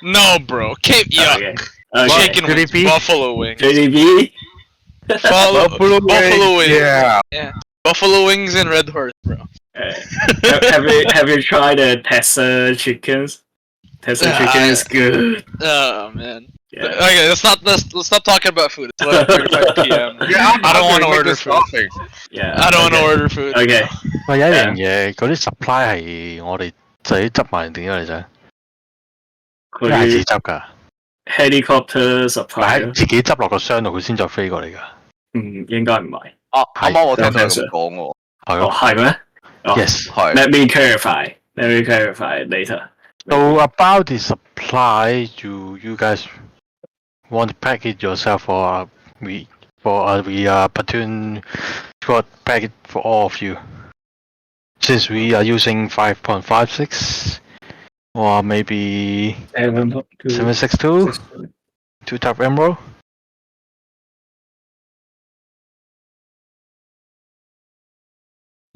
No, bro. Okay. Chicken wings, buffalo wings. JDB? Buffalo wings. Yeah. Buffalo wings and Red Horse, bro. Have you tried the Texas chickens? Texas chicken is good. Oh man. Yeah. Okay, let's stop talking about food. It's 11:35 p.m. I don't want to order food. Yeah. I don't want to order food. Okay. 喂，有一樣嘢，嗰啲 supply 係我哋自己執埋定點樣嚟啫？係自己執㗎。Helicopter supply 係自己執落個箱度，佢先再飛過嚟㗎。應該唔係。啱啱我聽你咁講喎。係咩？Yes. Let me clarify later. So about the supply, you guys want to pack it yourself, or we platoon squad pack it for all of you? Since we are using 5.56 or maybe 762 2-type emerald.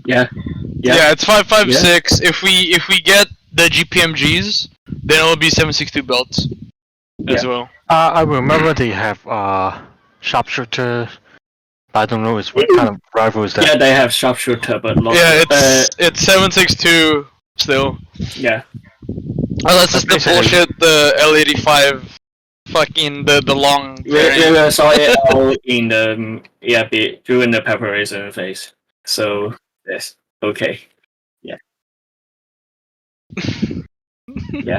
Yeah, it's 5.56. If we get the GPMGs, then it'll be 762 belts as well. I remember they have sharpshooter. I don't know what kind of rifle is that. Yeah, they have sharpshooter, but not. Yeah, it's 762 still. Yeah. Unless it's the bullshit, the L85, fucking the long. We saw it all in the during the preparation phase. So yes, okay. Yeah.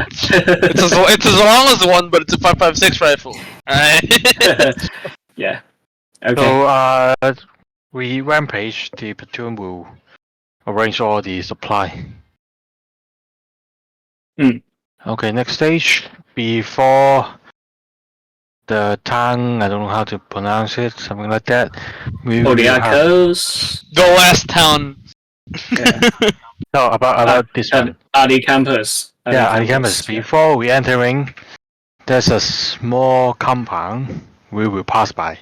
It's as long as one, but it's a 5.56 rifle. Alright. Yeah. Okay. So we rampage. The platoon will arrange all the supply. Okay, next stage before the town. I don't know how to pronounce it. Something like that. Polyarcos. The last town. Yeah. No, about this one. Adi Campus. Adi Campus. Before we entering, there's a small compound we will pass by.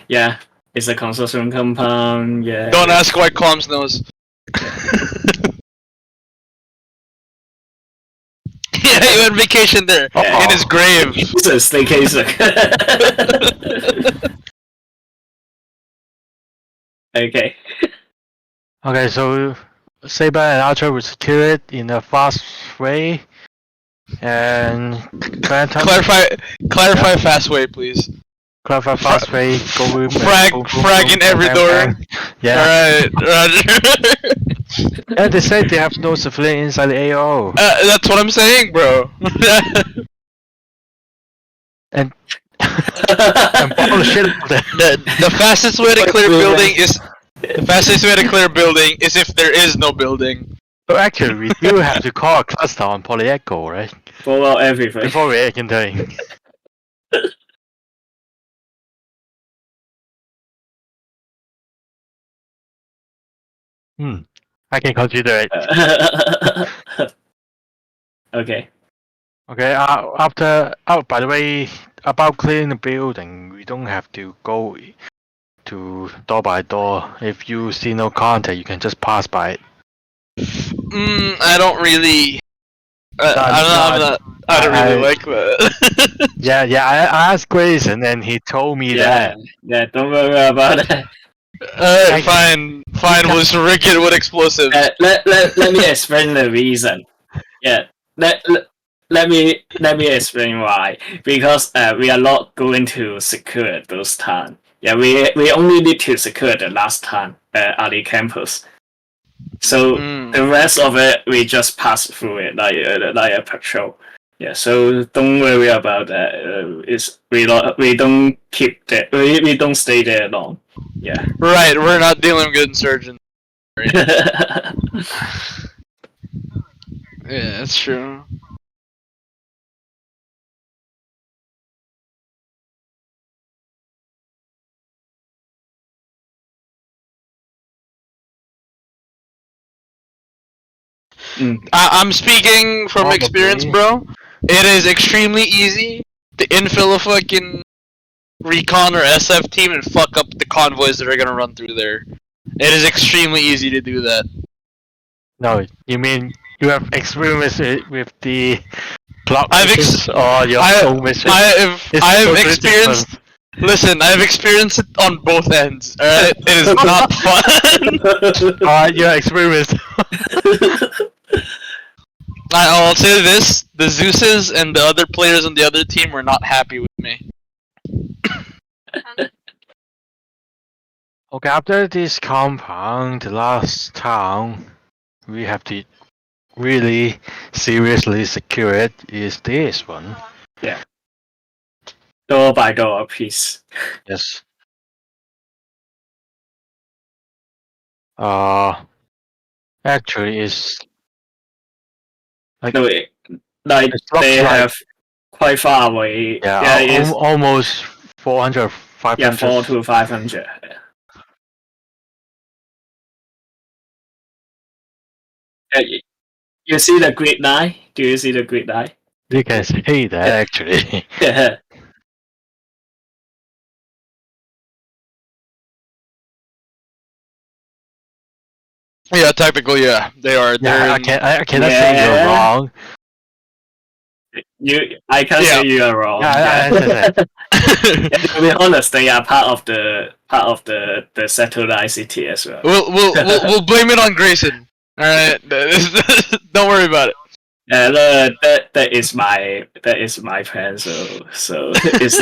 Yeah, it's a construction compound. Yeah. Don't ask why Columns knows. Yeah, he went vacation there in his grave. It's a staycation. Okay. Okay, so Saber and Archer will secure it in a fast way, and clarify fast way, please. Clarify fast way. Go frag in every door. Yeah. Alright, Roger. And they say they have no civilian inside the AO. That's what I'm saying, bro. And And blow the shit out of them. The fastest way to clear building is if there is no building. So actually, we do have to call a cluster on Polyecho, right? Blow out everything. Before we can do. I can consider it. Okay. Okay, by the way, about clearing the building, we don't have to go to door by door. If you see no contact, you can just pass by it. I don't really. I don't really like that. Yeah, I asked Grayson and he told me that. Yeah, don't worry about it. Fine. We'll just rig it with explosives. Let me explain the reason. Yeah, let me explain why. Because we are not going to secure those time. Yeah, we only need to secure the last time at the campus. So the rest of it we just pass through it like a patrol. Yeah, so don't worry about that. We don't keep that. We don't stay there long. Yeah. Right, we're not dealing with insurgents. Right? Yeah, that's true. I'm speaking from experience, bro. It is extremely easy to infill a fucking recon or SF team and fuck up the convoys that are gonna run through there. It is extremely easy to do that. No, you mean you have experience with the plot I have experienced. Listen, I've experienced it on both ends. Alright, it is not fun. You're experienced. I'll say this: the Zeuses and the other players on the other team were not happy with me. Okay, after this compound, the last town we have to really seriously secure it is this one. Yeah. Door by door, please. Yes. Actually, it's like they have quite far away. Yeah, it's almost 400, 500. Yeah, 400 to 500. You see the grid line? Do you see the grid line? You can see that actually. Yeah. Yeah, technically, yeah, they are. Yeah, I cannot say you're wrong. I can't say you are wrong. Yeah. To be honest, they are part of the settled ICT as well. We'll blame it on Grayson. All right, don't worry about it. That is my plan. So it's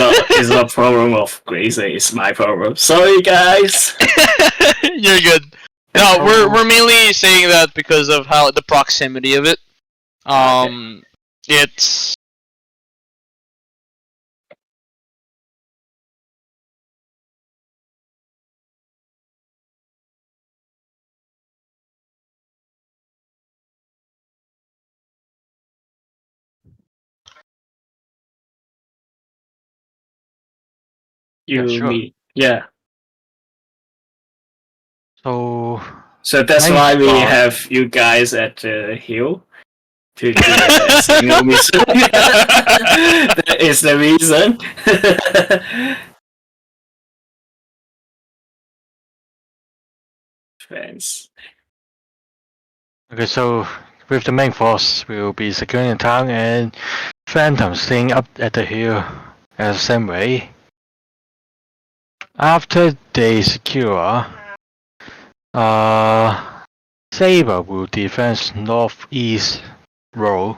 not problem of Grayson. It's my problem. Sorry, guys. You're good. No, we're mainly saying that because of how the proximity of it. It's. Yeah. So that's why we have you guys at the hill to do a single mission. That is the reason. Friends. Okay, so with the main force, we will be securing the town and Phantom staying up at the hill as the same way. After they secure, Saber will defend northeast road,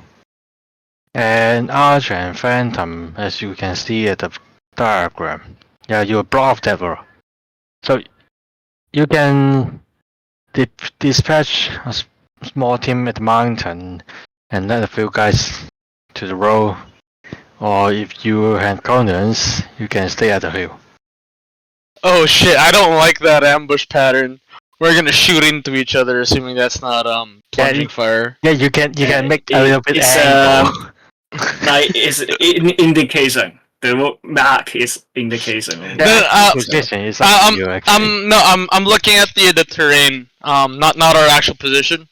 and Archer and Phantom, as you can see at the diagram, you block that road. So you can dispatch a small team at the mountain and let a few guys to the road Or if you have confidence, you can stay at the hill. Oh shit! I don't like that ambush pattern. We're gonna shoot into each other, assuming that's not plunging fire. Yeah, you can make a little bit angle. Like it's indication. The mark is indication. I'm looking at the terrain. Not our actual position.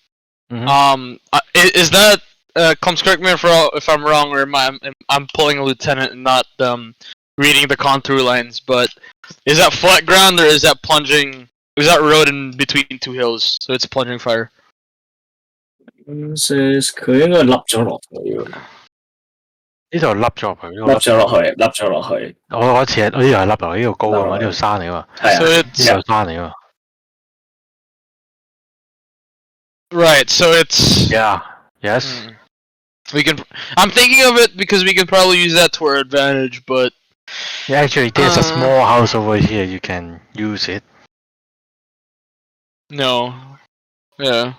Is that Comes correct me if I'm wrong, or I'm pulling a lieutenant and not reading the contour lines. But is that flat ground or is that plunging? Is that road in between two hills? So it's plunging fire. 佢應該笠咗落去喎。呢度係笠咗落去，笠咗落去，笠咗落去。我嗰次呢度係笠落去，呢度高啊嘛，呢度山嚟嘛，呢度山嚟嘛。Right, so it's yes. We can. I'm thinking of it because we can probably use that to our advantage, but actually, there's a small house over here. You can use it. No. Yeah.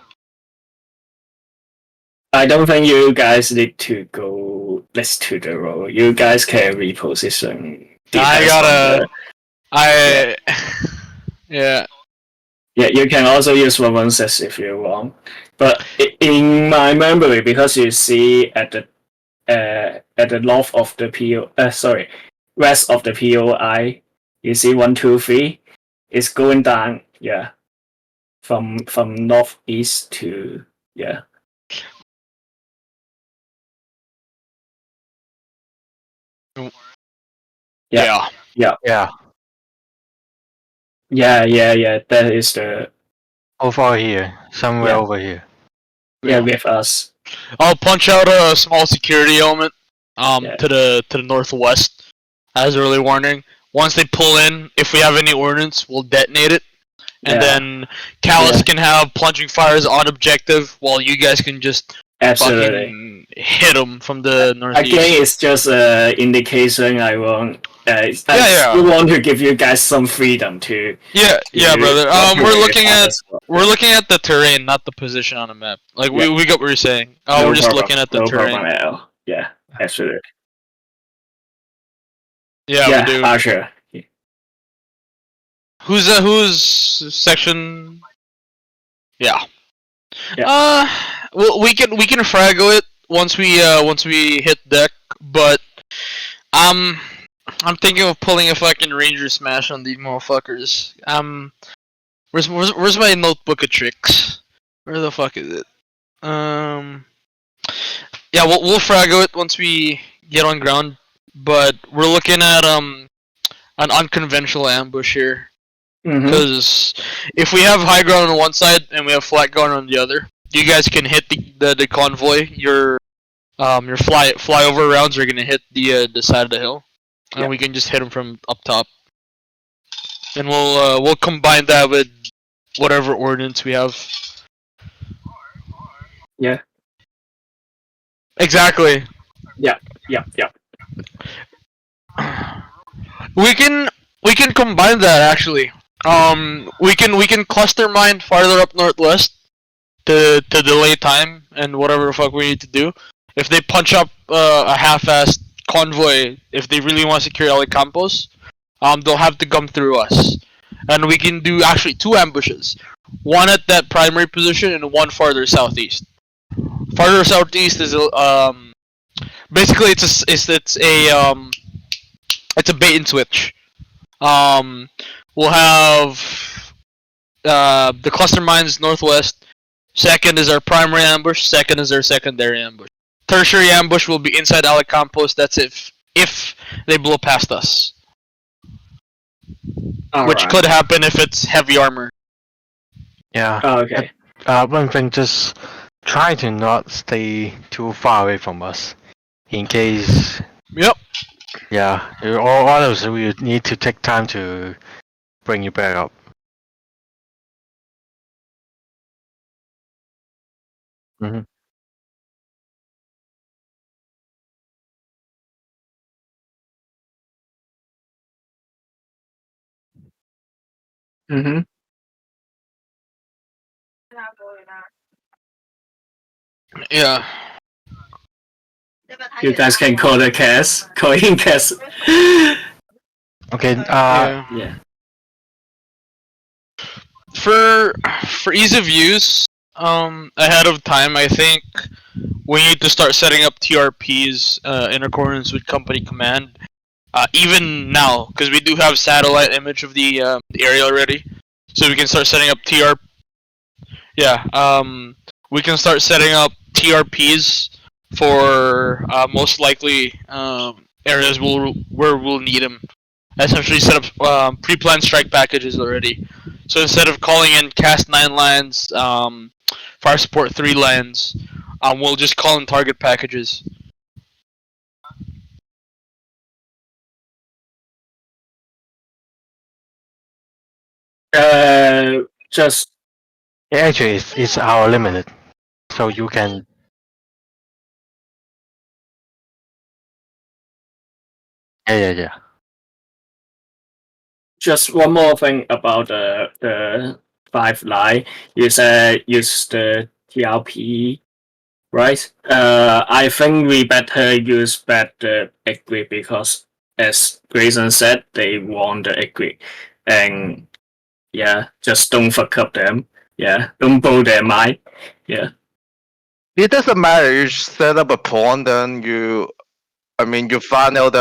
I don't think you guys need to go next to the road. You guys can reposition. Yeah. Yeah, you can also use 116 if you want. But in my memory, because you see at the north of the west of the POI, you see 123. It's going down. Yeah. From northeast to yeah. Yeah. That is the over here, somewhere over here. Yeah, with us. I'll punch out a small security element to the northwest as early warning. Once they pull in, if we have any ordnance, we'll detonate it. And then Callus can have plunging fires on objective, while you guys can just fucking hit them from the northeast. Again, it's just an indication. I want. We want to give you guys some freedom to. Yeah, brother. We're looking at the terrain, not the position on the map. Like we got what you're saying. We're just looking at the terrain. Yeah, absolutely. Yeah, we do. Sure. Who's section? Yeah. Well, we can fraggle it once we hit deck, but I'm thinking of pulling a fucking ranger smash on these motherfuckers. Where's my notebook of tricks? Where the fuck is it? Yeah, we'll fraggle it once we get on ground, but we're looking at an unconventional ambush here. Because if we have high ground on one side and we have flat ground on the other, you guys can hit the convoy. Your flyover rounds are gonna hit the side of the hill, and we can just hit them from up top. And we'll combine that with whatever ordnance we have. Yeah. Exactly. Yeah. We can combine that actually. We can cluster mine farther up northwest to delay time and whatever the fuck we need to do. If they punch up a half-assed convoy, if they really want to secure LA Campos, they'll have to come through us. And we can do actually two ambushes. One at that primary position and one farther southeast. Farther southeast is basically it's a bait and switch. We'll have the cluster mines northwest. Second is our primary ambush. Second is our secondary ambush. Tertiary ambush will be inside Alec Campos. That's if they blow past us. Which could happen if it's heavy armor. Yeah. Oh, okay. One thing, just try to not stay too far away from us, in case. Yep. Yeah. All others, we need to take time to bring you back up. Yeah. You guys can call the cast. Call in cast. Okay. Yeah. For ease of use, ahead of time, I think we need to start setting up TRPs in accordance with company command. Even now, because we do have satellite image of the area already, so we can start setting up we can start setting up TRPs for most likely areas where we'll need them. Essentially, set up pre-planned strike packages already. So instead of calling in cast 9 lines, fire support 3 lines, we'll just call in target packages. Just actually, it's our limited, so you can. Yeah. Just one more thing about the 5 line. You said use the TRP, right? I think we better use the agree because, as Grayson said, they want the agree, and yeah, just don't fuck up them. Yeah, don't blow their mind. Yeah. It doesn't matter. You set up a pawn, then you find out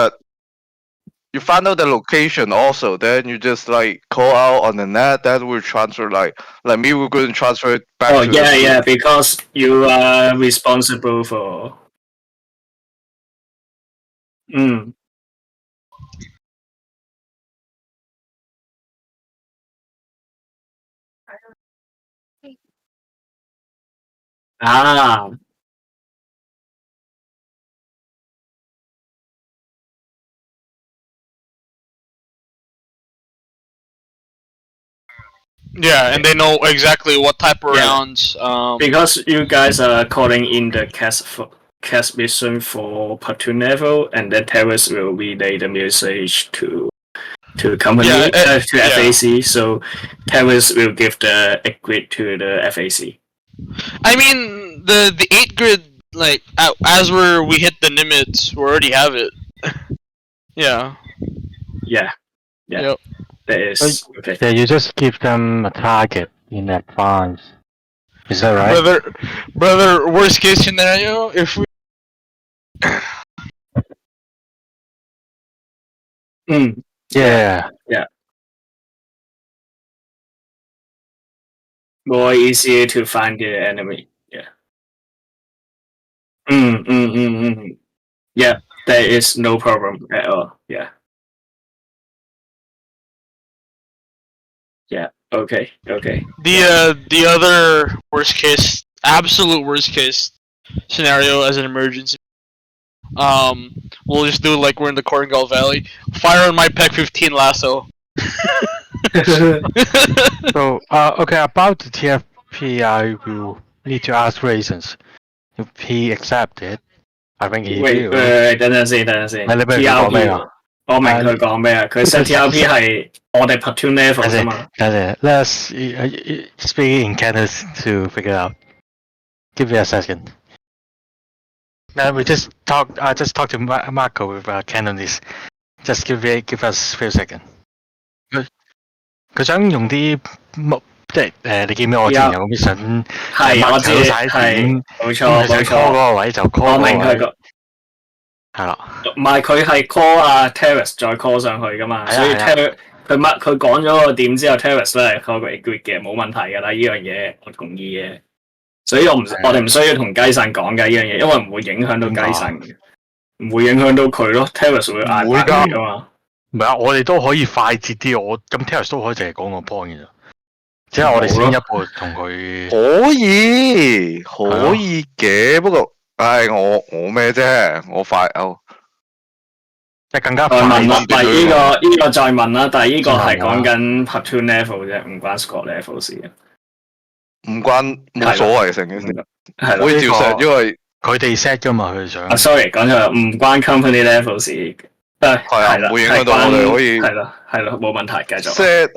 the location also. Then you just like call out on the net. That will transfer like me. We're going to transfer it back. Oh yeah, because you are responsible for. Ah. Yeah, and they know exactly what type of rounds. Because you guys are calling in the cast mission for platoon level, and then terrorists will relay the message to company to FAC. So terrorists will give the grid to the FAC. I mean, the 8 grid, like as we hit the limits, we already have it. Yeah. Yeah. Yep. That is okay. Yeah, you just give them a target in advance. Is that right? Brother, worst case scenario, if we Yeah. More easier to find the enemy. Yeah. Yeah, there is no problem at all. Yeah. Yeah. Okay. the other absolute worst case scenario as an emergency, we'll just do like we're in the Korengal Valley. Fire on my PEC 15 lasso. So, okay, about the TFP, I will need to ask reasons. If he accepted, I think he will. 等陣先。你不如講咩啊？我明佢講咩啊？佢 set TRP 係我哋 platoon level 㗎嘛。Let's speak in Cantonese to figure it out. Give me a second. Now we just talk. I just talked to Marco with Cantonese. Just give us a few seconds. 佢想用啲即係你見唔見我之前有個 mission 係我知係冇錯 call 嗰個位就 call 我明佢個係啦，唔係佢係 call 阿 Terrace 再 call 上去噶嘛，所以 Terrace 佢講咗個點之後 Terrace 都係 call 個 agree 嘅，冇問題㗎啦，呢樣嘢我同意嘅，所以我哋唔需要同雞腎講嘅呢樣嘢，因為唔會影響到雞腎嘅，唔會影響到佢咯 ，Terrace 會嗌返佢㗎嘛。唔係啊，我哋都可以快捷啲，咁 Terrace 都可以淨係講個 point 嘅啫。即係我哋先一步同佢可以嘅，不過我咩啫，我快即係更加快。問啦，但係呢個再問啦，但係呢個係講緊 platoon level 啫，唔關 squad level 事嘅。唔關冇所謂成件事，係可以照 set，因為佢哋 set 㗎嘛，佢想。sorry 講錯，唔關 company level 事。係啊，唔會影響到我哋可以。係咯，冇問題，繼續。 set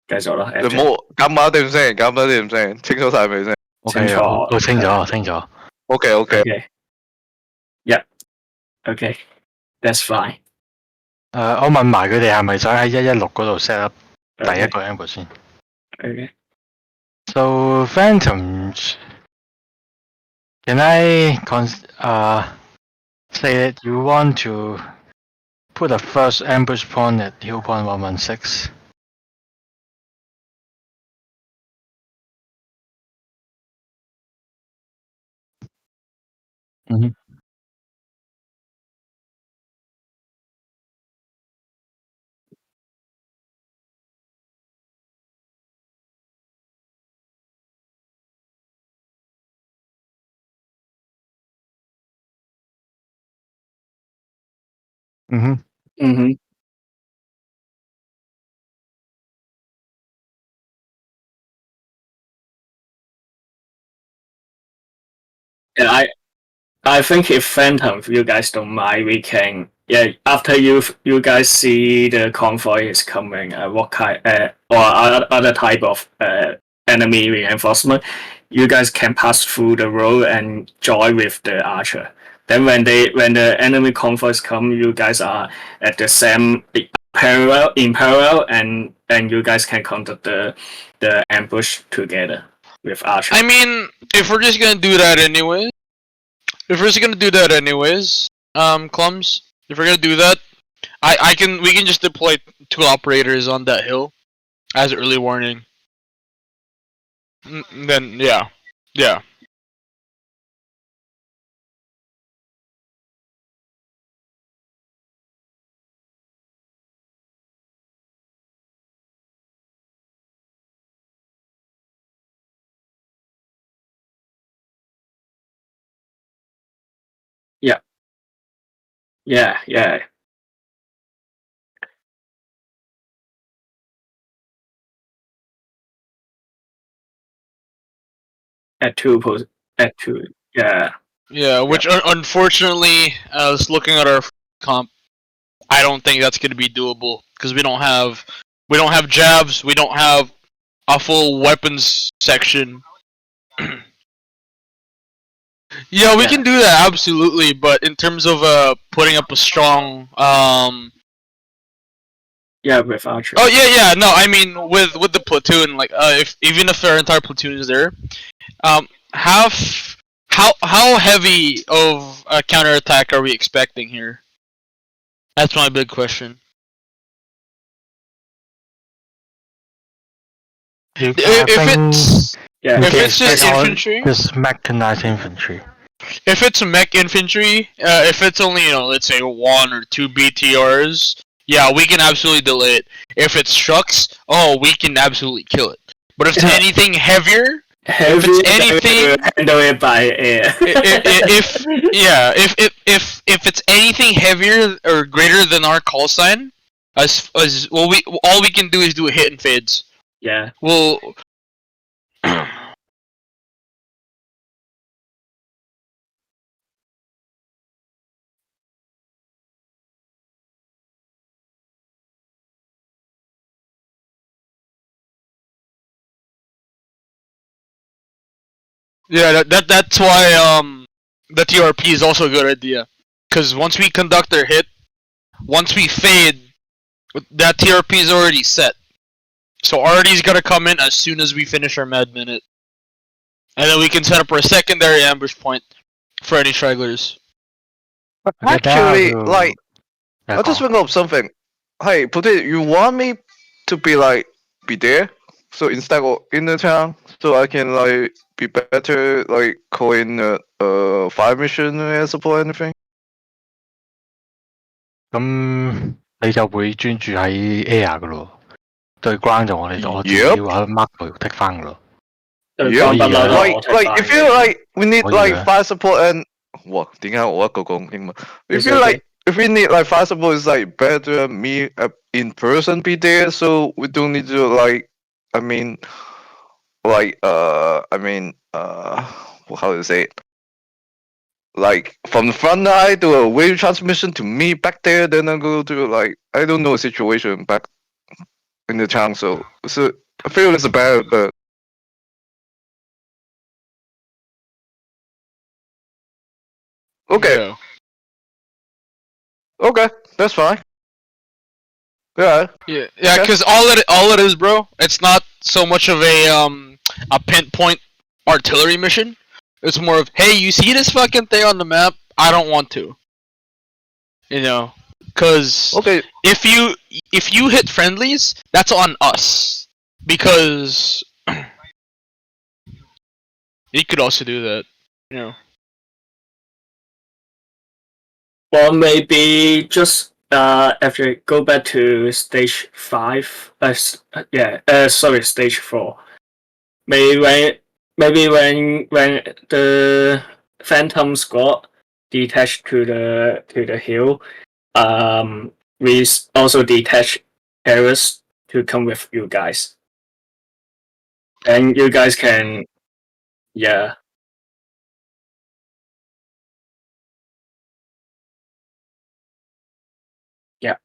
繼續啦。你唔好減下掂先，減下掂先，清楚晒未先？清楚，都清楚。OK。Yeah. Okay. That's fine. 我問埋佢哋係咪想喺116嗰度 set up 第一個 ambush 先。Okay. So Phantoms, can I say that you want to put a first ambush point at hill point 116? Mm-hmm. Mm-hmm. Mm-hmm. Yeah, I think if Phantom, you guys don't mind, we can. Yeah, after you guys see the convoy is coming, what kind or other type of enemy reinforcement, you guys can pass through the road and join with the archer. Then when the enemy convoys come, you guys are at the same in parallel, and you guys can conduct the ambush together with archer. I mean, if we're just gonna do that anyways, Clums, if we're gonna do that, we can just deploy 2 operators on that hill as early warning. Then yeah. Yeah. At two, yeah. Yeah, which unfortunately, I was looking at our comp. I don't think that's going to be doable because we don't have jabs. We don't have a full weapons section. Yeah, we can do that absolutely, but in terms of putting up a strong yeah, with archer. Oh yeah. No, I mean with the platoon, like even if our entire platoon is there, how heavy of a counterattack are we expecting here? That's my big question. If it's just infantry, just mechanized infantry. If it's mech infantry, if it's only let's say 1 or 2 BTRs, yeah, we can absolutely delay it. If it's trucks, we can absolutely kill it. But if it's anything heavier, if it's anything, handle it by air. if it's anything heavier or greater than our call sign, all we can do is do a hit and fades. Yeah. Well. Yeah, that's why the TRP is also a good idea. Because once we conduct our hit, once we fade, that TRP is already set. So RD's gonna come in as soon as we finish our mad minute. And then we can set up our secondary ambush point for any stragglers. Actually, like, I just think of something. Hey, Putin, you want me to be there? So instead of in the town, so I can be better call in fire mission as support anything. 咁你就會專注喺 air 噶咯，對 ground 就我自己要喺 mark 度剔翻噶咯。Yeah, if you we need fire support and 哇，點解我一個講英文 ？If you if we need fire support, is better me in person be there, so we don't need to how to say it? From the front line to a wave transmission to me back there, then I go to I don't know situation back in the town. So I feel it's bad, but okay. Okay, that's fine. Yeah. Yeah, because all it is, bro, it's not so much of a pinpoint artillery mission. It's more of, hey, you see this fucking thing on the map? I don't want to. You know, because if you hit friendlies, that's on us. Because you could also do that. You know. Well, maybe just after go back to stage 5. Sorry, stage 4. Maybe when the Phantom Squad detached to the hill, we also detach terrorists to come with you guys, and you guys can, yeah. Yeah.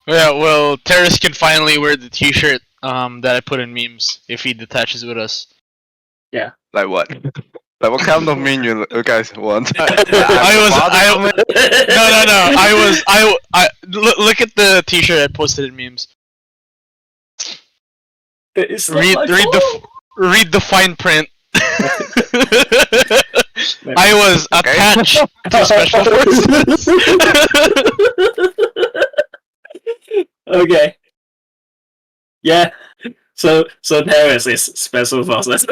Yeah, well, Terrace can finally wear the T-shirt that I put in memes if he detaches with us. Yeah. Like what? Like what kind of minion you guys want? No. Look at the T-shirt I posted in memes. Read the fine print. I was attached to special forces. Okay. Yeah. So Terrace is special forces.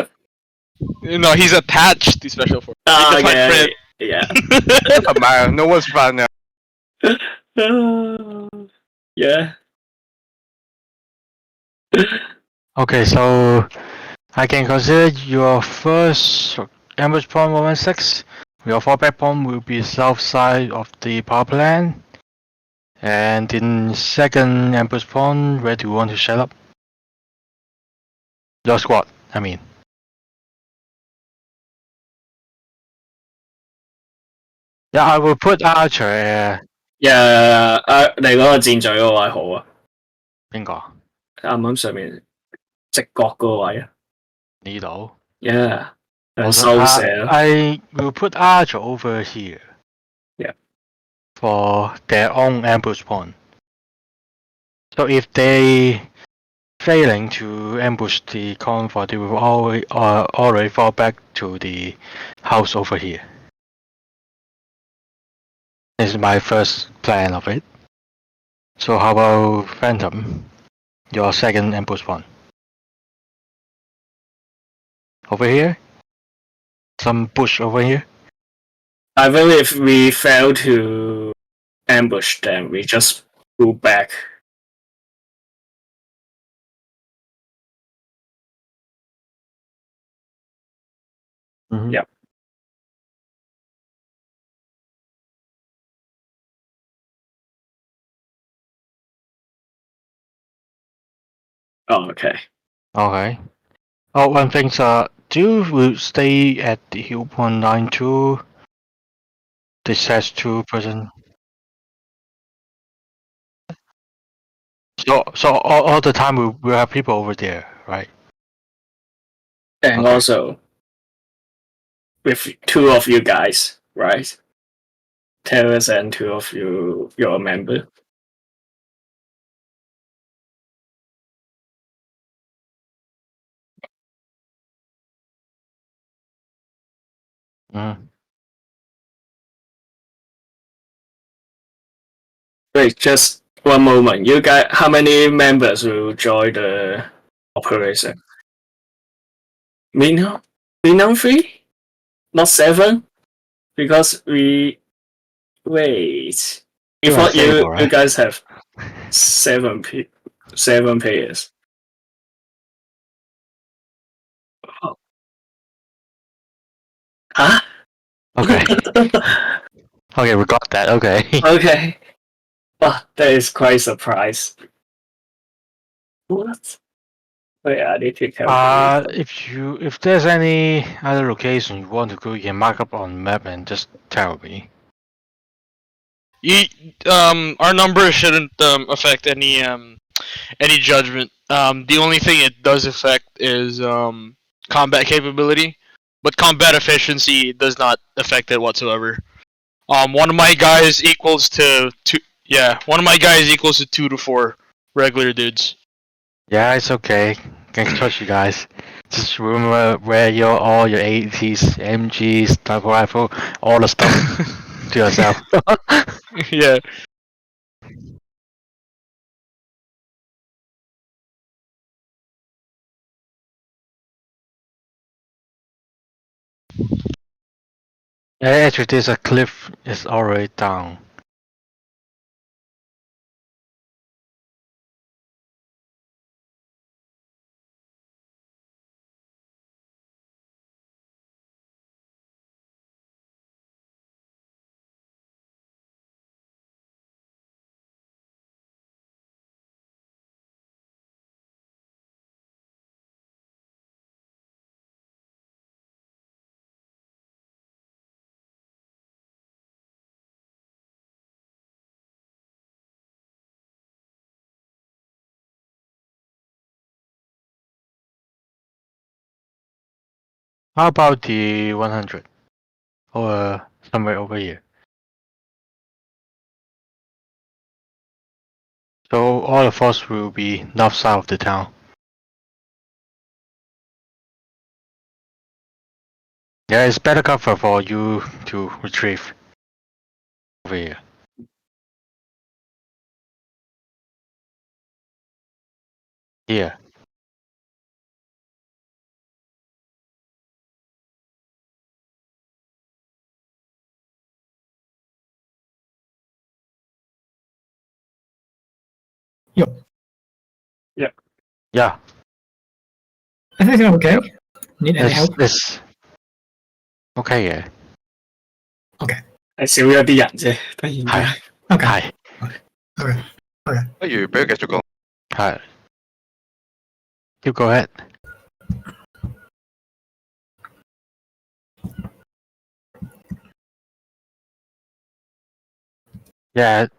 No, he's attached to special forces. Okay. Yeah. Man, no one's fine now. Yeah. Okay, so I can consider your first ambush point 116. Your fallback point will be south side of the power plant. And in second ambush point, where do you want to set up? Your squad, I mean. Yeah, I will put Archer. Yeah, 你嗰個箭嘴嗰個位好啊。邊個？啱啱上面直角嗰個位啊。呢度 Yeah. I will put Archer over here. Yeah. For their own ambush point. So if they failing to ambush the convoy, they will already fall back to the house over here. This is my first plan of it. So how about Phantom? Your second ambush point. Over here? Some bush over here? I think if we fail to ambush them, we just move back. Mm-hmm. Yep. Oh, okay. Okay. Oh, one thing, do you stay at the hill point 92? This has 2%. So all the time we have people over there, right? And okay. Also, with 2 of you guys, right? Terrace and 2 of you, your member. Wait, just one moment. You guys, how many members will join the operation? Minimum 3? Not 7? Because we wait. Before you guys have 7 players. Oh. Huh? Okay. Okay, we got that. Okay. Okay. Oh, that is quite a surprise. What? Wait, I need to calculate. If there's any other location you want to go, you can mark up on the map and just tell me. Our numbers shouldn't affect any judgment. The only thing it does affect is combat capability, but combat efficiency does not affect it whatsoever. One of my guys equals to 2. Yeah, one of my guys equals to 2 to 4 regular dudes. Yeah, it's okay. Can trust you guys. Just remember where all your ATs, MGs, sniper rifle, all the stuff to yourself. Yeah. Yeah, actually, there's a cliff is already down. How about the 100? Or somewhere over here? So all of us will be north side of the town. Yeah, it's better cover for you to retrieve over here. Here. Yep. Yeah. Yeah. I think I'm okay. Need any help? It's okay 嘅。Okay. 係少咗啲人啫，突然間。Okay. 係。Okay. Okay. 不如俾佢繼續講。係。You go ahead. Yeah.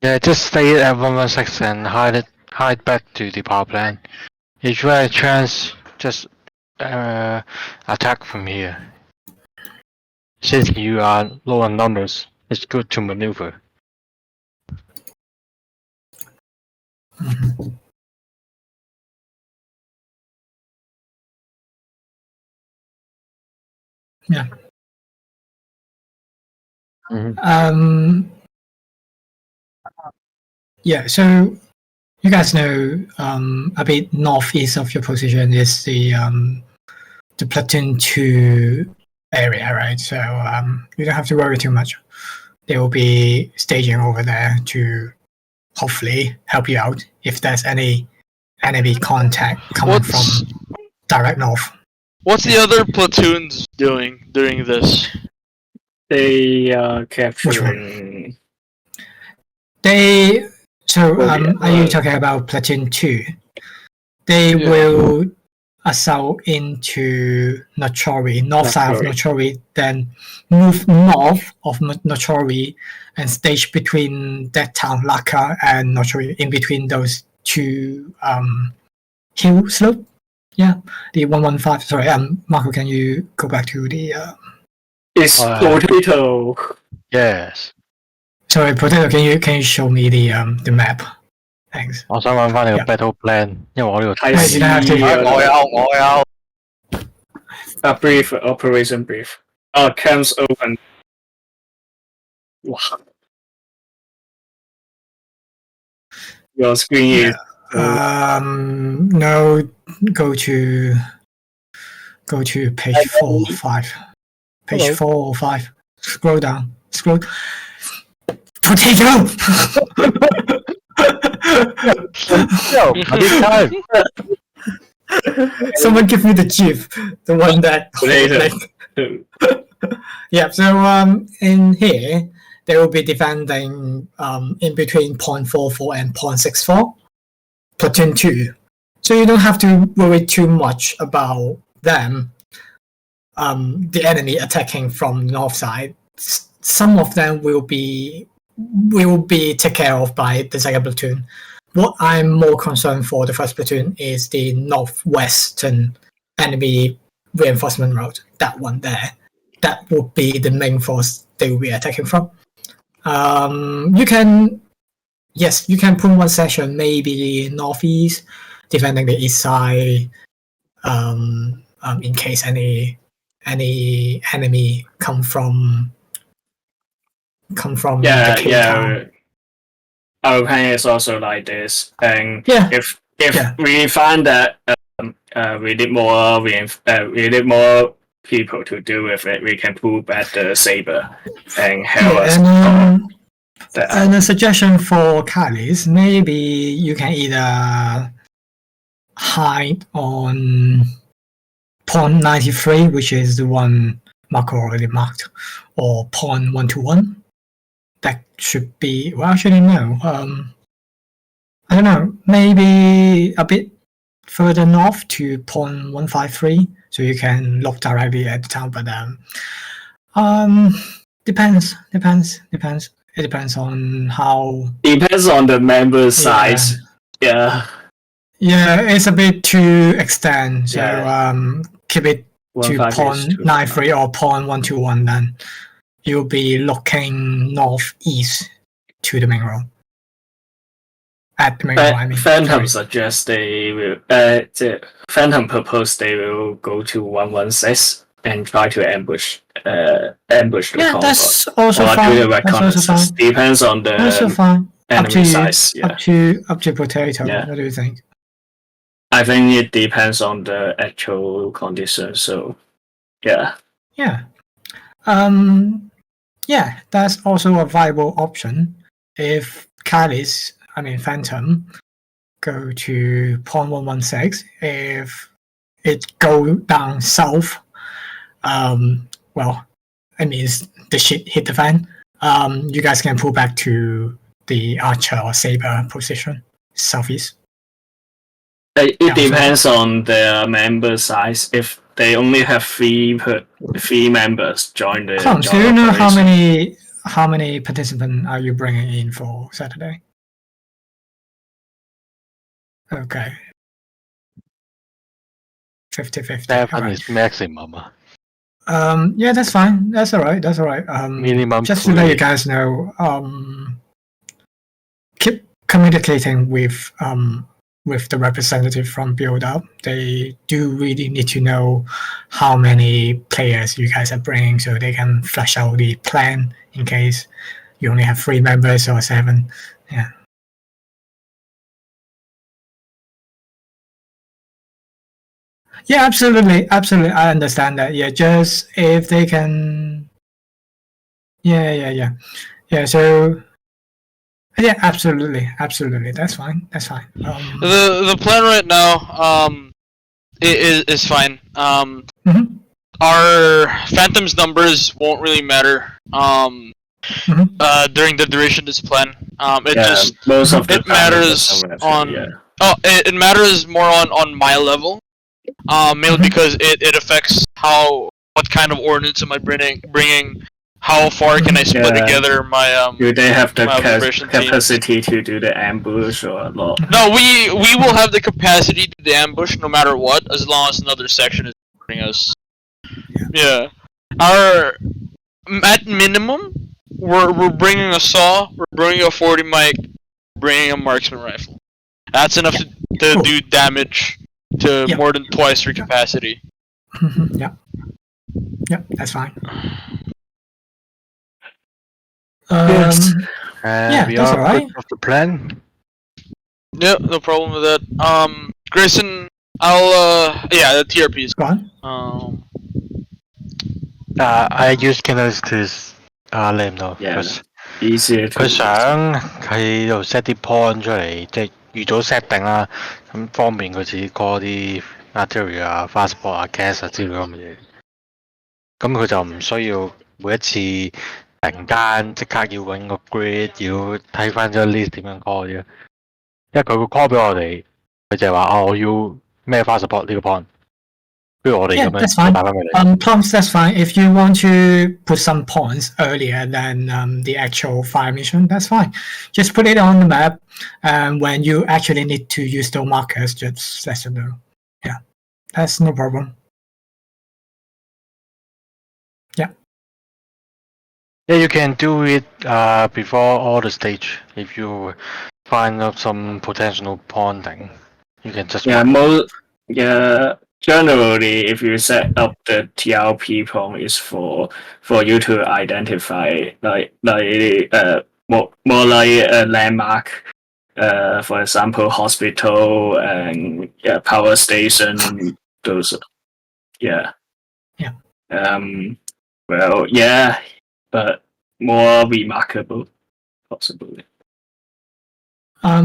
Yeah, just stay at 116 and hide back to the power plant. If you have a chance, just attack from here. Since you are low on numbers, it's good to maneuver. Mm-hmm. Yeah. Mm-hmm. Yeah, so you guys know a bit northeast of your position is the platoon 2 area, right? So you don't have to worry too much. They will be staging over there to hopefully help you out if there's any enemy contact coming from direct north. What's the other platoons doing during this? They are capturing. Are you talking about platoon 2? They will assault into Nochori, north side of Nochori, then move north of Nochori and stage between that town, Laka, and Nochori, in between those two hill slope. Yeah, the 115. Sorry, Marco, can you go back to the? It's potato. Yes. Sorry, potato. Can you show me the map? Thanks. 我想揾翻你個 battle plan，因為我呢個睇我有。A brief operation brief. Camps open. 哇 Your screen is. No, go to page 4 or 5. Page 4 or 5. Scroll down. Scroll. Potato. Yo, this time. Someone give me the GIF, the one that. Yeah. So in here they will be defending in between 0.44 and 0.64. Platoon 2. So you don't have to worry too much about them, the enemy attacking from the north side. Some of them will be will be taken care of by the second platoon. What I'm more concerned for the first platoon is the northwestern enemy reinforcement road. That one there. That would be the main force they will be attacking from. You can put one section maybe northeast, defending the east side. In case any enemy come from the K town. Our plan is also like this, and if we find that we need more people to deal with it, we can pull back the saber and help us. And a suggestion for Kalis, maybe you can either hide on pawn 93, which is the one Marco already marked, or pawn 121. That should be, well, actually no. I don't know, maybe a bit further north to pawn 153, so you can look directly at the town, but depends. It depends on how. Depends on the member size. Yeah, it's a bit too extend. So keep it to pawn 93 or pawn 121. Then you'll be looking northeast to the main road. At the main road, I mean. Phantom suggests they will. Phantom proposed they will go to 116 and try to ambush the combat. That's also fine. Depends on the enemy size. Up to potato. What do you think? I think it depends on the actual condition. So, yeah. That's also a viable option. If Kalis, Phantom, go to pawn 116, if it go down south, the shit hit the fan. You guys can pull back to the archer or saber position, southeast. It depends on their member size. If they only have three members join the. Do you know how many participants are you bringing in for Saturday? Okay. 50-50. 7 is maximum. That's fine. That's all right. Minimum. Just to let you guys know, keep communicating with the representative from Build Up. They do really need to know how many players you guys are bringing, so they can flesh out the plan in case you only have 3 members or 7. Yeah. Yeah, absolutely. I understand that. Yeah, just if they can. Yeah. So. Yeah, absolutely. That's fine. The plan right now, is fine. Our Phantom's numbers won't really matter. During the duration of this plan, it matters on. It matters more on my level. Mainly because it affects what kind of ordnance am I bringing, how far can I split together my do they have the capacity team. to do the ambush or not? No, we will have the capacity to do the ambush no matter what, as long as another section is supporting us. Yeah. At minimum, we're bringing a saw, we're bringing a 40 mic, bringing a marksman rifle. That's enough to do damage to more than twice your capacity. Yeah, that's fine. That's all right. Of the plan. Yeah, no problem with that. Grayson, the TRP is gone. I use Canals to let him know. Easier. 佢想喺度 set 啲 point 出嚟，即係預早 set 定啦，咁方便佢自己 call 啲 artillery 啊、fastball 啊、gas 啊之類咁嘅嘢。咁佢就唔需要每一次突然間即刻要揾個 grid， 要睇翻張 list 點樣 call 啫。因為佢會 call 俾我哋，佢就係話我要咩 fastball 呢個 point， Yeah, that's fine. Prompts, that's fine. If you want to put some points earlier than the actual fire mission, that's fine. Just put it on the map, and when you actually need to use those markers, just let them know. Yeah, that's no problem. Yeah. Yeah, you can do it before all the stage. If you find out some potential ponding, you can just generally, if you set up the TRP prompt is for you to identify more like a landmark. For example, hospital and power station. Those, yeah. Well, yeah, but more remarkable, possibly.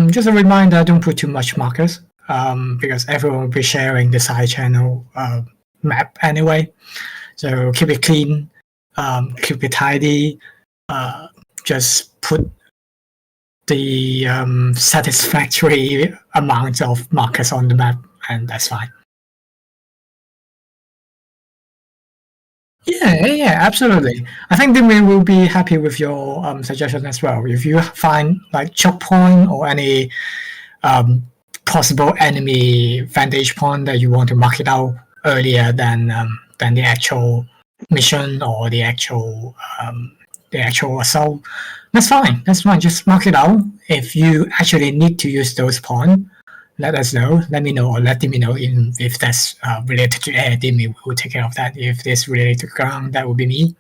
Just a reminder: don't put too much markers. Because everyone will be sharing the side channel map anyway. So keep it clean, keep it tidy. Just put the satisfactory amount of markers on the map, and that's fine. Yeah, absolutely. I think we will be happy with your suggestion as well. If you find like choke point or any possible enemy vantage point that you want to mark it out earlier than the actual mission or the actual assault, that's fine. Just mark it out. If you actually need to use those points, let us know. Let me know, or let me know if that's related to air. Dimi will take care of that. If it's related to ground, that would be me.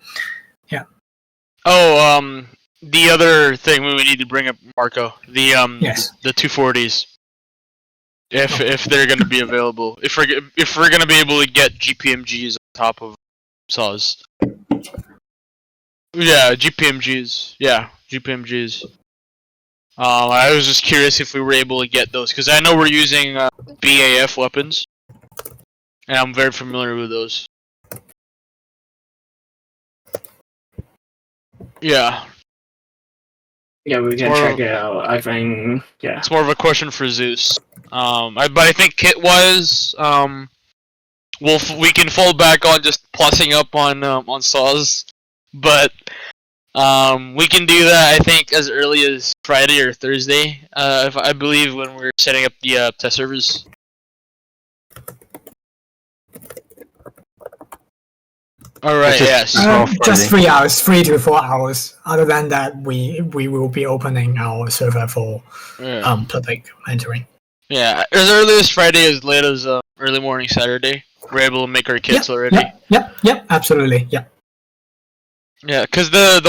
Yeah. Oh, the other thing we need to bring up, Marco, the 240s. If they're going to be available, if we're going to be able to get GPMGs on top of saws. Yeah, GPMGs. I was just curious if we were able to get those, because I know we're using BAF weapons, and I'm very familiar with those. Yeah. Yeah, we can check it out. I think, yeah. It's more of a question for Zeus. But I think kit-wise, we can fall back on just plussing up on saws, but we can do that. I think as early as Friday or Thursday. If I believe when we're setting up the test servers. All right. Yes. Just 3 hours, 3 to 4 hours. Other than that, we will be opening our server for public entering. Yeah, as early as Friday, as late as early morning Saturday, we're able to make our kits already. Yep, absolutely. Yep. Yeah, because the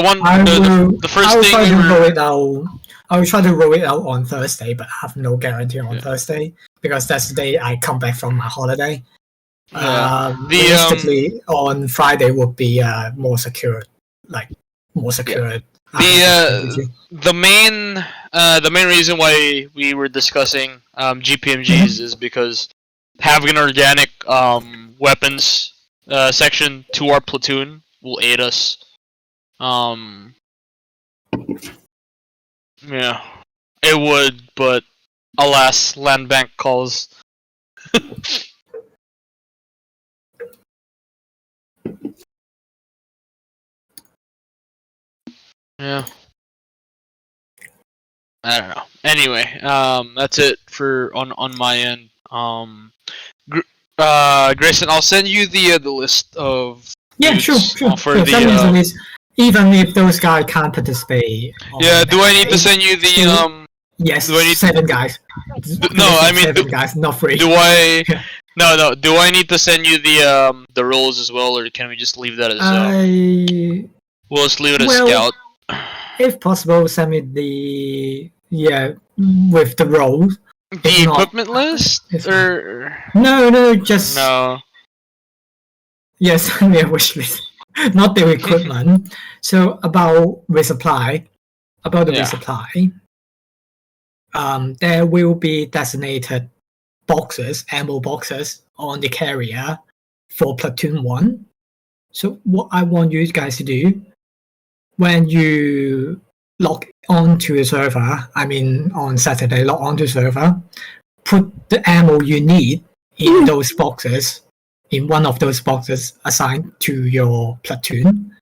first thing I will try to roll it out on Thursday, but I have no guarantee on Thursday because that's the day I come back from my holiday. Realistically, on Friday would be more secure. The main reason why we were discussing GPMGs is because having an organic weapons section to our platoon will aid us. Yeah, it would, but alas, land bank calls. Yeah. I don't know. Anyway, that's it for on my end. Grayson, I'll send you the list of sure. Even if those guys can't participate. Do I need to send you the Yes. Do I need 7 guys. No, I mean 7 guys, not 3. Do I? No. Do I need to send you the roles as well, or can we just leave that as? We'll just leave it as scout. If possible, send me with the roles. The equipment list, or no, just no. Yes, send me a wish list. Not the equipment. So about resupply, there will be designated ammo boxes on the carrier for platoon 1. So what I want you guys to do, when you log onto a server, on Saturday, log onto the server, put the ammo you need in those boxes in one of those boxes assigned to your platoon,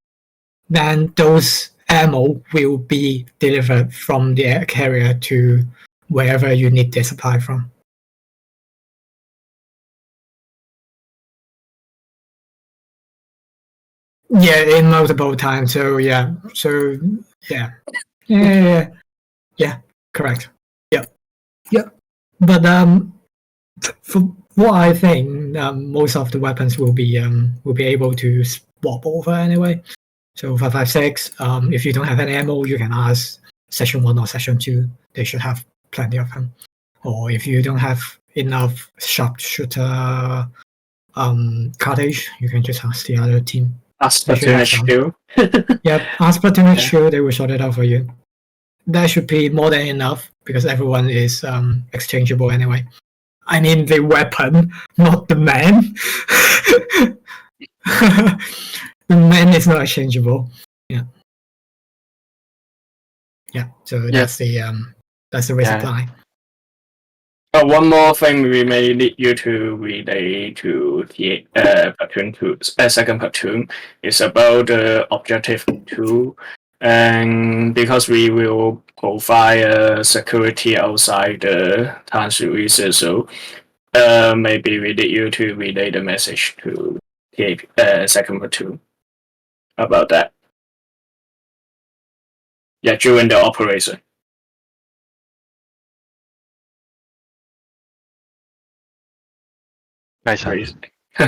then those ammo will be delivered from the air carrier to wherever you need the supply from. Yeah, in multiple times. So yeah. Correct. Yep. But for what I think, most of the weapons will be able to swap over anyway. So 5.56, if you don't have any ammo, you can ask Section 1 or Section 2. They should have plenty of them. Or if you don't have enough sharpshooter cartridge, you can just ask the other team. Ask Platoon HQ. Yep, ask Platoon HQ, they will sort it out for you. That should be more than enough because everyone is exchangeable anyway. I mean the weapon, not the man. The man is not exchangeable. Yeah. So that's the resupply. One more thing we may need you to relay to the platoon to second platoon is about the objective 2, and because we will provide security outside the transit research, so maybe we need you to relay the message to the second platoon about that. Yeah, during the operation. Nice. Sorry, I'm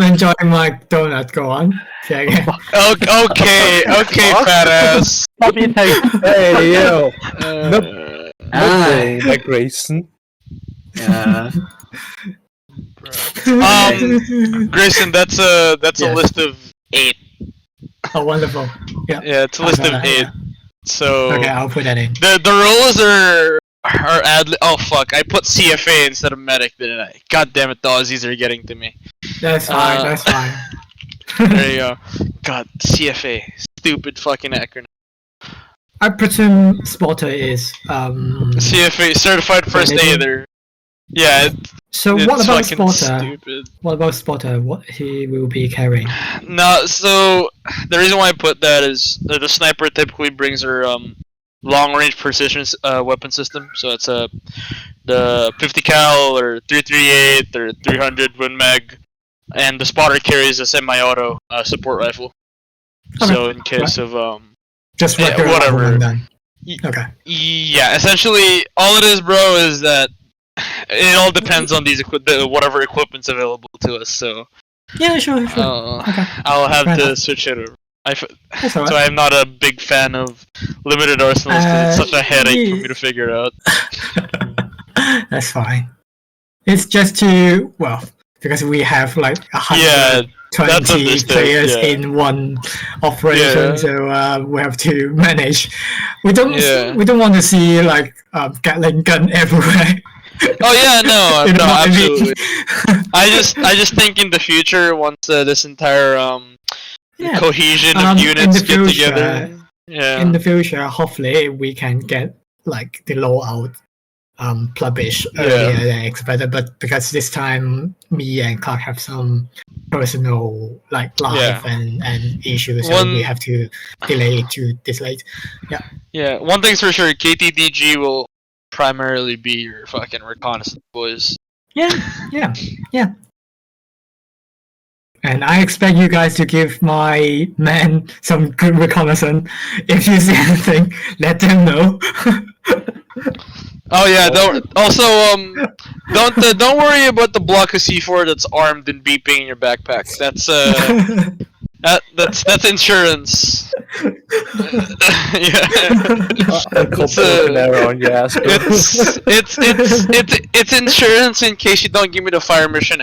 enjoying my donut. Go on. Say again. Okay, fat ass. Hey, yo. Like Grayson. Grayson, that's a list of 8. Oh, wonderful. Yeah, it's a list of 8. So okay, I'll put that in. The roles are oh fuck! I put CFA instead of medic, didn't I? God damn it, the Aussies are getting to me. That's fine. That's fine. There you go. God, CFA, stupid fucking acronym. I presume spotter is CFA, certified first aider. Yeah. So what about spotter? Stupid. What about spotter? What he will be carrying? No, so the reason why I put that is the sniper typically brings her long-range precision weapon system. So it's the 50 cal or 338 or 300 Win Mag, and the spotter carries a semi-auto support rifle. Okay. So in case of just whatever. Okay. Yeah, essentially all it is, bro, is that it all depends on these whatever equipment's available to us. So yeah, sure. Okay. I'll have to switch it over. So I'm not a big fan of limited arsenals because it's such a headache for me to figure out. That's fine. It's just because we have like 120 players in one operation, so we have to manage. We don't want to see like Gatling gun everywhere. Oh yeah, no, absolutely. I just think in the future, once this entire cohesion of units get together. Yeah. In the future, hopefully we can get like the loadout published earlier than expected. But because this time me and Clark have some personal like life and issues, so we have to delay it to this late. Yeah. Yeah. One thing's for sure, KTDG will primarily be your fucking reconnaissance boys. Yeah. And I expect you guys to give my men some good reconnaissance. If you see anything, let them know. Oh yeah, don't worry about the block of C4 that's armed and beeping in your backpack. That's that's insurance. It's insurance in case you don't give me the fire mission.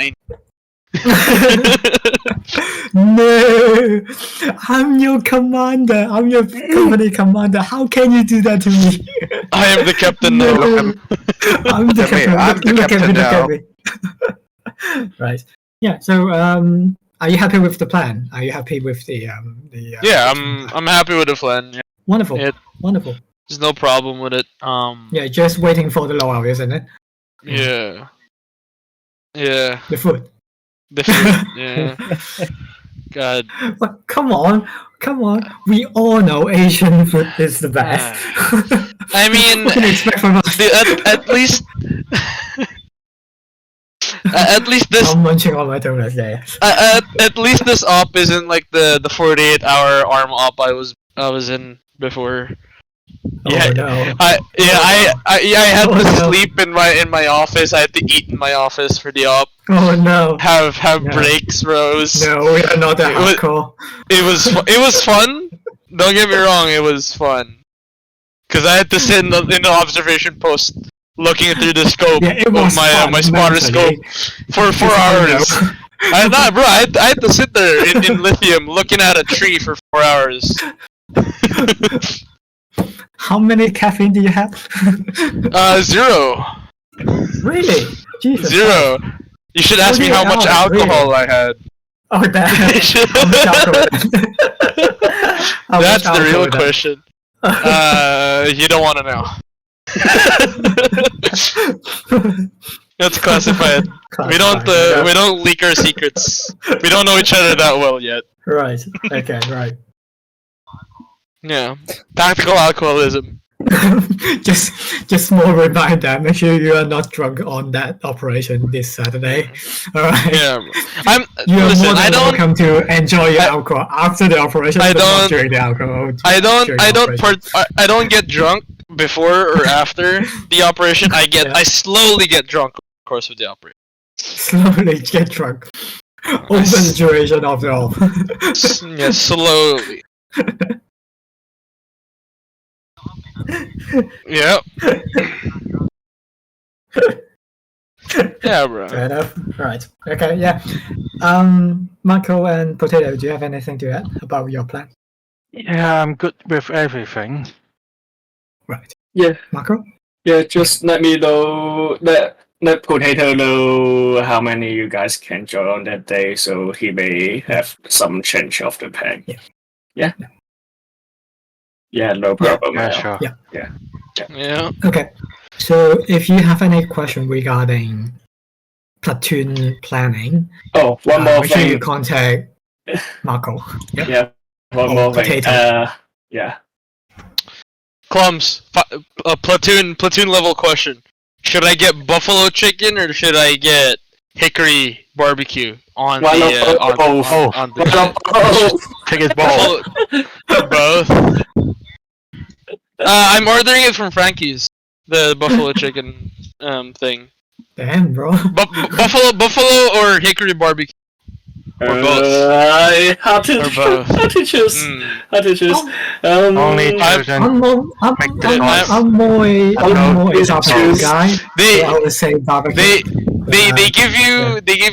No, I'm your commander. I'm your company commander. How can you do that to me? I am the captain now. I'm the captain. I'm the captain now. Right. Yeah. So, are you happy with the plan? Are you happy with the Yeah, I'm happy with the plan. Yeah. Wonderful. Wonderful. There's no problem with it. Yeah, just waiting for the loadout, isn't it? Yeah. Yeah. The food. The food. Yeah. God. But come on. We all know Asian food is the best. I mean, what can you expect from us? at least. At least this. I'm munching on my donuts there. At least this op isn't like the 48-hour ARM op I was in before. Yeah, no. I had to sleep in my office. I had to eat in my office for the op. Oh no. Have breaks, bros. No, we are not that hardcore. It was fun. Don't get me wrong, it was fun. Cause I had to sit in the observation post, looking through the scope of my spotter scope for 4 hours. I had to sit there in lithium, looking at a tree for 4 hours. How many caffeine do you have? 0. Really? Jesus. 0. You should ask me how much alcohol I had. Oh, that. That's the real question. You don't want to know. That's classified. We don't leak our secrets. We don't know each other that well yet. Right. Okay. Right. Yeah. Tactical alcoholism. just small reminder. Make sure you are not drunk on that operation this Saturday. All right. Yeah. You're more than welcome to enjoy your alcohol after the operation. But not during the alcohol. I don't get drunk before or after the operation. I slowly get drunk in the course of the operation. Slowly get drunk. Over the duration of the op. Yeah, slowly. Yep. Yeah, bro. Fair enough. Right. Okay. Yeah. Marco and Potato, do you have anything to add about your plan? Yeah, I'm good with everything. Right. Yeah. Marco? Yeah, just let me know let Potato know how many you guys can join on that day, so he may have some change of the plan. Yeah. Yeah, no problem. Yeah, sure. Yeah. Okay. So if you have any question regarding platoon planning, one more make sure thing. you contact Marco. Yeah. One more Potato. thing. Yeah. Clums, platoon level question. Should I get buffalo chicken or should I get hickory barbecue on Why the Chicken both. Both. I'm ordering it from Frankie's. The buffalo chicken thing. Damn, bro. Buffalo or hickory barbecue. Or both. How to choose? How to choose? Only chosen. I'm more a barbecue guy. So I would say barbecue. They give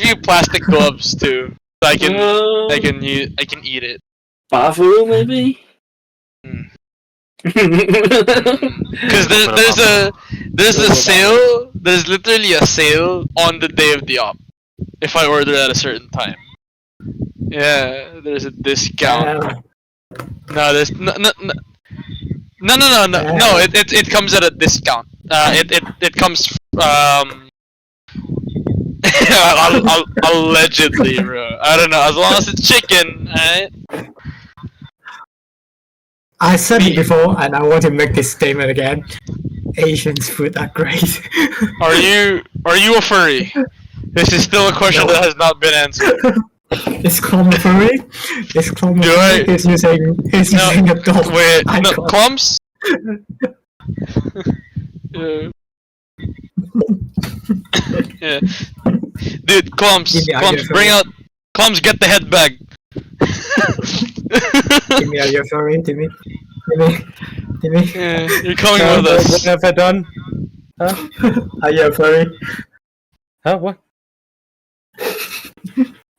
you plastic gloves too. So I can eat it. Buffalo maybe. Because there's a sale. There's literally a sale on the day of the op. If I order at a certain time. Yeah, there's a discount. No, there's no. It comes at a discount. It comes allegedly, bro. I don't know. As long as it's chicken, right? I said it before, and I want to make this statement again. Asians' food are great. Are you a furry? This is still a question that has not been answered. It's called furry. It's called furry. He's using a dog. Wait, no, Clumps? Yeah. Dude, Clumps, bring out. Clumps, get the head bag. Timmy, are you furry? Timmy? Yeah, you're coming with us. What have I done? Huh? Are you a furry? Huh? What?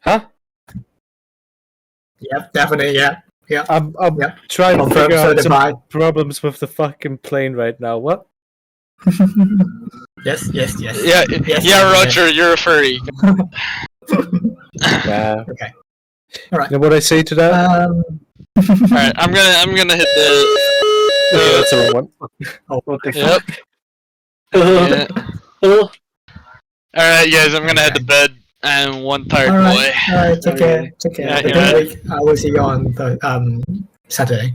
Huh? Yep, definitely, yeah. I'm trying to figure out some problems with the fucking plane right now. What? Yes. Yeah, Roger, you're a furry. Yeah. Okay. All right. You know what I say to that? All right, I'm gonna hit the. That's the wrong one. What the Yep. fuck? All right, guys, I'm gonna head to bed. I'm one tired boy. All right, take care. Take care. Have a good week. I will see you on the Saturday.